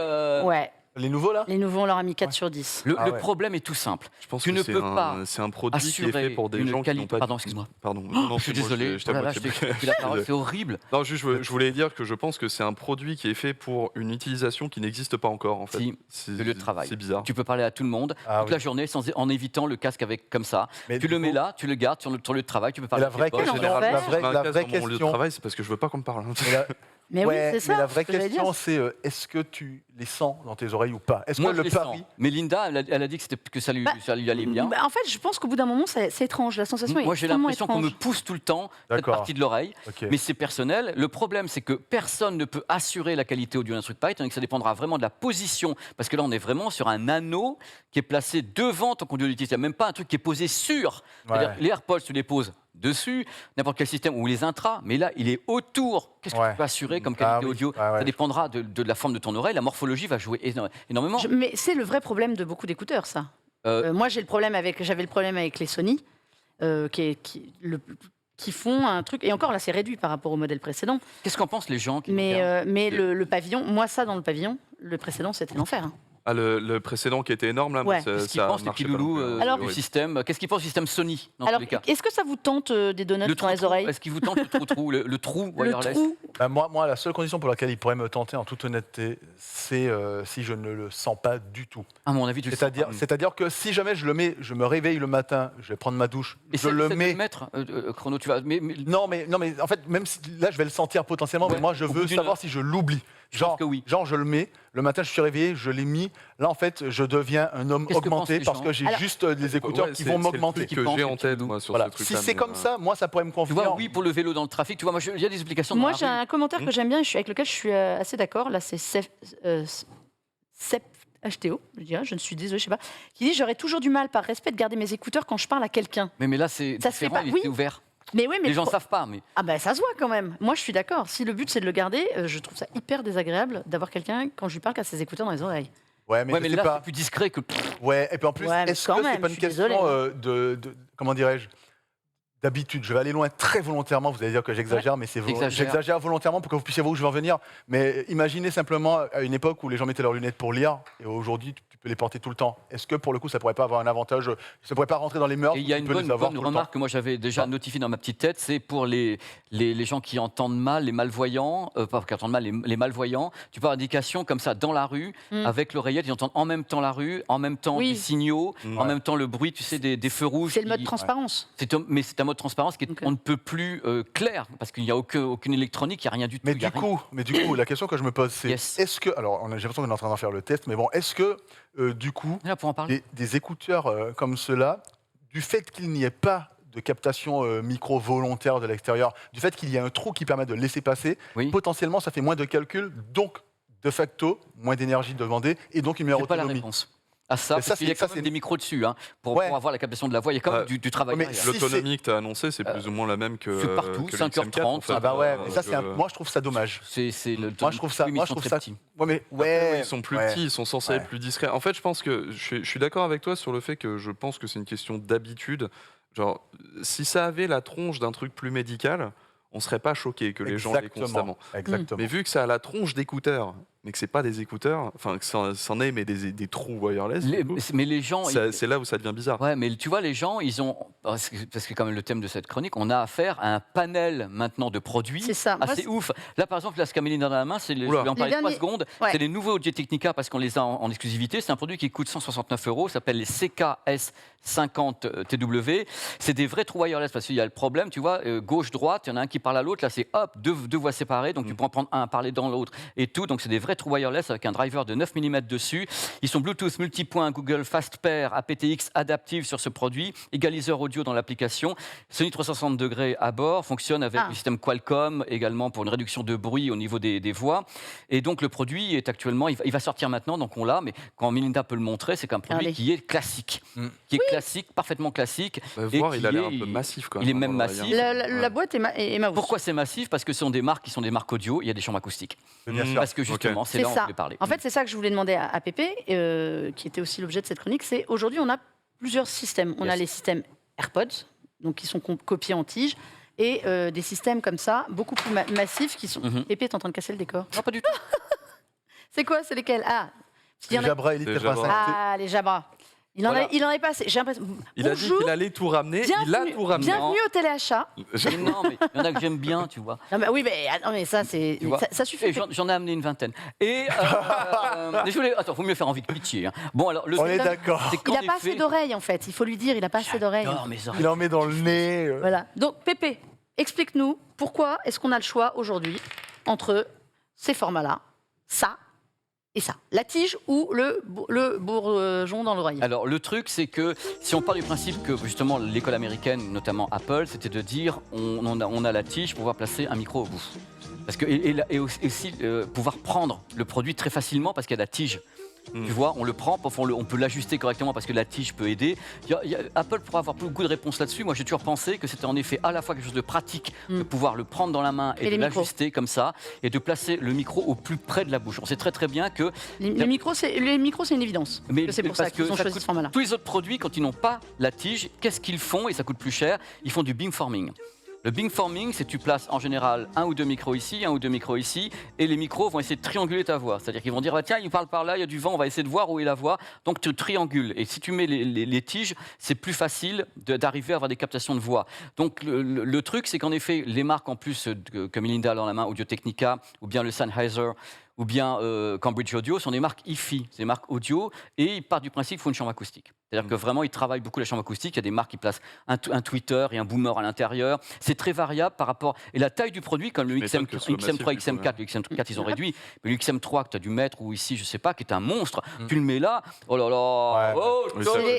S1: Ouais,
S6: Les nouveaux, là
S1: les nouveaux, on leur a mis 4 sur 10.
S3: le
S6: Ah ouais.
S3: problème est tout simple.
S2: Je pense
S3: Tu
S2: que
S3: ne
S2: c'est
S3: peux pas
S2: c'est un produit qui est
S3: assurer
S2: fait pour des
S3: une
S2: gens qui n'ont
S3: qualité-
S2: pas.
S3: Pardon, excuse-moi.
S2: Pardon. Non,
S3: Je suis
S2: c'est moi,
S3: désolé,
S2: je
S3: oh là là,
S2: t'avoue,
S3: je t'ai coupé la parole, c'est horrible.
S2: Non, juste, je voulais dire que je pense que c'est un produit qui est fait pour une utilisation qui n'existe pas encore, en fait.
S3: Si,
S2: C'est
S3: le lieu de travail.
S2: C'est bizarre.
S3: Tu peux parler à tout le monde
S6: Ah
S3: toute
S6: oui.
S3: la journée en évitant le casque avec comme ça.
S6: Mais
S3: Tu
S6: du
S3: le mets
S6: coup-
S3: là, tu le gardes sur le lieu de travail, tu peux parler
S6: la
S3: à tes
S6: vraie
S3: potes.
S6: question-
S2: Généralement,
S1: la
S2: si je mets un
S6: vraie
S2: casque dans mon lieu de
S6: question-
S2: travail, c'est parce que je veux pas qu'on me parle.
S6: Mais la,
S1: Mais
S6: ouais,
S1: oui, c'est ça.
S6: mais la vraie
S1: ce que j'allais dire.
S6: question, c'est est-ce que tu les sens dans tes oreilles ou pas? Est-ce
S3: Moi,
S6: que
S3: je
S6: le
S3: les sens.
S6: pari.
S3: Mais Linda, elle a dit que ça lui allait bien.
S1: Bah, en fait, je pense qu'au bout d'un moment, c'est étrange. La sensation est
S3: Moi, j'ai
S1: extrêmement
S3: l'impression qu'on me
S1: étrange.
S3: pousse tout le temps cette
S6: D'accord.
S3: partie de l'oreille.
S6: Ok.
S3: Mais c'est personnel. Le problème, c'est que personne ne peut assurer la qualité audio d'un truc pareil, tandis que ça dépendra vraiment de la position. Parce que là, on est vraiment sur un anneau qui est placé devant ton conduit auditif. Il n'y a même pas un truc qui est posé sur. C'est-à-dire
S6: Ouais.
S3: que les AirPods, tu les poses dessus, n'importe quel système, ou les intras, mais là, il est autour. Qu'est-ce que
S6: Ouais.
S3: tu peux assurer comme
S6: Ah
S3: qualité
S6: oui.
S3: audio
S6: Ah ouais.
S3: Ça dépendra de la forme de ton oreille. La morphologie va jouer énormément.
S1: Mais c'est le vrai problème de beaucoup d'écouteurs, ça. Moi, j'avais le problème avec les Sony, qui font un truc. Et encore, là, c'est réduit par rapport au modèle précédent.
S3: Qu'est-ce qu'en pensent les gens qui nous regardent
S1: Mais le pavillon, moi, ça, dans le pavillon, le précédent, c'était l'enfer. Hein.
S2: Ah, le précédent qui était énorme, là,
S1: Ouais.
S2: ça,
S3: Qu'est-ce qu'ils
S2: ça
S3: pensent, les
S2: marchait
S3: petits
S2: pas non
S3: loulous
S2: plus.
S1: Alors-
S3: du système? Qu'est-ce qu'ils pensent du système Sony, dans
S1: Alors,
S3: tous les cas?
S1: est-ce que ça vous tente des donuts
S3: Le
S1: dans les
S3: trou-trou,
S1: oreilles?
S3: est-ce qu'il vous tente le trou-trou, le trou
S1: Le
S3: wireless?
S1: trou.
S6: Bah, moi, la seule condition pour laquelle il pourrait me tenter, en toute honnêteté, c'est si je ne le sens pas du tout.
S3: À mon avis, tu le sens pas.
S6: C'est-à-dire que si jamais je le mets, je me réveille le matin, je vais prendre ma douche,
S3: Et
S6: je le mets.
S3: mettre, Chrono, tu vas. Mais
S6: Non, mais en fait, même si là, je vais le sentir potentiellement,
S3: Ouais,
S6: mais moi, je
S3: au bout
S6: veux
S3: d'une
S6: savoir
S3: heure.
S6: si je l'oublie.
S3: Je pense que oui.
S6: Genre, je le mets, le matin, je suis réveillé, je l'ai mis. Là, en fait, je deviens un homme
S3: Qu'est-ce que pensent
S6: augmenté
S3: les
S6: parce
S3: gens
S6: que j'ai
S1: Alors-
S6: juste des écouteurs
S2: Ouais,
S6: qui
S2: c'est-
S6: vont
S2: c'est le
S6: m'augmenter.
S2: truc
S3: Qui
S2: que
S3: pensent,
S2: j'ai
S3: les
S2: en
S3: petits
S2: tête,
S3: loulous.
S2: moi, sur
S6: Voilà.
S2: ce truc-là.
S6: Si c'est
S2: mais,
S6: comme ça, moi, ça pourrait me
S3: tu
S6: convenir.
S3: vois, oui, pour le vélo dans le trafic, tu vois, moi, il y a des explications.
S1: Moi,
S3: dans
S1: j'ai
S3: la rue.
S1: un commentaire que j'aime bien et avec lequel je suis assez d'accord. Là, c'est Sep HTO, je dirais, je ne suis désolée, je sais pas, qui dit j'aurais toujours du mal par respect de garder mes écouteurs quand je parle à quelqu'un.
S3: Mais là, c'est
S1: Ça se fait
S3: différent,
S1: pas,
S3: il
S1: oui.
S3: était ouvert.
S1: Mais oui, mais
S3: Les gens ne savent pas, mais
S1: ah ben ça se voit quand même. Moi, je suis d'accord. Si le but c'est de le garder, je trouve ça hyper désagréable d'avoir quelqu'un quand je lui parle qui a ses écouteurs dans les oreilles.
S6: Ouais, mais
S3: ouais,
S6: je
S3: mais
S6: sais
S3: là,
S6: pas.
S3: c'est plus discret que.
S6: Ouais, et puis en plus,
S1: Ouais, mais
S6: est-ce
S1: quand
S6: que
S1: même,
S6: c'est pas
S1: je
S6: une
S1: suis
S6: question
S1: désolée,
S6: de comment dirais-je, d'habitude? Je vais aller loin très volontairement. Vous allez dire que j'exagère, mais
S3: Exagère.
S6: j'exagère volontairement pour que vous puissiez voir où je veux en venir. Mais imaginez simplement à une époque où les gens mettaient leurs lunettes pour lire, et aujourd'hui, tu peux les porter tout le temps. Est-ce que pour le coup, ça pourrait pas avoir un avantage? Ça pourrait pas rentrer dans les mœurs?
S3: Et il y a
S6: où tu
S3: une
S6: peux les avoir
S3: bonne
S6: tout le temps.
S3: remarque que moi j'avais déjà
S6: Ah.
S3: notifiée dans ma petite tête, c'est pour les gens qui entendent mal, les malvoyants, pas qui entendent mal, les malvoyants, tu peux avoir une indication comme ça dans la rue,
S1: Mm.
S3: avec l'oreillette, ils entendent en même temps la rue, en même temps
S1: Oui.
S3: des signaux,
S2: Mm.
S3: en
S6: Ouais.
S3: même temps le bruit, tu sais, des feux rouges.
S1: C'est le mode
S3: qui-
S1: transparence.
S3: Mais c'est un mode transparence qui est,
S1: Ok.
S3: on ne peut plus clair, parce qu'il n'y a aucune électronique, il n'y a rien du tout.
S6: Mais
S3: il y a
S6: du
S3: rien.
S6: coup, la question que je me pose, c'est
S3: Yes.
S6: est-ce que, alors, j'ai l'impression qu'on est en train d'en faire le test, mais bon, est-ce que du coup,
S3: Là, pour en parler.
S6: des écouteurs comme ceux-là, du fait qu'il n'y ait pas de captation micro volontaire de l'extérieur, du fait qu'il y ait un trou qui permet de laisser passer,
S3: Oui.
S6: potentiellement, ça fait moins de calculs, donc de facto, moins d'énergie demandée et donc une meilleure
S3: C'est pas la
S6: autonomie.
S3: réponse. À ça,
S6: Mais
S3: parce qu'il y a
S6: ça,
S3: quand même
S6: c'est-
S3: des micros dessus, hein, pour
S6: Ouais.
S3: avoir la captation de la voix. Il y a quand même du travail.
S6: mais
S3: derrière.
S6: si
S2: L'autonomie que tu as annoncée, c'est plus ou moins la même que.
S3: C'est partout,
S2: que
S3: 5h30,
S2: l'XM4, en fait.
S6: Ah bah ouais, mais ça,
S2: Donc,
S6: moi je trouve ça dommage.
S3: C'est
S6: Moi je trouve ça,
S3: oui, mais
S6: moi
S3: ils
S6: je
S3: sont
S6: trouve
S3: très
S6: ça.
S3: petits.
S6: Ouais, mais
S2: Après,
S6: ouais,
S2: ils sont plus
S6: ouais.
S2: petits, ils sont censés
S6: Ouais.
S2: être plus discrets. En fait, je pense que je suis d'accord avec toi sur le fait que je pense que c'est une question d'habitude. Genre, si ça avait la tronche d'un truc plus médical, on serait pas choqué que les gens l'aient constamment.
S6: Exactement.
S2: Mais vu que ça a la tronche d'écouteurs, mais que c'est pas des écouteurs, enfin que c'en est, mais des trous wireless, du coup,
S3: Mais les gens.
S2: c'est là où ça devient bizarre.
S3: Ouais, mais tu vois, les gens, ils ont. Parce que quand même le thème de cette chronique, on a affaire à un panel maintenant de produits.
S1: C'est ça. Moi,
S3: Assez ouf. Là, par exemple, la Scaméline dans la main, je
S2: Oula.
S3: vais en parler
S1: Les
S3: 3
S1: derniers-
S3: secondes.
S1: Ouais.
S3: C'est les nouveaux Audio Technica parce qu'on les a en exclusivité. C'est un produit qui coûte 169 €. Ça s'appelle les CKS 50 TW. C'est des vrais trous wireless parce qu'il y a le problème, tu vois, gauche-droite, il y en a un qui parle à l'autre. Là, c'est hop, deux voix séparées. Donc, tu peux en prendre un, parler dans l'autre et tout. Donc, c'est des vrais trous wireless avec un driver de 9 mm dessus. Ils sont Bluetooth, multipoint, Google Fast Pair, aptX adaptive sur ce produit, égaliseur audio dans l'application. Sony 360 degrés à bord, fonctionne avec le système Qualcomm également pour une réduction de bruit au niveau des voix. Et donc le produit est actuellement, il va sortir maintenant, donc on l'a, mais quand Melinda peut le montrer, c'est qu'un produit
S1: Allez.
S3: qui est classique, qui est classique, parfaitement classique.
S2: Bah,
S3: et
S2: voir,
S3: qui
S2: il a l'air
S3: est-
S2: un peu massif quand
S3: il
S2: même.
S3: est même
S2: dans l'oreille,
S3: massif.
S2: hein.
S1: La boîte est mouse.
S3: Pourquoi c'est massif? Parce que ce sont des marques qui sont des marques audio, il y a des chambres acoustiques.
S6: Bien sûr.
S3: Parce que justement, c'est
S1: C'est
S3: là où on
S1: ça.
S3: voulait parler.
S1: En fait, c'est ça que je voulais demander à Pépé, qui était aussi l'objet de cette chronique. C'est aujourd'hui, on a plusieurs systèmes. On a
S3: Yes.
S1: les systèmes AirPods, donc qui sont copiés en tige, et des systèmes comme ça, beaucoup plus massifs, qui sont.
S3: Mhm.
S1: Pépé est en train de casser le décor.
S3: Non, pas du tout.
S1: C'est quoi? C'est lesquels? Ah, parce qu'il y en a-
S6: Jabra Elite
S2: Les
S6: 85.
S1: Ah, les Jabra. Il en a pas assez. J'ai l'impression.
S2: Il a dit
S1: Bonjour,
S2: qu'il allait tout ramener, il a
S1: bienvenue,
S2: tout ramené.
S1: bienvenue au téléachat.
S3: Mais non, mais il y en a que j'aime bien, tu vois.
S1: Non, mais oui, mais, non, mais ça, c'est,
S3: Tu vois.
S1: ça suffit.
S3: Et j'en ai amené une vingtaine. Et mais je voulais, attends, faut mieux faire envie de pitié. Hein. Bon, alors le
S6: On est
S1: Non,
S6: d'accord.
S3: c'est
S1: Il
S3: qu'en
S1: n'a pas
S3: effet-
S1: assez d'oreilles, en fait. Il faut lui dire, il n'a pas assez d'oreilles.
S3: J'adore mes oreilles.
S6: Il en met dans le nez.
S1: Voilà. Donc, Pépé, explique-nous pourquoi est-ce qu'on a le choix aujourd'hui entre ces formats-là, ça et ça, la tige ou le bourgeon dans l'oreille.
S3: Alors le truc, c'est que si on part du principe que justement l'école américaine, notamment Apple, c'était de dire on a la tige pour pouvoir placer un micro au bout. Parce que, et aussi pouvoir prendre le produit très facilement parce qu'il y a la tige. Tu vois, on le prend, on peut l'ajuster correctement parce que la tige peut aider. Apple pourra avoir beaucoup de réponses là-dessus. Moi, j'ai toujours pensé que c'était en effet à la fois quelque chose de pratique de pouvoir le prendre dans la main et
S1: Et
S3: de
S1: les micros.
S3: l'ajuster comme ça et de placer le micro au plus près de la bouche. On sait très très bien que
S1: Les micros, c'est une évidence.
S3: Mais-
S1: Que c'est pour
S3: mais
S1: ça
S3: parce
S1: qu'ils
S3: que
S1: ont
S3: ça
S1: choisi
S3: coûte-
S1: ce format-là.
S3: tous les autres produits, quand ils n'ont pas la tige, qu'est-ce qu'ils font? Et ça coûte plus cher, ils font du beamforming. Le beamforming, c'est que tu places en général un ou deux micros ici, un ou deux micros ici, et les micros vont essayer de trianguler ta voix. C'est-à-dire qu'ils vont dire, tiens, il parle par là, il y a du vent, on va essayer de voir où est la voix. Donc tu triangules. Et si tu mets les tiges, c'est plus facile d'arriver à avoir des captations de voix. Donc le truc, c'est qu'en effet, les marques en plus, comme Melinda a dans la main, Audio-Technica, ou bien le Sennheiser, ou bien Cambridge Audio, sont des marques hi-fi, c'est des marques audio, et ils partent du principe qu'il faut une chambre acoustique. C'est-à-dire que vraiment, ils travaillent beaucoup la chambre acoustique. Il y a des marques qui placent un tweeter et un boomer à l'intérieur. C'est très variable par rapport... Et la taille du produit, comme le XM3, XM4, le XM4, ils ont réduit. Mais le XM3 que tu as dû mettre, ou ici, je ne sais pas, qui est un monstre, tu le mets là, oh là là,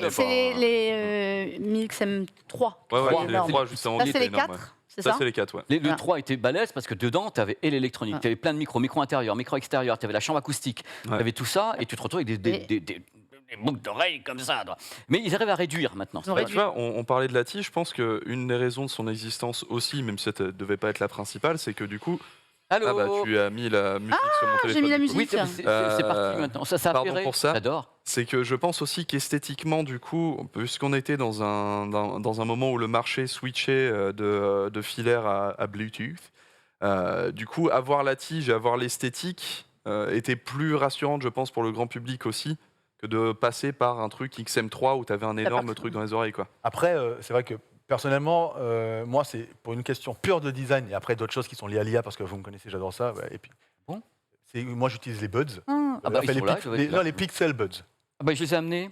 S1: C'est les 1000XM3.
S2: Ouais, les 3, justement.
S1: Ça, c'est les 4. C'est ça,
S2: c'est les 4, ouais.
S3: Le 3 était balèze parce que dedans, tu avais l'électronique, tu avais plein de micro intérieur, micro extérieur, tu avais la chambre acoustique, tu avais tout ça, et tu te retrouves avec des boucles d'oreilles comme ça. Mais ils arrivent à réduire maintenant.
S2: Tu vois, on parlait de la tige, je pense qu'une des raisons de son existence aussi, même si ça ne devait pas être la principale, c'est que du coup,
S3: Allô
S2: tu as mis la musique sur mon téléphone.
S1: J'ai mis la musique.
S3: Oui, c'est parti maintenant. Ça a
S2: pardon
S3: apparaît.
S2: pour ça.
S3: J'adore.
S2: C'est que je pense aussi qu'esthétiquement, du coup, puisqu'on était dans un moment où le marché switchait de filaire à Bluetooth, du coup, avoir la tige, avoir l'esthétique était plus rassurante, je pense, pour le grand public aussi, que de passer par un truc XM3 où tu avais un énorme truc dans les oreilles, quoi.
S6: Après, c'est vrai que personnellement, moi, c'est pour une question pure de design et après d'autres choses qui sont liées à l'IA parce que vous me connaissez, j'adore ça. Ouais, et puis,
S3: Bon.
S6: moi, j'utilise les buds.
S3: Ils sont là, ils doivent être là.
S6: Non, les Pixel Buds.
S3: Je les ai amenés.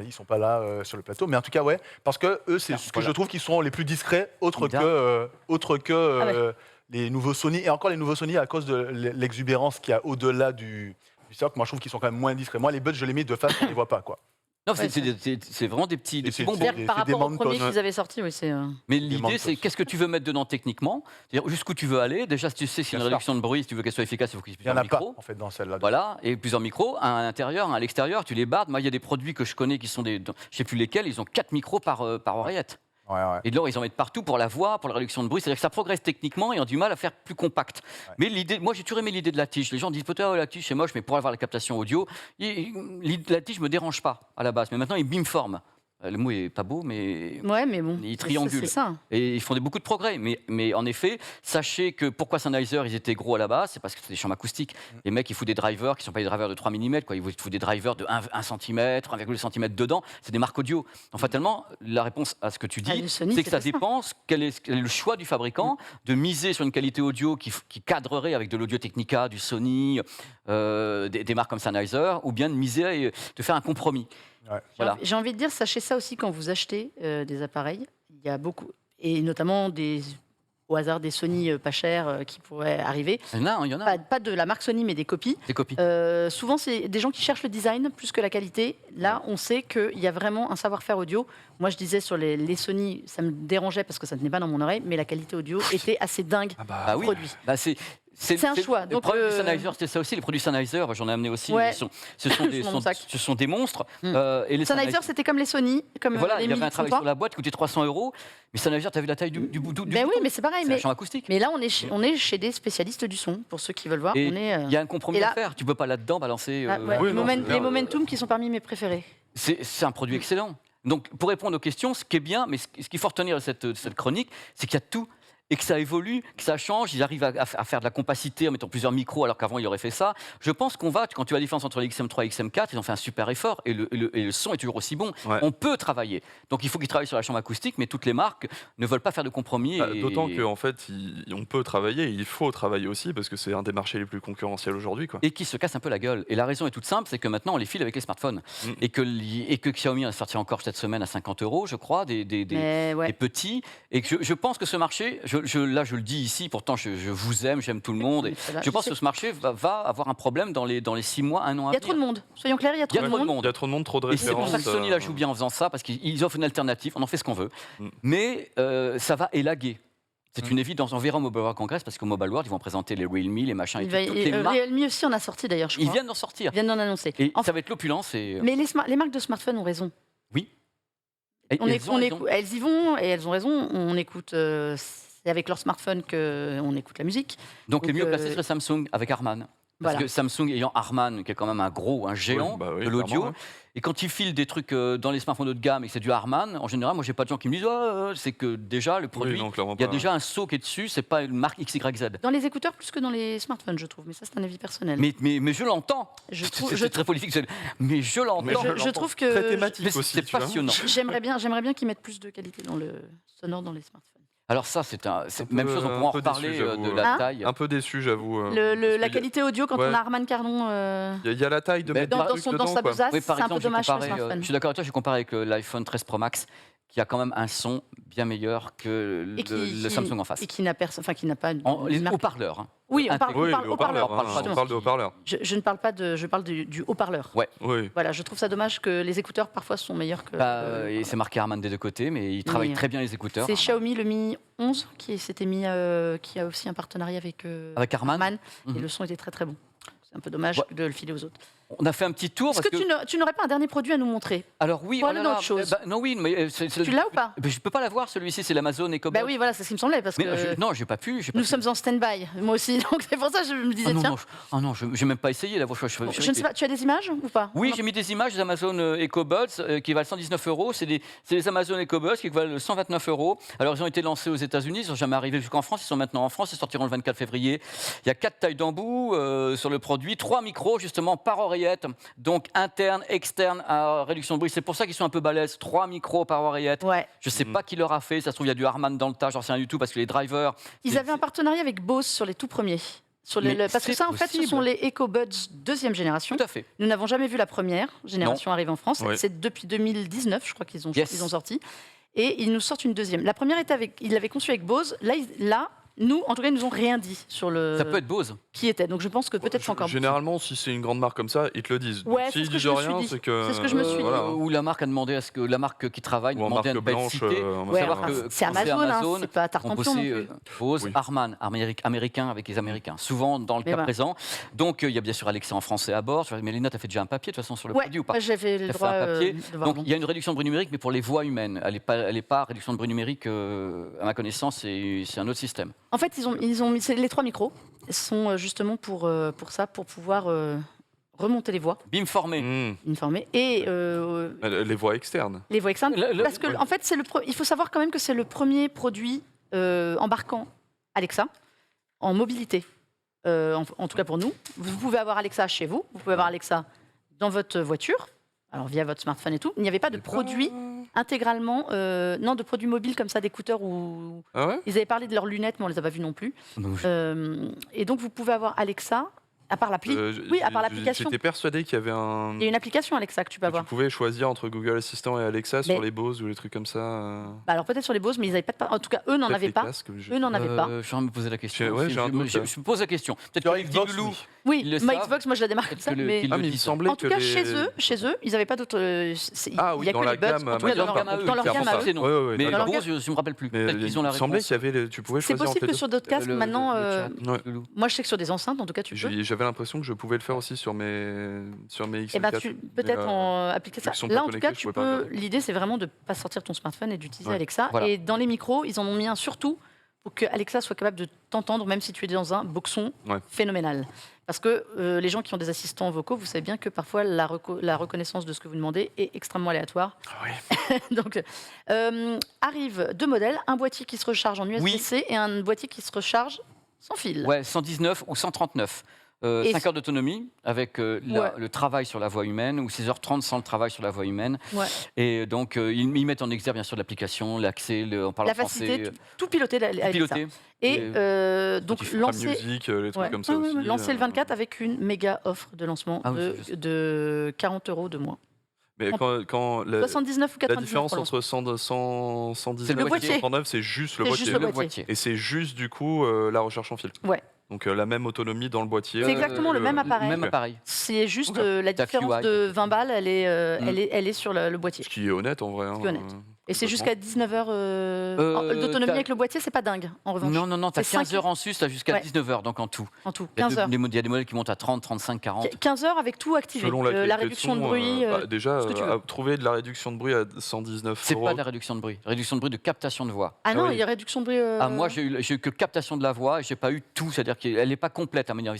S6: Ils sont pas là sur le plateau, mais en tout cas, ouais, parce que eux, c'est ce que je trouve qu'ils sont les plus discrets, autres que les nouveaux Sony. Et encore les nouveaux Sony, à cause de l'exubérance qu'il y a au-delà du socle, moi, je trouve qu'ils sont quand même moins discrets. Moi, les buds, je les mets de face, on les voit pas, quoi.
S3: Non, c'est vraiment des petits bonbons.
S1: Par rapport au premier qu'ils avaient sorti, oui, c'est...
S3: Mais l'idée, c'est qu'est-ce que tu veux mettre dedans techniquement, c'est-à-dire jusqu'où tu veux aller. Déjà, si tu sais, c'est une réduction de bruit, si tu veux qu'elle soit efficace, il faut qu'il y ait
S6: Il y en
S3: plusieurs
S6: a
S3: micros.
S6: pas, en fait, dans celle-là.
S3: Voilà, et plusieurs micros, un à l'intérieur, un à l'extérieur, tu les bardes. Moi, il y a des produits que je connais qui sont je ne sais plus lesquels, ils ont 4 micros par oreillette.
S6: Ouais.
S3: Et de là, ils en mettent partout pour la voix, pour la réduction de bruit. C'est-à-dire que ça progresse techniquement et ont du mal à faire plus compact.
S6: Ouais.
S3: Mais l'idée, moi, j'ai toujours aimé l'idée de la tige. Les gens disent peut-être la tige c'est moche, mais pour avoir la captation audio, la tige me dérange pas à la base. Mais maintenant, ils beamforment. Le mot est pas beau, mais
S1: ouais, mais bon,
S3: ils triangulent.
S1: C'est ça.
S3: Et ils font beaucoup de progrès. Mais en effet, sachez que pourquoi Sennheiser, ils étaient gros à la base, c'est parce que c'est des chambres acoustiques. Les mecs, ils foutent des drivers qui ne sont pas des drivers de 3 mm, quoi. Ils foutent des drivers de 1 cm, 1,2 cm dedans. C'est des marques audio. Donc, fatalement, la réponse à ce que tu dis, c'est que ça dépend quel est le choix du fabricant de miser sur une qualité audio qui cadrerait avec de l'Audio-Technica, du Sony, des marques comme Sennheiser, ou bien de miser, de faire un compromis.
S6: Ouais.
S3: Voilà.
S1: J'ai envie de dire, sachez ça aussi quand vous achetez des appareils. Il y a beaucoup, et notamment au hasard des Sony pas chers qui pourraient arriver.
S3: Il y en a.
S1: Pas de la marque Sony, mais des copies.
S3: Des copies.
S1: Souvent, c'est des gens qui cherchent le design plus que la qualité. Là, on sait qu'il y a vraiment un savoir-faire audio. Moi, je disais sur les Sony, ça me dérangeait parce que ça ne tenait pas dans mon oreille, mais la qualité audio était assez dingue
S3: oui.
S1: produit.
S3: C'est
S1: un choix.
S3: Le
S1: Donc,
S3: problème du Sennheiser, c'était ça aussi. Les produits Sennheiser, j'en ai amené aussi.
S1: Ouais.
S3: Ce sont des monstres. Et les
S1: Sennheiser, c'était comme les Sony. Comme
S3: voilà,
S1: les
S3: il y avait un travail
S1: 1003.
S3: sur la boîte qui coûtait 300 €. Mais Sennheiser, tu as vu la taille du bouton.
S1: Ben oui, mais c'est pareil.
S3: C'est la chambre acoustique.
S1: Mais là, on est chez des spécialistes du son, pour ceux qui veulent voir.
S3: Et
S1: On est,
S3: il y a un compromis
S1: et là-
S3: à faire. Tu peux pas là-dedans balancer.
S1: les Momentum qui sont parmi mes préférés.
S3: C'est un produit excellent. Donc, pour répondre aux questions, ce qui est bien, mais ce qu'il faut retenir de cette chronique, c'est qu'il y a tout. Et que ça évolue, que ça change, ils arrivent à faire de la compacité en mettant plusieurs micros alors qu'avant il aurait fait ça. Je pense quand tu vois la différence entre les XM3 et XM4, ils ont fait un super effort et le son est toujours aussi bon.
S2: Ouais.
S3: On peut travailler. Donc il faut qu'ils travaillent sur la chambre acoustique, mais toutes les marques ne veulent pas faire de compromis.
S2: D'autant qu'en fait, on peut travailler, il faut travailler aussi parce que c'est un des marchés les plus concurrentiels aujourd'hui, quoi.
S3: Et qui se casse un peu la gueule. Et la raison est toute simple, c'est que maintenant on les file avec les smartphones. Et que Xiaomi a sorti encore cette semaine à 50 €, je crois, des petits. Et que je pense que ce marché, là je le dis ici, pourtant je vous aime, j'aime tout le monde. Et je pense que ce marché va avoir un problème dans les 6 mois, 1 an à venir.
S1: Il y a trop de monde. Soyons clairs, il y a trop de monde.
S2: Il y a trop de monde, trop de
S3: Et c'est pour
S2: références.
S3: ça que Sony la joue bien en faisant ça, parce qu'ils offrent une alternative, on en fait ce qu'on veut. Mais ça va élaguer. C'est une évidence. On verra au Mobile World Congress, parce qu'au Mobile World, ils vont présenter les Realme, les machins et toutes les marques.
S1: Realme aussi en a sorti d'ailleurs, je crois.
S3: Ils viennent d'en sortir.
S1: Ils viennent d'en annoncer.
S3: Et ça va être l'opulence.
S1: Mais les marques de smartphones ont raison.
S3: Oui.
S1: Elles y vont et elles ont raison. On écoute... c'est avec leur smartphone qu'on écoute la musique.
S3: Donc les mieux placés, c'est Samsung avec Harman. Parce
S1: Voilà.
S3: que Samsung ayant Harman, qui est quand même un géant
S2: Oui,
S3: de l'audio,
S2: clairement, ouais.
S3: et quand ils filent des trucs dans les smartphones haut de gamme et que c'est du Harman, en général, moi j'ai pas de gens qui me disent c'est que déjà le produit,
S2: Oui, non, clairement
S3: il y a
S2: pas.
S3: déjà un saut qui est dessus, c'est pas une marque XYZ.
S1: Dans les écouteurs plus que dans les smartphones, je trouve. Mais ça, c'est un avis personnel.
S3: Mais je l'entends.
S1: Je trouve-
S3: C'est
S1: je
S3: très politique. Mais je l'entends.
S2: Mais
S1: je trouve
S2: Très
S1: que
S2: thématique
S3: Mais
S2: aussi,
S3: c'est
S2: tu vois.
S3: passionnant.
S1: j'aimerais bien qu'ils mettent plus de qualité dans le sonore dans les smartphones.
S3: Alors ça, c'est
S2: Un
S3: même
S2: peu-
S3: chose, on
S2: un
S3: pourra en
S2: peu
S3: reparler
S2: déçu, j'avoue,
S3: de la
S1: Hein
S3: taille.
S2: Un peu déçu, j'avoue.
S1: La qualité audio, quand
S2: Ouais.
S1: on a Harman Kardon
S2: Il y a la taille de
S3: Mais
S2: mettre des
S1: dans
S2: trucs
S1: sa
S2: dedans, quoi.
S1: besace,
S3: Oui,
S1: c'est
S3: par
S1: un peu
S3: exemple, j'ai
S1: dommage sur le
S3: comparé,
S1: smartphone.
S3: je suis d'accord avec toi, j'ai comparé avec l'iPhone 13 Pro Max, qui a quand même un son bien meilleur que le Samsung en face.
S1: Et qui n'a personne, enfin qui n'a pas.
S3: Les
S1: marque.
S3: haut-parleurs. hein.
S1: Oui, on parle,
S3: Oui,
S2: Oui,
S1: on parle
S2: le
S1: haut-parleur.
S2: haut-parleur, hein,
S3: justement.
S2: on parle de haut-parleur.
S1: Je ne parle pas de, je parle du haut-parleur.
S2: Oui.
S1: Voilà, je trouve ça dommage que les écouteurs parfois sont meilleurs que.
S3: Et c'est marqué Harman des deux côtés, mais il travaille
S1: Oui.
S3: très bien les écouteurs.
S1: C'est
S3: Harman.
S1: Xiaomi le Mi 11 qui s'était mis, qui a aussi un partenariat avec
S3: Avec Harman.
S1: Harman,
S3: Mhm.
S1: et le son était très très bon. C'est un peu dommage
S3: Ouais.
S1: de le filer aux autres.
S3: On a fait un petit tour
S1: Est-ce
S3: parce
S1: que tu n'aurais pas un dernier produit à nous montrer?
S3: Alors oui,
S1: Voilà
S3: là,
S1: autre chose.
S3: non oui, mais
S1: Tu l'as ou pas?
S3: Je peux pas l'avoir celui-ci, c'est l'Amazon Echo
S1: Bah
S3: Box.
S1: oui, voilà, c'est ce qui me semblait parce
S3: Mais
S1: que
S3: non, j'ai pas pu.
S1: nous sommes en stand-by, moi aussi, donc c'est pour ça que je me disais
S3: Ah non,
S1: tiens.
S3: non, j'ai même pas essayé.
S1: Bon, je ne sais pas, tu as des images ou pas?
S3: Oui, j'ai mis des images des Amazon EcoBuds qui valent 119 €. C'est les Amazon EcoBuds qui valent 129 €. Alors, ils ont été lancés aux États-Unis, ils sont jamais arrivés jusqu'en France. Ils sont maintenant en France, ils sortiront le 24 février. Il y a 4 tailles d'embout sur le produit, 3 micros justement par oreillette, donc interne, externe à réduction de bruit. C'est pour ça qu'ils sont un peu balèzes. 3 micros par oreillette.
S1: Ouais.
S3: Je sais pas qui leur a fait. Ça se trouve, il y a du Harman dans le tas. J'en sais rien du tout parce que les drivers.
S1: Ils
S3: c'est-
S1: avaient un partenariat avec Bose sur les tout premiers.
S3: Mais
S1: Parce que
S3: c'est
S1: ça, en fait, ce
S3: possible.
S1: sont les EcoBuds deuxième génération.
S3: Tout à fait.
S1: Nous n'avons jamais vu la première génération arriver en France.
S2: Ouais.
S1: C'est depuis 2019, je crois qu'ils ont,
S3: Yes.
S1: ils ont sorti. Et ils nous sortent une deuxième. La première était avec, ils l'avaient conçue avec Bose. Là, nous, en tout cas, ils nous ont rien dit sur le
S3: Ça peut être Bose.
S1: qui était. Donc je pense que peut-être c'est encore.
S2: Généralement, si c'est une grande marque comme ça, ils te le disent.
S1: Ouais, c'est
S2: S'ils
S1: ce que
S2: disent
S1: je me suis
S2: rien,
S1: dit.
S2: c'est que.
S1: C'est ce que je me suis dit.
S2: voilà.
S3: Où la marque a demandé à ce que la marque qui travaille
S2: Ou en
S3: demandait à ne
S2: marque
S3: pas être
S2: blanche.
S3: citée.
S2: en
S1: Ouais,
S2: marque-
S1: enfin,
S3: que
S1: c'est
S3: quand
S1: Amazon, hein,
S3: Amazon,
S1: c'est pas
S3: on
S1: Tartampion non
S3: bossait
S1: plus.
S3: Bose,
S2: Oui.
S3: Harman, américain avec les Américains, souvent dans le
S1: Mais
S3: cas
S1: voilà.
S3: présent. Donc il y a bien sûr Alexa en français à bord. Mais Léna, tu as fait déjà un papier de toute façon sur le
S1: Ouais,
S3: produit ou pas?
S1: moi, j'avais le
S3: T'as fait
S1: droit
S3: un papier.
S1: de voir.
S3: Donc il y a une réduction de bruit numérique, mais pour les voix humaines. Elle n'est pas réduction de bruit numérique, à ma connaissance, c'est un autre système.
S1: En fait, ils ont mis les 3 micros sont justement pour ça, pour pouvoir remonter les voix,
S3: Beamformé.
S1: informer, et
S2: Les voix externes.
S1: les voix externes. Parce que,
S2: ouais.
S1: en fait, il faut savoir quand même que c'est le premier produit embarquant Alexa en mobilité. En tout cas pour nous. Vous pouvez avoir Alexa chez vous, vous pouvez avoir Alexa dans votre voiture, alors via votre smartphone et tout. Il n'y avait pas de produit intégralement, non, de produits mobiles comme ça, d'écouteurs ou.
S2: Ah ouais.
S1: Ils avaient parlé de leurs lunettes, mais on les a pas vues non plus.
S3: Donc,
S1: Et donc vous pouvez avoir Alexa, à part l'appli. Oui, à part l'application.
S2: J'étais persuadé qu'il y avait un.
S1: Il y a une application Alexa que tu peux
S2: Tu
S1: avoir.
S2: pouvais choisir entre Google Assistant et Alexa sur
S1: Mais-
S2: les Bose ou les trucs comme ça.
S1: Bah, alors peut-être sur les Bose, mais ils n'avaient pas de. En tout cas, eux n'en
S2: Peut-être
S1: avaient
S2: les
S1: pas.
S2: casques, je-
S1: Eux n'en avaient pas.
S3: Je viens de me poser la question.
S2: Ouais, j'ai un doute, là.
S3: Je me pose la question. Peut-être
S6: Sur
S3: que
S6: Xbox,
S3: Loulou,
S6: oui.
S1: Oui,
S3: ils le
S1: ma
S3: savent.
S1: Xbox, moi je la démarre comme
S3: Peut-être
S1: ça.
S3: que
S1: Mais...
S3: qu'ils
S2: Ah,
S3: le
S2: mais il me
S3: disent.
S2: semblait
S1: En tout
S2: que
S1: cas,
S2: les-
S1: chez eux, ils n'avaient pas d'autres.
S2: Ah
S1: Il
S2: oui,
S1: y a
S2: dans
S1: que
S2: la
S1: les Buds,
S2: gamme.
S1: en tout cas,
S3: dans
S1: dans
S3: leur
S1: leur
S3: gamme à eux,
S1: dans leur
S2: clairement
S1: gamme à
S2: ça.
S1: eux.
S3: non.
S2: Ouais, ouais, ouais,
S3: Mais
S2: d'accord.
S1: Dans leur
S3: Bose, je ne me rappelle plus.
S2: Mais
S3: Peut-être qu'ils ont la
S2: il me semblait
S3: réponse.
S2: qu'il y avait tu pouvais
S1: C'est
S2: choisir
S1: possible
S2: entre
S1: que sur d'autres casques,
S3: Le
S1: maintenant.
S3: chat,
S2: Ouais.
S3: Loulou.
S1: Moi, je sais que sur des enceintes, en tout cas, tu peux.
S2: J'avais l'impression que je pouvais le faire aussi sur mes XL4.
S1: Eh ben, peut-être
S2: Mais,
S1: en appliquer ça.
S2: vu qu'ils sont pas
S1: Là, en tout cas,
S2: connectés, je
S1: tu
S2: pouvais pas
S1: peux.
S2: regarder.
S1: L'idée, c'est vraiment de ne pas sortir ton smartphone et d'utiliser
S2: Ouais.
S1: Alexa.
S3: Voilà.
S1: Et dans les micros, ils en ont mis un surtout pour que Alexa soit capable de t'entendre, même si tu es dans un boxon
S2: Ouais.
S1: phénoménal. Parce que les gens qui ont des assistants vocaux, vous savez bien que parfois la reconnaissance de ce que vous demandez est extrêmement aléatoire.
S2: Ah ouais.
S1: Donc, arrivent 2 modèles, un boîtier qui se recharge en USB-C et un boîtier qui se recharge sans fil.
S3: Ouais, 119 ou 139.
S1: Et
S3: 5 heures d'autonomie avec
S1: Ouais.
S3: le travail sur la voix humaine ou 6h30 sans le travail sur la voix humaine.
S1: Ouais.
S3: Et donc, ils mettent en exergue bien sûr l'application, l'accès, on parle
S1: La
S3: en français,
S1: facilité, tout piloter Alexa.
S3: piloté.
S1: Et donc
S3: Spotify,
S1: lancer,
S2: Musique, les trucs
S1: ouais.
S2: comme ça aussi.
S1: lancer le 24 avec une méga offre de lancement
S3: Ah oui, c'est
S1: de 40 € de moins.
S2: Mais quand
S1: 79 ou
S2: la
S1: 99
S2: différence
S1: pour
S2: entre 119
S3: C'est le
S2: et
S1: boîtier.
S2: 139, c'est juste le
S1: C'est
S2: boîtier.
S1: juste le boîtier.
S2: Et c'est juste du coup la recherche en fil.
S1: Ouais.
S2: Donc la même autonomie dans le boîtier.
S1: C'est exactement le même appareil.
S3: Même appareil.
S1: C'est juste
S2: Ok.
S1: la
S3: Ta
S1: différence
S3: QI.
S1: de 20 balles, elle est sur le boîtier.
S2: Ce qui est honnête en vrai. hein.
S1: Ce qui est honnête. Et c'est jusqu'à 19h d'autonomie
S3: t'as-
S1: avec le boîtier, c'est pas dingue, en revanche.
S3: Non, tu as
S1: C'est 5
S3: 15 heures en sus, tu as jusqu'à
S1: Ouais.
S3: 19 heures, donc en tout.
S1: en tout,
S3: Il y a
S1: 15 heures.
S3: il y a des modèles qui montent à 30, 35, 40.
S1: 15 heures avec tout activé.
S2: Selon la
S1: La
S2: qualité
S1: réduction de
S2: son,
S1: bruit.
S2: déjà,
S1: ce que tu veux.
S2: trouver de la réduction de bruit à 119
S3: C'est
S2: euros.
S3: pas de la réduction de bruit. Réduction de bruit de captation de voix.
S1: Ah non,
S2: oui.
S1: il y a réduction de bruit.
S3: Ah, moi, j'ai eu que captation de la voix et j'ai pas eu tout. C'est-à-dire qu'elle n'est pas complète à manière.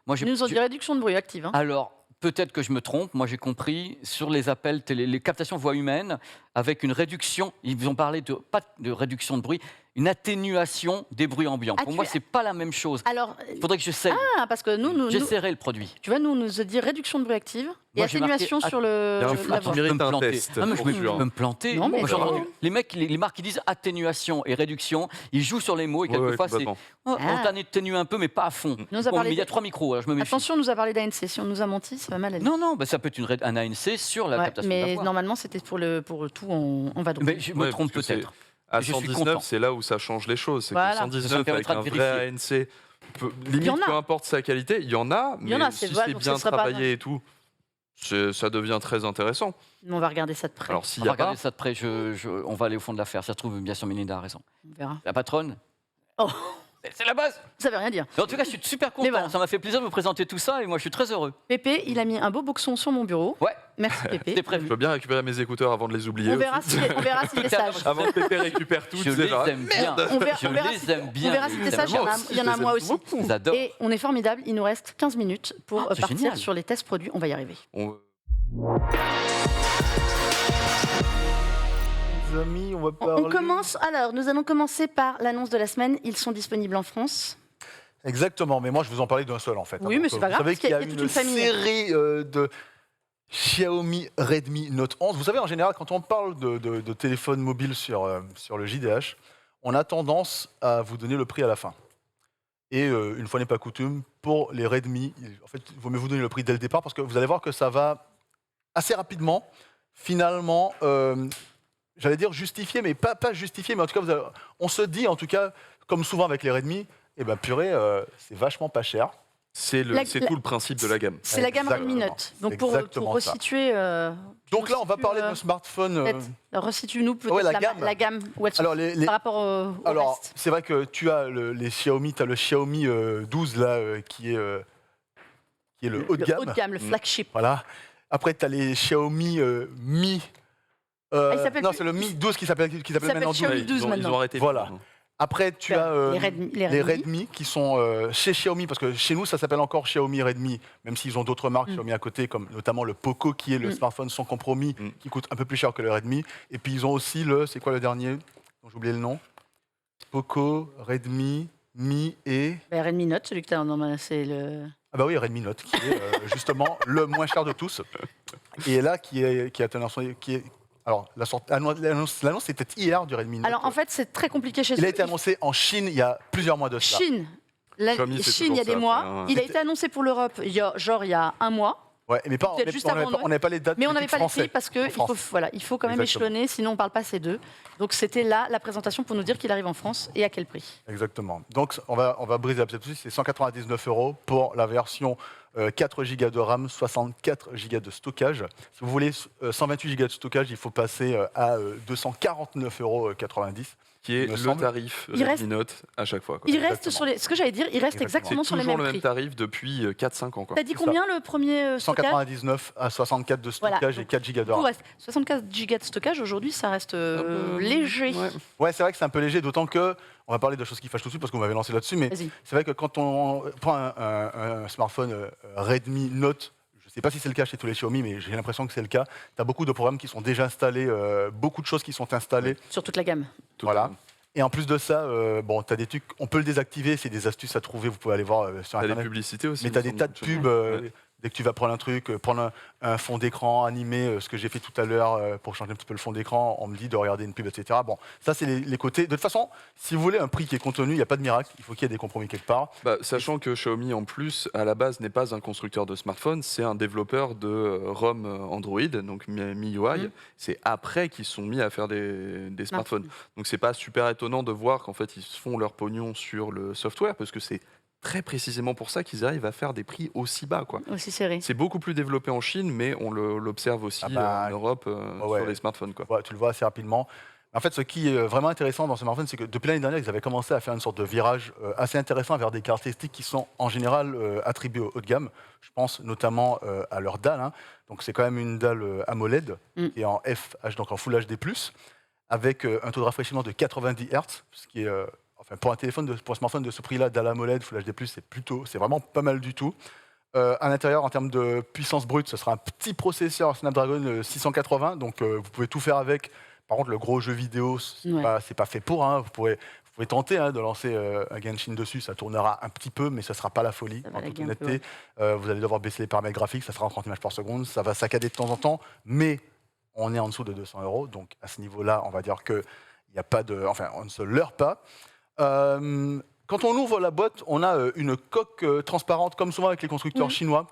S3: Moi,
S1: Ils nous ont dit réduction de bruit active. Hein.
S3: Alors, peut-être que je me trompe. Moi, j'ai compris sur les appels télé, les captations voix humaine, avec une réduction. Ils ont parlé de pas de réduction de bruit, une atténuation des bruits ambiants.
S1: Ah,
S3: Pour
S1: tu-
S3: moi, c'est pas la même chose.
S1: Alors,
S3: Il faudrait que j'essaye.
S1: parce que nous
S3: J'essaierai le produit.
S1: tu vois, nous, on nous a dit réduction de bruit active et
S3: Moi, j'ai marqué
S1: atténuation sur
S2: Il y a un
S1: la
S2: flou
S1: voix.
S2: qui mérite un
S3: planter.
S2: test.
S3: Ah, mais je
S2: pour
S3: me-
S2: sûr.
S3: je peux me planter.
S1: Non, mais
S3: Moi, j'ai
S1: non.
S3: entendu les mecs, les marques qui disent atténuation et réduction, ils jouent sur les mots et
S2: Ouais,
S3: quelquefois c'est
S2: complètement.
S3: on
S1: Ah.
S3: atténue un peu mais pas à fond.
S1: Nous a
S3: Bon,
S1: parlé
S3: mais il y a
S1: de-
S3: 3 micros, alors je me méfie.
S1: Attention, on nous a parlé d'ANC. Si on nous a menti, ça va mal aller.
S3: Non, ça peut être un ANC sur la
S1: Ouais,
S3: captation de la
S1: mais
S3: voix.
S1: normalement, c'était pour tout en vadrouille.
S3: Mais je me
S2: Ouais,
S3: trompe
S2: parce que
S3: peut-être.
S2: À
S3: Je suis
S2: 119,
S3: content.
S2: c'est là où ça change les choses. C'est
S1: Voilà.
S2: que
S3: Ça
S2: 119 avec
S3: permettra
S2: un
S3: de
S2: vrai ANC,
S1: Il y
S2: limite
S1: en a.
S2: peu importe sa qualité, il y en a,
S1: Il y en
S2: mais
S1: a, c'est
S2: si
S1: vrai,
S2: c'est
S1: donc
S2: bien
S1: ce serait pas
S2: travaillé et tout, ça devient très intéressant.
S1: Mais on va regarder ça de près.
S2: Alors s'il
S3: On
S2: y
S3: va
S2: a pas,
S3: regarder ça de près, on va aller au fond de l'affaire. Ça se trouve, bien sûr, Mélinda a raison.
S1: On verra.
S3: La patronne,
S1: Oh,
S3: c'est la base.
S1: ça veut rien dire.
S3: Mais en tout cas, je suis super
S1: Mais
S3: content.
S1: voilà.
S3: Ça m'a fait plaisir de vous présenter tout ça et moi, je suis très heureux.
S1: Pépé, il a mis un beau boxon sur mon bureau.
S3: Ouais,
S1: Merci Pépé.
S3: c'était prévu.
S2: je veux bien récupérer mes écouteurs avant de les oublier.
S1: On verra
S2: aussi.
S1: s'il est sage.
S2: Avant que Pépé récupère tout,
S3: Je
S2: c'est
S3: les
S2: là.
S3: aime bien.
S1: On verra-
S3: Je
S1: on verra
S3: les
S1: si-
S3: aime bien.
S1: On verra si
S3: les
S1: t'es
S3: aime
S1: sage, il y en a-
S3: bien.
S1: il y en a un moi aussi.
S3: J'adore.
S1: Et on est formidable, il nous reste 15 minutes pour
S3: Ah, c'est
S1: partir
S3: génial.
S1: sur les tests produits. On va y arriver.
S6: Les amis, on va
S1: On
S6: parler.
S1: commence, alors nous allons commencer par l'annonce de la semaine. Ils sont disponibles en France.
S6: Exactement, mais moi je vous en parlais d'un seul en fait.
S1: Oui, mais c'est pas
S6: Vous
S1: grave,
S6: savez
S1: parce qu'il
S6: qu'il y a
S1: y a toute
S6: une
S1: une famille.
S6: série de Xiaomi Redmi Note 11. Vous savez, en général, quand on parle de téléphone mobile sur le JDH, on a tendance à vous donner le prix à la fin. Et une fois n'est pas coutume, pour les Redmi, en fait, il vaut mieux vous donner le prix dès le départ parce que vous allez voir que ça va assez rapidement, finalement, j'allais dire justifier, mais pas justifier, mais en tout cas, on se dit, en tout cas, comme souvent avec les Redmi, eh ben purée, c'est vachement pas cher.
S2: C'est tout le principe de la gamme.
S1: C'est la gamme Redmi
S6: Exactement.
S1: Note. Donc pour
S6: Exactement ça.
S1: resituer.
S6: Donc là, on va parler d'un smartphone.
S1: Peut-être, resitue-nous peut-être
S6: Ouais, la gamme.
S1: où elle se
S6: Alors,
S1: par rapport au
S6: alors,
S1: reste.
S6: c'est vrai que tu as les Xiaomi, tu as le Xiaomi 12 là, qui est le haut de gamme.
S1: Haut de gamme, le flagship.
S6: Voilà. Après, tu as les Xiaomi Mi.
S1: il s'appelle
S6: non,
S1: plus-
S6: c'est le Mi 12 qui s'appelle
S1: s'appelle
S6: maintenant 12.
S1: Xiaomi
S2: Ouais,
S1: 12
S2: ils ont
S1: maintenant.
S2: arrêté.
S6: Voilà. Après, tu as
S1: les
S6: les Redmi qui sont chez Xiaomi, parce que chez nous, ça s'appelle encore Xiaomi Redmi, même s'ils ont d'autres marques Xiaomi à côté, comme notamment le Poco, qui est le smartphone sans compromis, qui coûte un peu plus cher que le Redmi. Et puis, ils ont aussi c'est quoi le dernier dont j'ai oublié le nom Poco, Redmi, Mi et...
S1: Redmi Note, celui que tu as c'est le.
S6: Ah bah oui, Redmi Note, qui est justement le moins cher de tous. Et là, qui a tendance... Alors, l'annonce était hier du Redmi Note.
S1: Alors en fait, c'est très compliqué chez
S6: il a
S1: eux.
S6: été annoncé en Chine il y a plusieurs mois de cela.
S1: Chine.
S2: Xiaomi, c'est
S1: Chine, il y a
S2: toujours
S1: des
S2: ça,
S1: mois.
S2: hein.
S1: Il a été annoncé pour l'Europe il y a un mois.
S6: Ouais, mais pas,
S1: Peut-être juste avant
S6: on n'avait pas les dates.
S1: Mais on n'avait
S6: critiques
S1: pas les
S6: français.
S1: prix parce qu'il faut,
S6: France.
S1: il faut quand même
S6: Exactement.
S1: échelonner, sinon on ne parle pas ces deux. Donc c'était là la présentation pour nous dire qu'il arrive en France et à quel prix.
S6: Exactement. Donc on va briser la petite c'est 199 € pour la version 4 Go de RAM, 64 Go de stockage. Si vous voulez 128 Go de stockage, il faut passer à 249,90 €.
S2: Qui est
S6: il me
S2: le
S6: semble.
S2: tarif
S1: Il
S2: Redmi Note à chaque fois. quoi.
S1: Il reste
S6: Exactement.
S1: sur les. Ce que j'allais dire, il reste exactement
S6: Exactement.
S2: C'est
S1: sur les
S2: toujours
S1: mêmes
S2: le même
S1: prix.
S2: tarif depuis 4-5 ans. quoi.
S1: T'as dit
S6: C'est ça.
S1: combien le premier stockage
S6: 199 à 64 de
S1: Voilà.
S6: stockage et 4 Go de
S1: Tout
S6: RAM.
S1: reste 64 Go de stockage aujourd'hui, ça reste léger.
S2: Ouais.
S6: Ouais, c'est vrai que c'est un peu léger, d'autant que on va parler de choses qui fâchent tout de suite parce qu'on m'avait lancé là-dessus, mais
S1: Vas-y.
S6: c'est vrai que quand on prend un smartphone Redmi Note, je ne sais pas si c'est le cas chez tous les Xiaomi, mais j'ai l'impression que c'est le cas, tu as beaucoup de programmes qui sont déjà installés, beaucoup de choses qui sont installées.
S1: Sur toute la gamme.
S6: Voilà. Et en plus de ça, bon, tu as des trucs, on peut le désactiver, c'est des astuces à trouver, vous pouvez aller voir sur
S2: T'as des
S6: Internet.
S2: publicités aussi.
S6: Mais
S2: il
S6: tu as
S2: me
S6: des
S2: semble,
S6: tas de pubs. Dès que tu vas prendre un truc, prendre un fond d'écran animé, ce que j'ai fait tout à l'heure pour changer un petit peu le fond d'écran, on me dit de regarder une pub, etc. Bon, ça, c'est les côtés. De toute façon, si vous voulez un prix qui est contenu, il n'y a pas de miracle, il faut qu'il y ait des compromis quelque part.
S2: Bah, sachant que Xiaomi, en plus, à la base, n'est pas un constructeur de smartphones, c'est un développeur de ROM Android, donc MIUI. C'est après qu'ils se sont mis à faire des smartphones. Donc c'est pas super étonnant de voir qu'en fait, ils se font leur pognon sur le software, parce que c'est très précisément pour ça qu'ils arrivent à faire des prix aussi bas, quoi.
S1: Aussi serré.
S2: C'est beaucoup plus développé en Chine, mais on l'observe aussi
S6: Ah bah,
S2: en Europe
S6: ouais.
S2: sur les smartphones, quoi.
S6: Voilà, tu le vois assez rapidement. En fait, ce qui est vraiment intéressant dans ce smartphone, c'est que depuis l'année dernière, ils avaient commencé à faire une sorte de virage assez intéressant vers des caractéristiques qui sont en général attribuées au haut de gamme. Je pense notamment à leur dalle. Hein. Donc, c'est quand même une dalle AMOLED qui est en FH, donc en Full HD+, avec un taux de rafraîchissement de 90 Hz, ce qui est, enfin, pour un smartphone de ce prix-là, dalle AMOLED Full HD+, c'est vraiment pas mal du tout. À l'intérieur, en termes de puissance brute, ce sera un petit processeur Snapdragon 680, donc vous pouvez tout faire avec. Par contre, le gros jeu vidéo, c'est pas fait pour. Hein. Vous pouvez tenter de lancer un Genshin dessus, ça tournera un petit peu, mais ce ne sera pas la folie. En toute honnêteté, vous allez devoir baisser les paramètres graphiques, ça sera en 30 images par seconde, ça va saccader de temps en temps, mais on est en dessous de 200 €. Donc à ce niveau-là, on va dire que y a pas de, enfin, on ne se leurre pas. Quand on ouvre la boîte, on a une coque transparente, comme souvent avec les constructeurs chinois,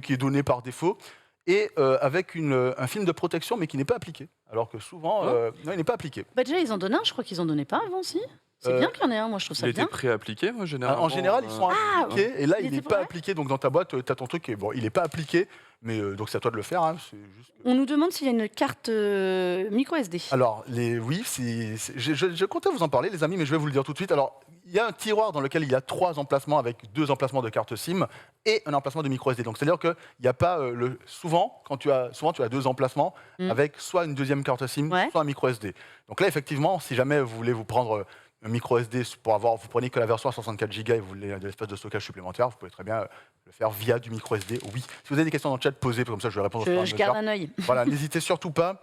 S6: qui est donnée par défaut. Et avec un film de protection, mais qui n'est pas appliqué. Alors que souvent, non, il n'est pas appliqué.
S1: Bah déjà, ils en donnent un, je crois qu'ils en donnaient pas avant, si. C'est bien qu'il y en ait un, moi je trouve ça
S2: Il
S1: bien.
S2: était préappliqué, moi, généralement.
S6: En général, ils sont appliqués, et là, il n'est pas
S1: vrai
S6: appliqué. Donc dans ta boîte, tu as ton truc, et bon, il n'est pas appliqué, mais donc c'est à toi de le faire. Hein, c'est juste que...
S1: On nous demande s'il y a une carte micro SD.
S6: Alors, oui, je comptais vous en parler, les amis, mais je vais vous le dire tout de suite. Alors, il y a un tiroir dans lequel il y a 3 emplacements avec 2 emplacements de carte SIM et un emplacement de micro SD. Donc, c'est-à-dire qu'il n'y a pas souvent, tu as 2 emplacements avec soit une deuxième carte SIM, soit un micro SD. Donc là, effectivement, si jamais vous voulez vous prendre un micro SD vous prenez que la version à 64 Go et vous voulez de l'espace de stockage supplémentaire, vous pouvez très bien le faire via du micro SD. Oui. Si vous avez des questions dans le chat, posez, comme ça je vais répondre.
S1: Je garde un œil.
S6: Voilà, n'hésitez surtout pas.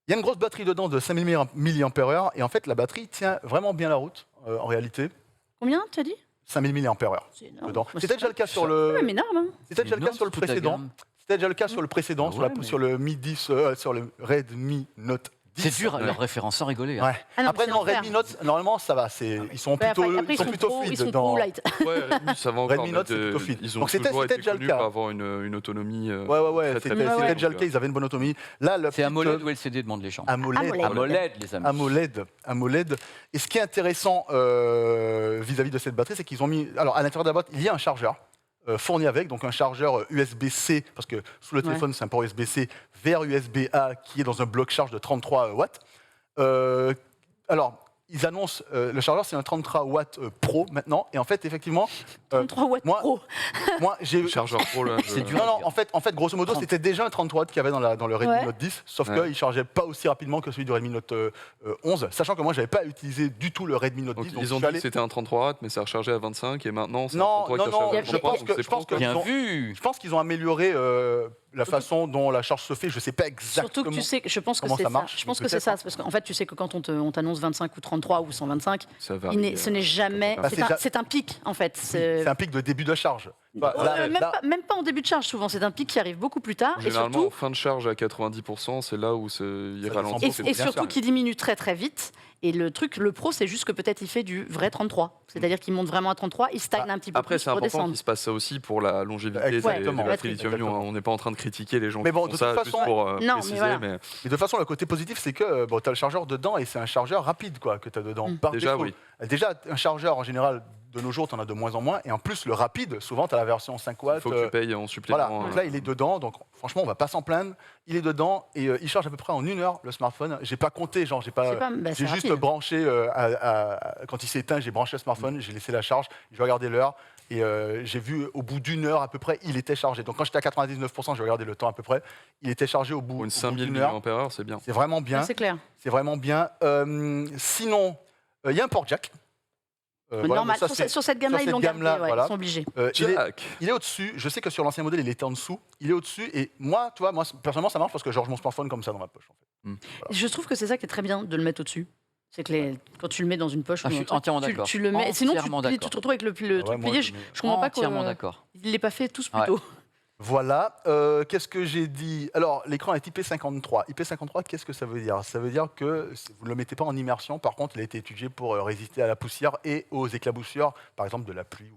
S6: Il y a une grosse batterie dedans de 5000 mAh et en fait la batterie tient vraiment bien la route en réalité.
S1: Combien tu as dit?
S6: 5000 mAh dedans. C'était déjà le cas sur le.
S1: C'est énorme. Hein.
S6: C'était déjà le cas sur le précédent. C'était déjà le cas sur le précédent, sur le Mi 10, sur le Redmi Note 10.
S3: C'est dur, leur référence, sans rigoler. Hein.
S6: Ouais.
S1: Ah non,
S6: après, non, Redmi Note, normalement, ça va. Ils sont plutôt fluides.
S1: Ils sont
S6: dans...
S1: pro light.
S2: Ouais, Redmi, ça va encore.
S6: Redmi Note, c'est plutôt fluide.
S2: Ils ont
S6: Donc, c'était
S2: toujours été
S6: déjà le
S2: connus
S6: cas.
S2: pour avoir une autonomie.
S6: C'était déjà le cas. Ils avaient une bonne autonomie. Là,
S3: c'est AMOLED ou LCD, demandent les gens.
S6: AMOLED,
S3: les amis.
S6: AMOLED. Et ce qui est intéressant vis-à-vis de cette batterie, c'est qu'ils ont mis. Alors, à l'intérieur de la boîte, il y a un chargeur. Fourni avec, donc un chargeur USB-C, parce que sous le téléphone c'est un port USB-C, vers USB-A qui est dans un bloc charge de 33 watts. Alors, ils annoncent, le chargeur c'est un 33 watts Pro maintenant, et en fait effectivement...
S1: 33 watts Pro.
S6: Moi j'ai...
S2: Le chargeur Pro là...
S3: C'est dur.
S6: Non, en fait grosso modo c'était déjà un 33 watts qu'il y avait dans le Redmi Note 10, sauf qu'il ne chargeait pas aussi rapidement que celui du Redmi Note 11, sachant que moi j'avais pas utilisé du tout le Redmi Note 10.
S2: Donc, ils ont dit que c'était un 33 watts, mais ça a rechargé à 25, et maintenant c'est un 33 qui
S6: non,
S2: recharge à 23.
S6: je pense qu'ils ont amélioré la façon dont la charge se fait, je sais pas exactement.
S1: Surtout que tu sais, je pense que c'est ça. Je pense que c'est ça, parce qu'en fait, tu sais que quand on t'annonce 25 ou 33 ou 125, ce n'est jamais. C'est un pic, en fait.
S6: C'est un pic de début de charge.
S1: Même pas en début de charge, souvent. C'est un pic qui arrive beaucoup plus tard.
S2: Généralement,
S1: et surtout,
S2: en fin de charge à 90%, c'est là où il ralentit.
S1: Et surtout, qui diminue très très vite. Et le Pro, c'est juste que peut-être il fait du vrai 33. C'est-à-dire qu'il monte vraiment à 33, il stagne un petit peu
S2: après,
S1: plus
S2: c'est
S1: pour
S2: important
S1: descendre.
S2: qu'il se passe ça aussi pour la longévité des batteries lithium-ion. On n'est pas en train de critiquer les gens qui font ça juste pour préciser. Mais
S6: de toute façon, le côté positif, c'est que tu as le chargeur dedans et c'est un chargeur rapide que tu as dedans.
S2: Déjà, oui.
S6: Déjà, un chargeur, en général, de nos jours, tu en as de moins en moins. Et en plus, le rapide, souvent, tu as la version 5 watts.
S2: Il faut que tu payes en supplément.
S6: Voilà, donc là, il est dedans. Donc, franchement, on va pas s'en plaindre. Il est dedans et il charge à peu près en 1 heure le smartphone. J'ai pas compté, j'ai juste branché, quand il s'est éteint, j'ai branché le smartphone, j'ai laissé la charge, j'ai regardé l'heure. Et j'ai vu au bout d'1 heure à peu près, il était chargé. Donc quand j'étais à 99%, j'ai regardé le temps à peu près, il était chargé au bout
S2: pour une 5000
S6: mAh,
S2: c'est bien.
S6: C'est vraiment bien.
S1: C'est clair.
S6: C'est vraiment bien. Sinon, il y a un port jack.
S1: Normal, sur cette gamme-là, ils l'ont gardé, ils sont obligés.
S6: Il est au-dessus. Je sais que sur l'ancien modèle, il était en dessous. Il est au-dessus. Et moi, tu vois, personnellement, ça marche parce que je range mon smartphone comme ça dans ma poche. En fait.
S1: Je trouve que c'est ça qui est très bien de le mettre au-dessus. C'est que quand tu le mets dans une poche,
S3: je suis entièrement d'accord.
S1: Tu le mets. Sinon, tu te retrouves avec le truc plié. Je comprends pas qu'il ne l'ait pas fait tous plus tôt.
S6: Voilà. Qu'est-ce que j'ai dit? Alors, l'écran est IP53. IP53, qu'est-ce que ça veut dire? Ça veut dire que vous ne le mettez pas en immersion. Par contre, il a été étudié pour résister à la poussière et aux éclaboussures, par exemple de la pluie.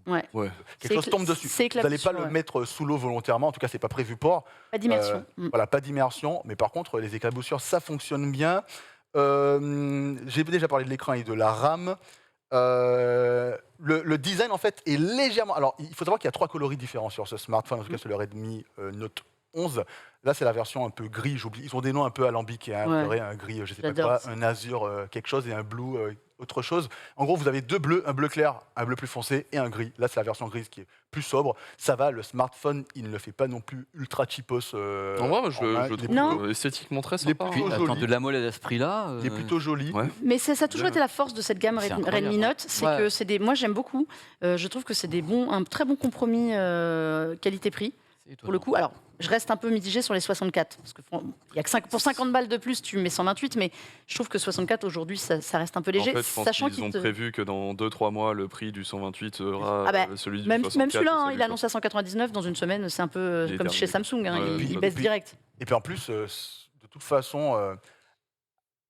S6: Quelque chose tombe dessus. Vous n'allez pas le mettre sous l'eau volontairement. En tout cas, c'est pas prévu pour.
S1: Pas d'immersion.
S6: Voilà, pas d'immersion. Mais par contre, les éclaboussures, ça fonctionne bien. J'ai déjà parlé de l'écran et de la RAM. Le design en fait est légèrement. Alors il faut savoir qu'il y a 3 coloris différents sur ce smartphone, en tout cas sur le Redmi Note 11. Là, c'est la version un peu gris, j'oublie. Ils ont des noms un peu alambiqués, hein. Vous
S1: Ouais.
S6: verrez, un gris, je sais pas
S1: J'adore.
S6: quoi, un azur quelque chose et un blue autre chose. En gros, vous avez deux bleus, un bleu clair, un bleu plus foncé et un gris. Là, c'est la version grise qui est plus sobre. Ça va, le smartphone, il ne le fait pas non plus ultra cheapos.
S2: En vrai, moi, je
S6: main.
S2: le
S6: Il est
S2: trouve
S1: Non.
S2: esthétiquement très
S6: Il est
S2: sympa.
S6: plutôt
S2: hein.
S3: Puis, attends,
S6: joli.
S3: de la mollesse à ce prix-là.
S6: Il est plutôt joli.
S2: Ouais.
S1: Mais ça a toujours
S2: Bien.
S1: été la force de cette gamme
S3: C'est
S1: Redmi
S3: incroyable,
S1: Note, c'est
S3: Ouais.
S1: que c'est des. Moi j'aime beaucoup. Je trouve que c'est un très bon compromis qualité-prix. Pour le coup, alors je reste un peu mitigée sur les 64 parce que il y a que pour 50 balles de plus tu mets 128, mais je trouve que 64 aujourd'hui ça reste un peu léger,
S2: En fait, je pense
S1: sachant
S2: qu'ils ont
S1: qu'ils
S2: prévu que dans 2-3 mois, le prix du 128 sera
S1: Ah bah,
S2: celui du
S1: même
S2: 64.
S1: celui-là,
S2: et
S1: hein,
S2: celui
S1: il
S2: quoi.
S1: annonce à 199 dans une semaine, c'est un peu
S2: Il est
S1: comme chez
S2: terminé.
S1: Samsung, hein,
S2: Ouais,
S1: il
S2: ouais.
S1: baisse direct.
S6: Et puis en plus, de toute façon,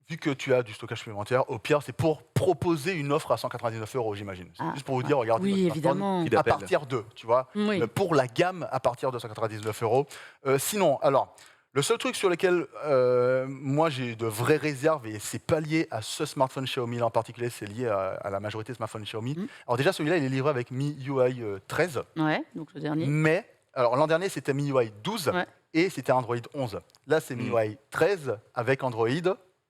S6: vu que tu as du stockage supplémentaire, au pire, c'est pour proposer une offre à 199 €, j'imagine. C'est
S1: Ah,
S6: juste pour vous dire, regardez,
S1: Oui,
S6: votre smartphone,
S1: évidemment.
S4: Prix
S6: à
S4: d'appel.
S6: partir de, tu vois.
S1: Oui.
S6: Pour la gamme, à partir de 199 €. Sinon, alors, le seul truc sur lequel moi j'ai de vraies réserves, et c'est pas lié à ce smartphone Xiaomi là en particulier, c'est lié à la majorité des smartphones Xiaomi. Alors déjà, celui-là, il est livré avec MIUI 13,
S1: Ouais, donc le dernier.
S6: mais, alors l'an dernier, c'était MIUI 12
S1: Ouais.
S6: et c'était Android 11. Là, c'est MIUI 13 avec Android,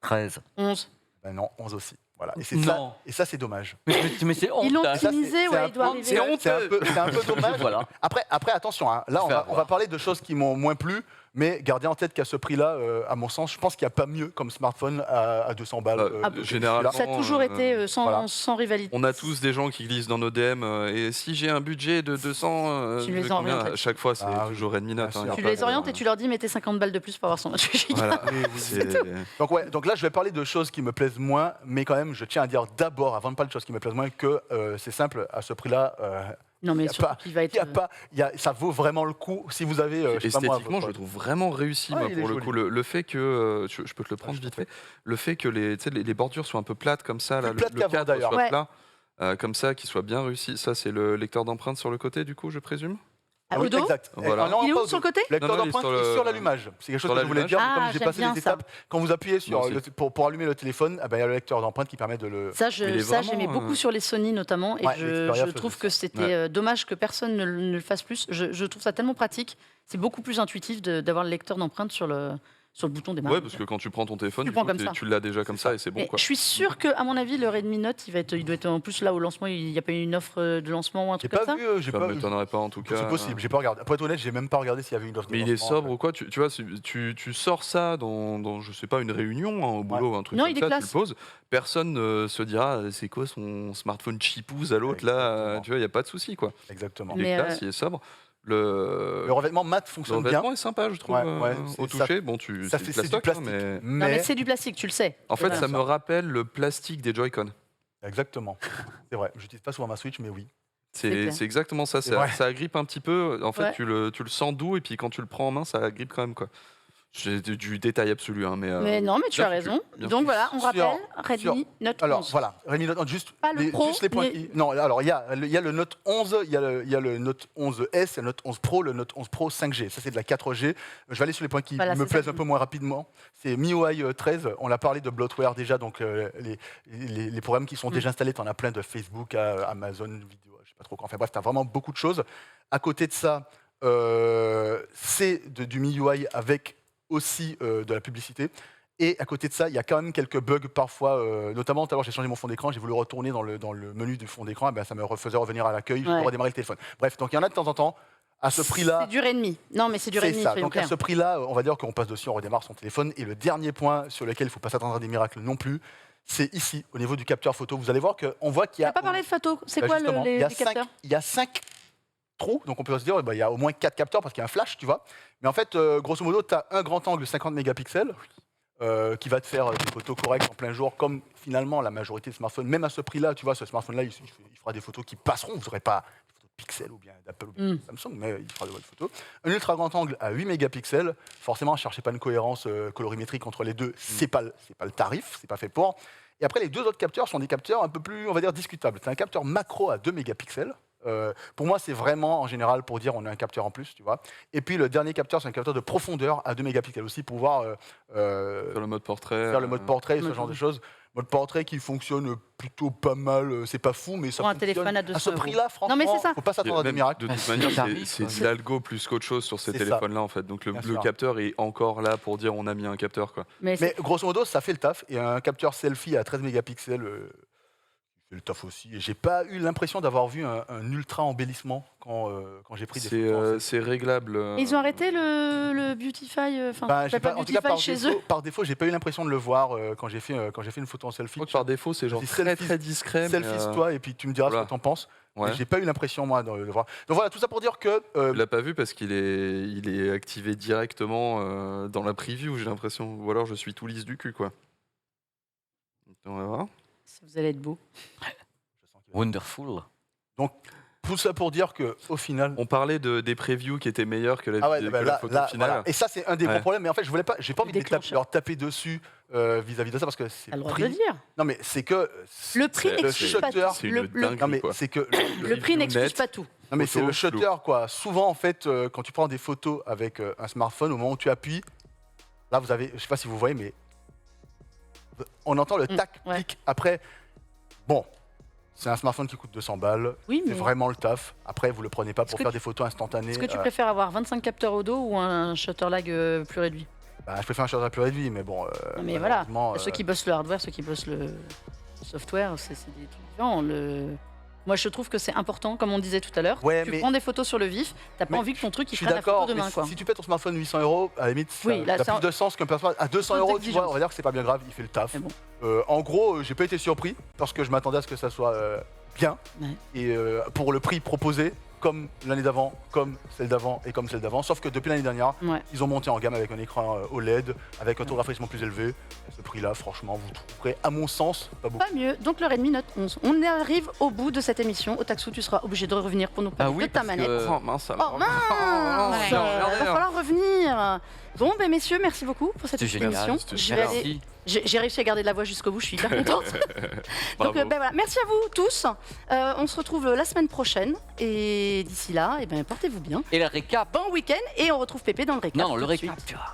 S3: 13.
S1: 11.
S6: ben non, 11 aussi. Voilà. Et,
S3: Non.
S6: ça, c'est dommage.
S3: Mais c'est honte.
S1: Ils l'ont
S3: hein.
S6: Ça,
S1: optimisé,
S6: c'est
S1: ouais,
S6: un
S1: il doit
S6: peu-
S1: arriver.
S6: c'est un peu dommage.
S3: Voilà.
S6: Après, attention, hein, là, on va parler de choses qui m'ont moins plu, mais gardez en tête qu'à ce prix-là, à mon sens, je pense qu'il n'y a pas mieux comme smartphone à 200 balles.
S2: Ah,
S6: que
S2: généralement,
S6: celui-là.
S1: Ça a toujours été
S6: voilà.
S1: sans rivalité.
S2: On a tous des gens qui glissent dans nos DM et si j'ai un budget de 200,
S1: Tu les
S2: de combien
S1: orientes.
S2: À chaque fois, c'est
S6: Ah oui,
S2: toujours Redmi Note.
S6: bien
S2: hein,
S6: sûr.
S2: y a
S1: Tu
S2: pas
S1: les
S2: de-
S1: orientes et tu leur dis mettez 50 balles de plus pour avoir 128 gigas.
S2: Voilà.
S6: Oui, oui,
S2: C'est-
S6: Donc là, je vais parler de choses qui me plaisent moins, mais quand même, je tiens à dire d'abord, avant de parler de choses qui me plaisent moins, que c'est simple, à ce prix-là,
S1: Non, mais
S6: Y a
S1: surtout
S6: pas-
S1: qu'il va être.
S6: ça vaut vraiment le coup si vous avez. je sais pas moi,
S2: Esthétiquement, je le trouve vraiment réussi,
S6: Ouais,
S2: moi,
S6: il est
S2: pour le
S6: joli.
S2: coup. Le fait que, je peux te le prendre
S6: je
S2: vite
S6: t'en
S2: fait, le fait que les bordures soient un peu plates comme ça, là,
S6: Plus plates
S2: le
S6: qu'avant,
S2: cadre
S6: d'ailleurs.
S2: soit
S1: Ouais.
S2: plat, comme ça, qu'il soit bien réussi. Ça, c'est le lecteur d'empreintes sur le côté, du coup, je présume.
S1: Ah,
S6: oui,
S1: au dos
S6: exact.
S2: Voilà.
S6: Non,
S1: Il est
S6: pas
S1: où
S6: au
S1: sur le
S6: dos.
S1: côté
S6: Le lecteur
S2: Non, non, il est
S6: d'empreinte
S2: sur
S6: est
S2: le-
S6: sur l'allumage. C'est quelque chose
S2: sur
S6: que je voulais dire. mais
S1: l'allumage.
S6: Comme
S1: Ah,
S6: j'ai
S1: j'aime
S6: passé
S1: bien
S6: les
S1: ça.
S6: étapes, quand vous appuyez sur
S2: Moi aussi.
S6: pour allumer le téléphone, il y a le lecteur d'empreinte qui permet de le.
S1: Ça,
S2: Il est
S1: j'aimais
S2: vraiment,
S1: beaucoup sur les Sony notamment, et
S6: Ouais,
S1: je
S6: l'Xperia faisait
S1: trouve
S6: ça.
S1: que c'était
S2: Ouais.
S1: dommage que personne ne le fasse plus. Je trouve ça tellement pratique. C'est beaucoup plus intuitif d'avoir le lecteur d'empreinte sur le bouton démarrer.
S2: Ouais, parce que quand tu prends ton téléphone,
S1: Tu
S2: du
S1: prends
S2: coup,
S1: comme ça.
S2: tu l'as déjà comme ça et c'est bon,
S1: Mais
S2: quoi.
S1: je suis sûre que, à mon avis, le Redmi Note, il doit être en plus là au lancement. Il n'y a pas eu une offre de lancement ou un
S6: J'ai
S1: truc comme
S6: pas
S1: ça.
S6: vu. J'ai
S2: Ça
S6: pas vu.
S2: m'étonnerait pas, en tout cas.
S6: C'est possible. J'ai pas regardé. Pour être honnête, j'ai même pas regardé s'il y avait une offre. de
S2: Mais il est
S6: lancement.
S2: sobre ou quoi, tu vois, tu sors ça dans, je sais pas, une réunion hein, au boulot, un truc
S1: Non,
S2: comme
S1: il est
S2: ça, tu
S1: classe.
S2: le poses, personne ne se dira c'est quoi son smartphone cheapouze à l'autre là,
S6: Exactement.
S2: tu vois, il n'y a pas de souci quoi.
S6: Exactement.
S2: Il est
S1: Mais,
S2: classe, il est sobre.
S6: Le
S2: Le
S6: revêtement mat fonctionne bien.
S2: revêtement est sympa, je trouve,
S6: Ouais, ouais,
S2: au
S6: c'est-
S2: toucher. Bon,
S6: Ça
S2: c'est
S6: fait
S2: du
S6: c'est du
S2: plastoc, hein,
S6: plastique.
S2: mais...
S1: Non, mais
S6: Mais
S1: c'est du plastique, tu le sais.
S2: En fait,
S1: Voilà.
S2: ça me rappelle le plastique des Joy-Con.
S6: exactement. C'est vrai. J'utilise pas souvent ma Switch, mais oui.
S1: C'est clair.
S2: C'est exactement ça,
S6: C'est vrai.
S2: ça agrippe un petit peu. En fait,
S1: Ouais.
S2: tu le sens doux et puis quand tu le prends en main, ça agrippe quand même quoi. C'est du détail absolu, hein, mais.
S1: Mais non, mais tu as
S2: bien foutu,
S1: raison.
S2: bien
S1: Donc
S2: foutu.
S1: voilà, on rappelle Redmi Note
S6: Alors
S1: 11.
S6: voilà, Redmi Note juste
S1: Pas le Pro,
S6: juste les points
S1: mais-
S6: qui- Non, alors il y a le Note 11, il y a le Note 11S, le Note 11 Pro, le Note 11 Pro 5G. Ça c'est de la 4G. Je vais aller sur les points qui
S1: Voilà,
S6: me
S1: c'est
S6: plaisent
S1: ça.
S6: un peu moins rapidement. C'est MIUI 13, on a parlé de bloatware déjà, donc les programmes qui sont déjà installés, tu en as plein de Facebook, Amazon Vidéo, je sais pas trop quoi. Enfin bref, tu as vraiment beaucoup de choses. À côté de ça, c'est du MIUI avec aussi de la publicité. Et à côté de ça, il y a quand même quelques bugs parfois, notamment tout à l'heure j'ai changé mon fond d'écran, j'ai voulu retourner dans le menu du fond d'écran, et ben, ça me faisait revenir à l'accueil, je
S1: Ouais.
S6: peux redémarrer le téléphone. Bref, donc il y en a de temps en temps, à ce
S1: C'est
S6: prix-là,
S1: du Redmi. Non, mais c'est du
S6: c'est
S1: Redmi,
S6: ça.
S1: soyons
S6: Donc à
S1: clairs.
S6: ce prix-là, on va dire qu'on passe dessus, on redémarre son téléphone. Et le dernier point sur lequel il ne faut pas s'attendre à des miracles non plus, c'est ici, au niveau du capteur photo. Vous allez voir qu'on voit qu'il y
S1: On
S6: a...
S1: n'a pas parlé de photo. C'est
S6: Bah,
S1: quoi
S6: justement,
S1: les
S6: il
S1: capteurs
S6: y a 5 trous, donc on peut se dire il y a au moins 4 capteurs parce qu'il y a un flash, tu vois. Mais en fait, grosso modo, tu as un grand angle 50 mégapixels qui va te faire des photos correctes en plein jour, comme finalement la majorité de smartphones. Même à ce prix-là, tu vois, ce smartphone-là, il fera des photos qui passeront. Vous n'aurez pas des photos de Pixel ou bien d'Apple ou bien de Samsung, mais il fera de bonnes photos. Un ultra grand angle à 8 mégapixels. Forcément, ne cherchez pas une cohérence colorimétrique entre les deux. C'est pas le tarif, c'est pas fait pour. Et après, les deux autres capteurs sont des capteurs un peu plus, on va dire, discutables. C'est un capteur macro à 2 mégapixels. Pour moi, c'est vraiment en général pour dire on a un capteur en plus, tu vois. Et puis le dernier capteur, c'est un capteur de profondeur à 2 mégapixels aussi pour pouvoir
S2: Faire le mode portrait.
S6: faire le mode portrait et ce genre de choses. Mode portrait qui fonctionne plutôt pas mal. C'est pas fou, mais ça
S1: Pour un
S6: fonctionne.
S1: téléphone à 200
S6: ce
S1: euros.
S6: prix-là, franchement,
S1: Non, mais c'est ça.
S6: faut pas s'attendre à des
S2: Même
S6: miracles.
S2: de toute
S3: c'est
S2: manière,
S3: tarif,
S2: c'est
S3: quoi.
S2: de l'algo plus qu'autre chose sur ces
S6: C'est ça.
S2: téléphones-là, en fait. Donc le
S6: Bien
S2: le
S6: sûr.
S2: capteur est encore là pour dire on a mis un capteur, quoi.
S1: Mais
S6: Mais grosso modo, ça fait le taf. Et un capteur selfie à 13 mégapixels, il fait le taf aussi. Et j'ai pas eu l'impression d'avoir vu un ultra embellissement quand j'ai pris des photos. en selfie.
S2: C'est réglable.
S1: ils ont arrêté le Beautify, enfin,
S6: Ben,
S1: ça
S6: j'ai
S1: s'appelle
S6: pas- en tout cas,
S1: Beautify chez eux.
S6: par défaut, j'ai pas eu l'impression de le voir quand j'ai fait une photo en selfie.
S2: Je crois que par défaut, c'est genre
S6: dis
S2: très
S6: selfie-
S2: très discret. mais,
S6: Selfie-toi et puis tu me diras
S2: voilà.
S6: ce que t'en penses.
S2: ouais.
S6: Mais j'ai pas eu l'impression, moi, de le voir. Donc voilà, tout ça pour dire que.
S2: Tu l'as pas vu parce qu'il est activé directement dans la preview, j'ai l'impression. Ou alors je suis tout lisse du cul, quoi. Donc, on va voir.
S1: Vous allez être beau.
S3: Wonderful.
S6: Tout ça pour dire que au final.
S2: On parlait des previews qui étaient meilleures que la,
S6: Ah ouais,
S2: que
S6: bah
S2: la
S6: là,
S2: photo
S6: là,
S2: finale.
S6: voilà. Et ça, c'est un des gros
S2: Ouais.
S6: problèmes. Mais en fait, j'ai pas envie de
S1: Déclencheur.
S6: leur taper dessus vis-à-vis de ça parce que c'est
S1: T'as le
S6: le
S1: droit de le
S6: prix.
S1: dire.
S6: Non, mais c'est que.
S1: Le prix
S2: c'est-
S1: n'excuse
S6: le
S1: pas
S6: shutter,
S1: tout.
S2: C'est une
S1: Le
S2: dinguerie,
S6: Non, mais
S2: quoi.
S6: c'est que.
S1: le prix n'excuse
S2: net.
S1: pas tout.
S6: Non, mais
S2: Photo,
S6: c'est le shutter,
S2: flou.
S6: quoi. Souvent, en fait, quand tu prends des photos avec un smartphone, au moment où tu appuies, là, vous avez, je sais pas si vous voyez, mais on entend le tac,
S1: ouais.
S6: clic. Après, bon, c'est un smartphone qui coûte 200 balles.
S1: Oui,
S6: C'est
S1: mais
S6: vraiment le taf. Après, vous le prenez pas
S1: Est-ce
S6: pour
S1: que
S6: faire des photos instantanées.
S1: est-ce que tu préfères avoir 25 capteurs au dos ou un shutter lag plus réduit?
S6: Bah, je préfère un shutter plus réduit, mais bon.
S1: Non, mais voilà,
S6: malheureusement,
S1: ceux qui bossent le hardware, ceux qui bossent le software, c'est des trucs différents. Moi, je trouve que c'est important, comme on disait tout à l'heure.
S6: Ouais,
S1: tu
S6: mais-
S1: prends des photos sur le vif, t'as pas
S6: Mais
S1: envie que ton truc
S6: je
S1: il
S6: suis
S1: prenne la photo
S6: d'accord,
S1: demain,
S6: mais
S1: quoi.
S6: si tu paies ton smartphone 800 euros, à la limite,
S1: Oui, là,
S6: ça
S1: c'est
S6: a
S1: un-
S6: plus de sens qu'un smartphone. À 200
S1: Plus
S6: euros, tu vois,
S1: d'exigence.
S6: on va dire que c'est pas bien grave, il fait le taf.
S1: Mais bon.
S6: En gros, j'ai pas été surpris parce que je m'attendais à ce que ça soit bien.
S1: Ouais.
S6: Et pour le prix proposé, comme l'année d'avant, comme celle d'avant et comme celle d'avant. Sauf que depuis l'année dernière,
S1: Ouais.
S6: ils ont monté en gamme avec un écran OLED, avec un taux de rafraîchissement plus élevé. À ce prix-là, franchement, vous trouverez, à mon sens, pas beaucoup.
S1: Pas mieux. Donc, l'heure et demie, note 11. On arrive au bout de cette émission. Otaxu, tu seras obligé de revenir pour nous parler de ta
S3: parce
S1: manette.
S3: que-
S2: Oh mince alors.
S1: Oh mince
S2: Ouais.
S1: Il va falloir revenir. Bon, ben messieurs, merci beaucoup pour cette
S3: C'est
S1: petite
S3: génial.
S1: émission.
S2: c'était
S1: Je vais aller-
S3: Merci.
S1: J'ai réussi à garder de la voix jusqu'au bout, je suis hyper contente.
S2: Bravo.
S1: Donc ben voilà, merci à vous tous. On se retrouve la semaine prochaine. Et d'ici là, eh ben, portez-vous bien.
S3: Et la récap.
S1: Bon week-end et on retrouve Pépé dans le récap.
S3: Non,
S1: tout
S3: le
S1: de
S3: récap.
S1: suite.
S3: tu vois.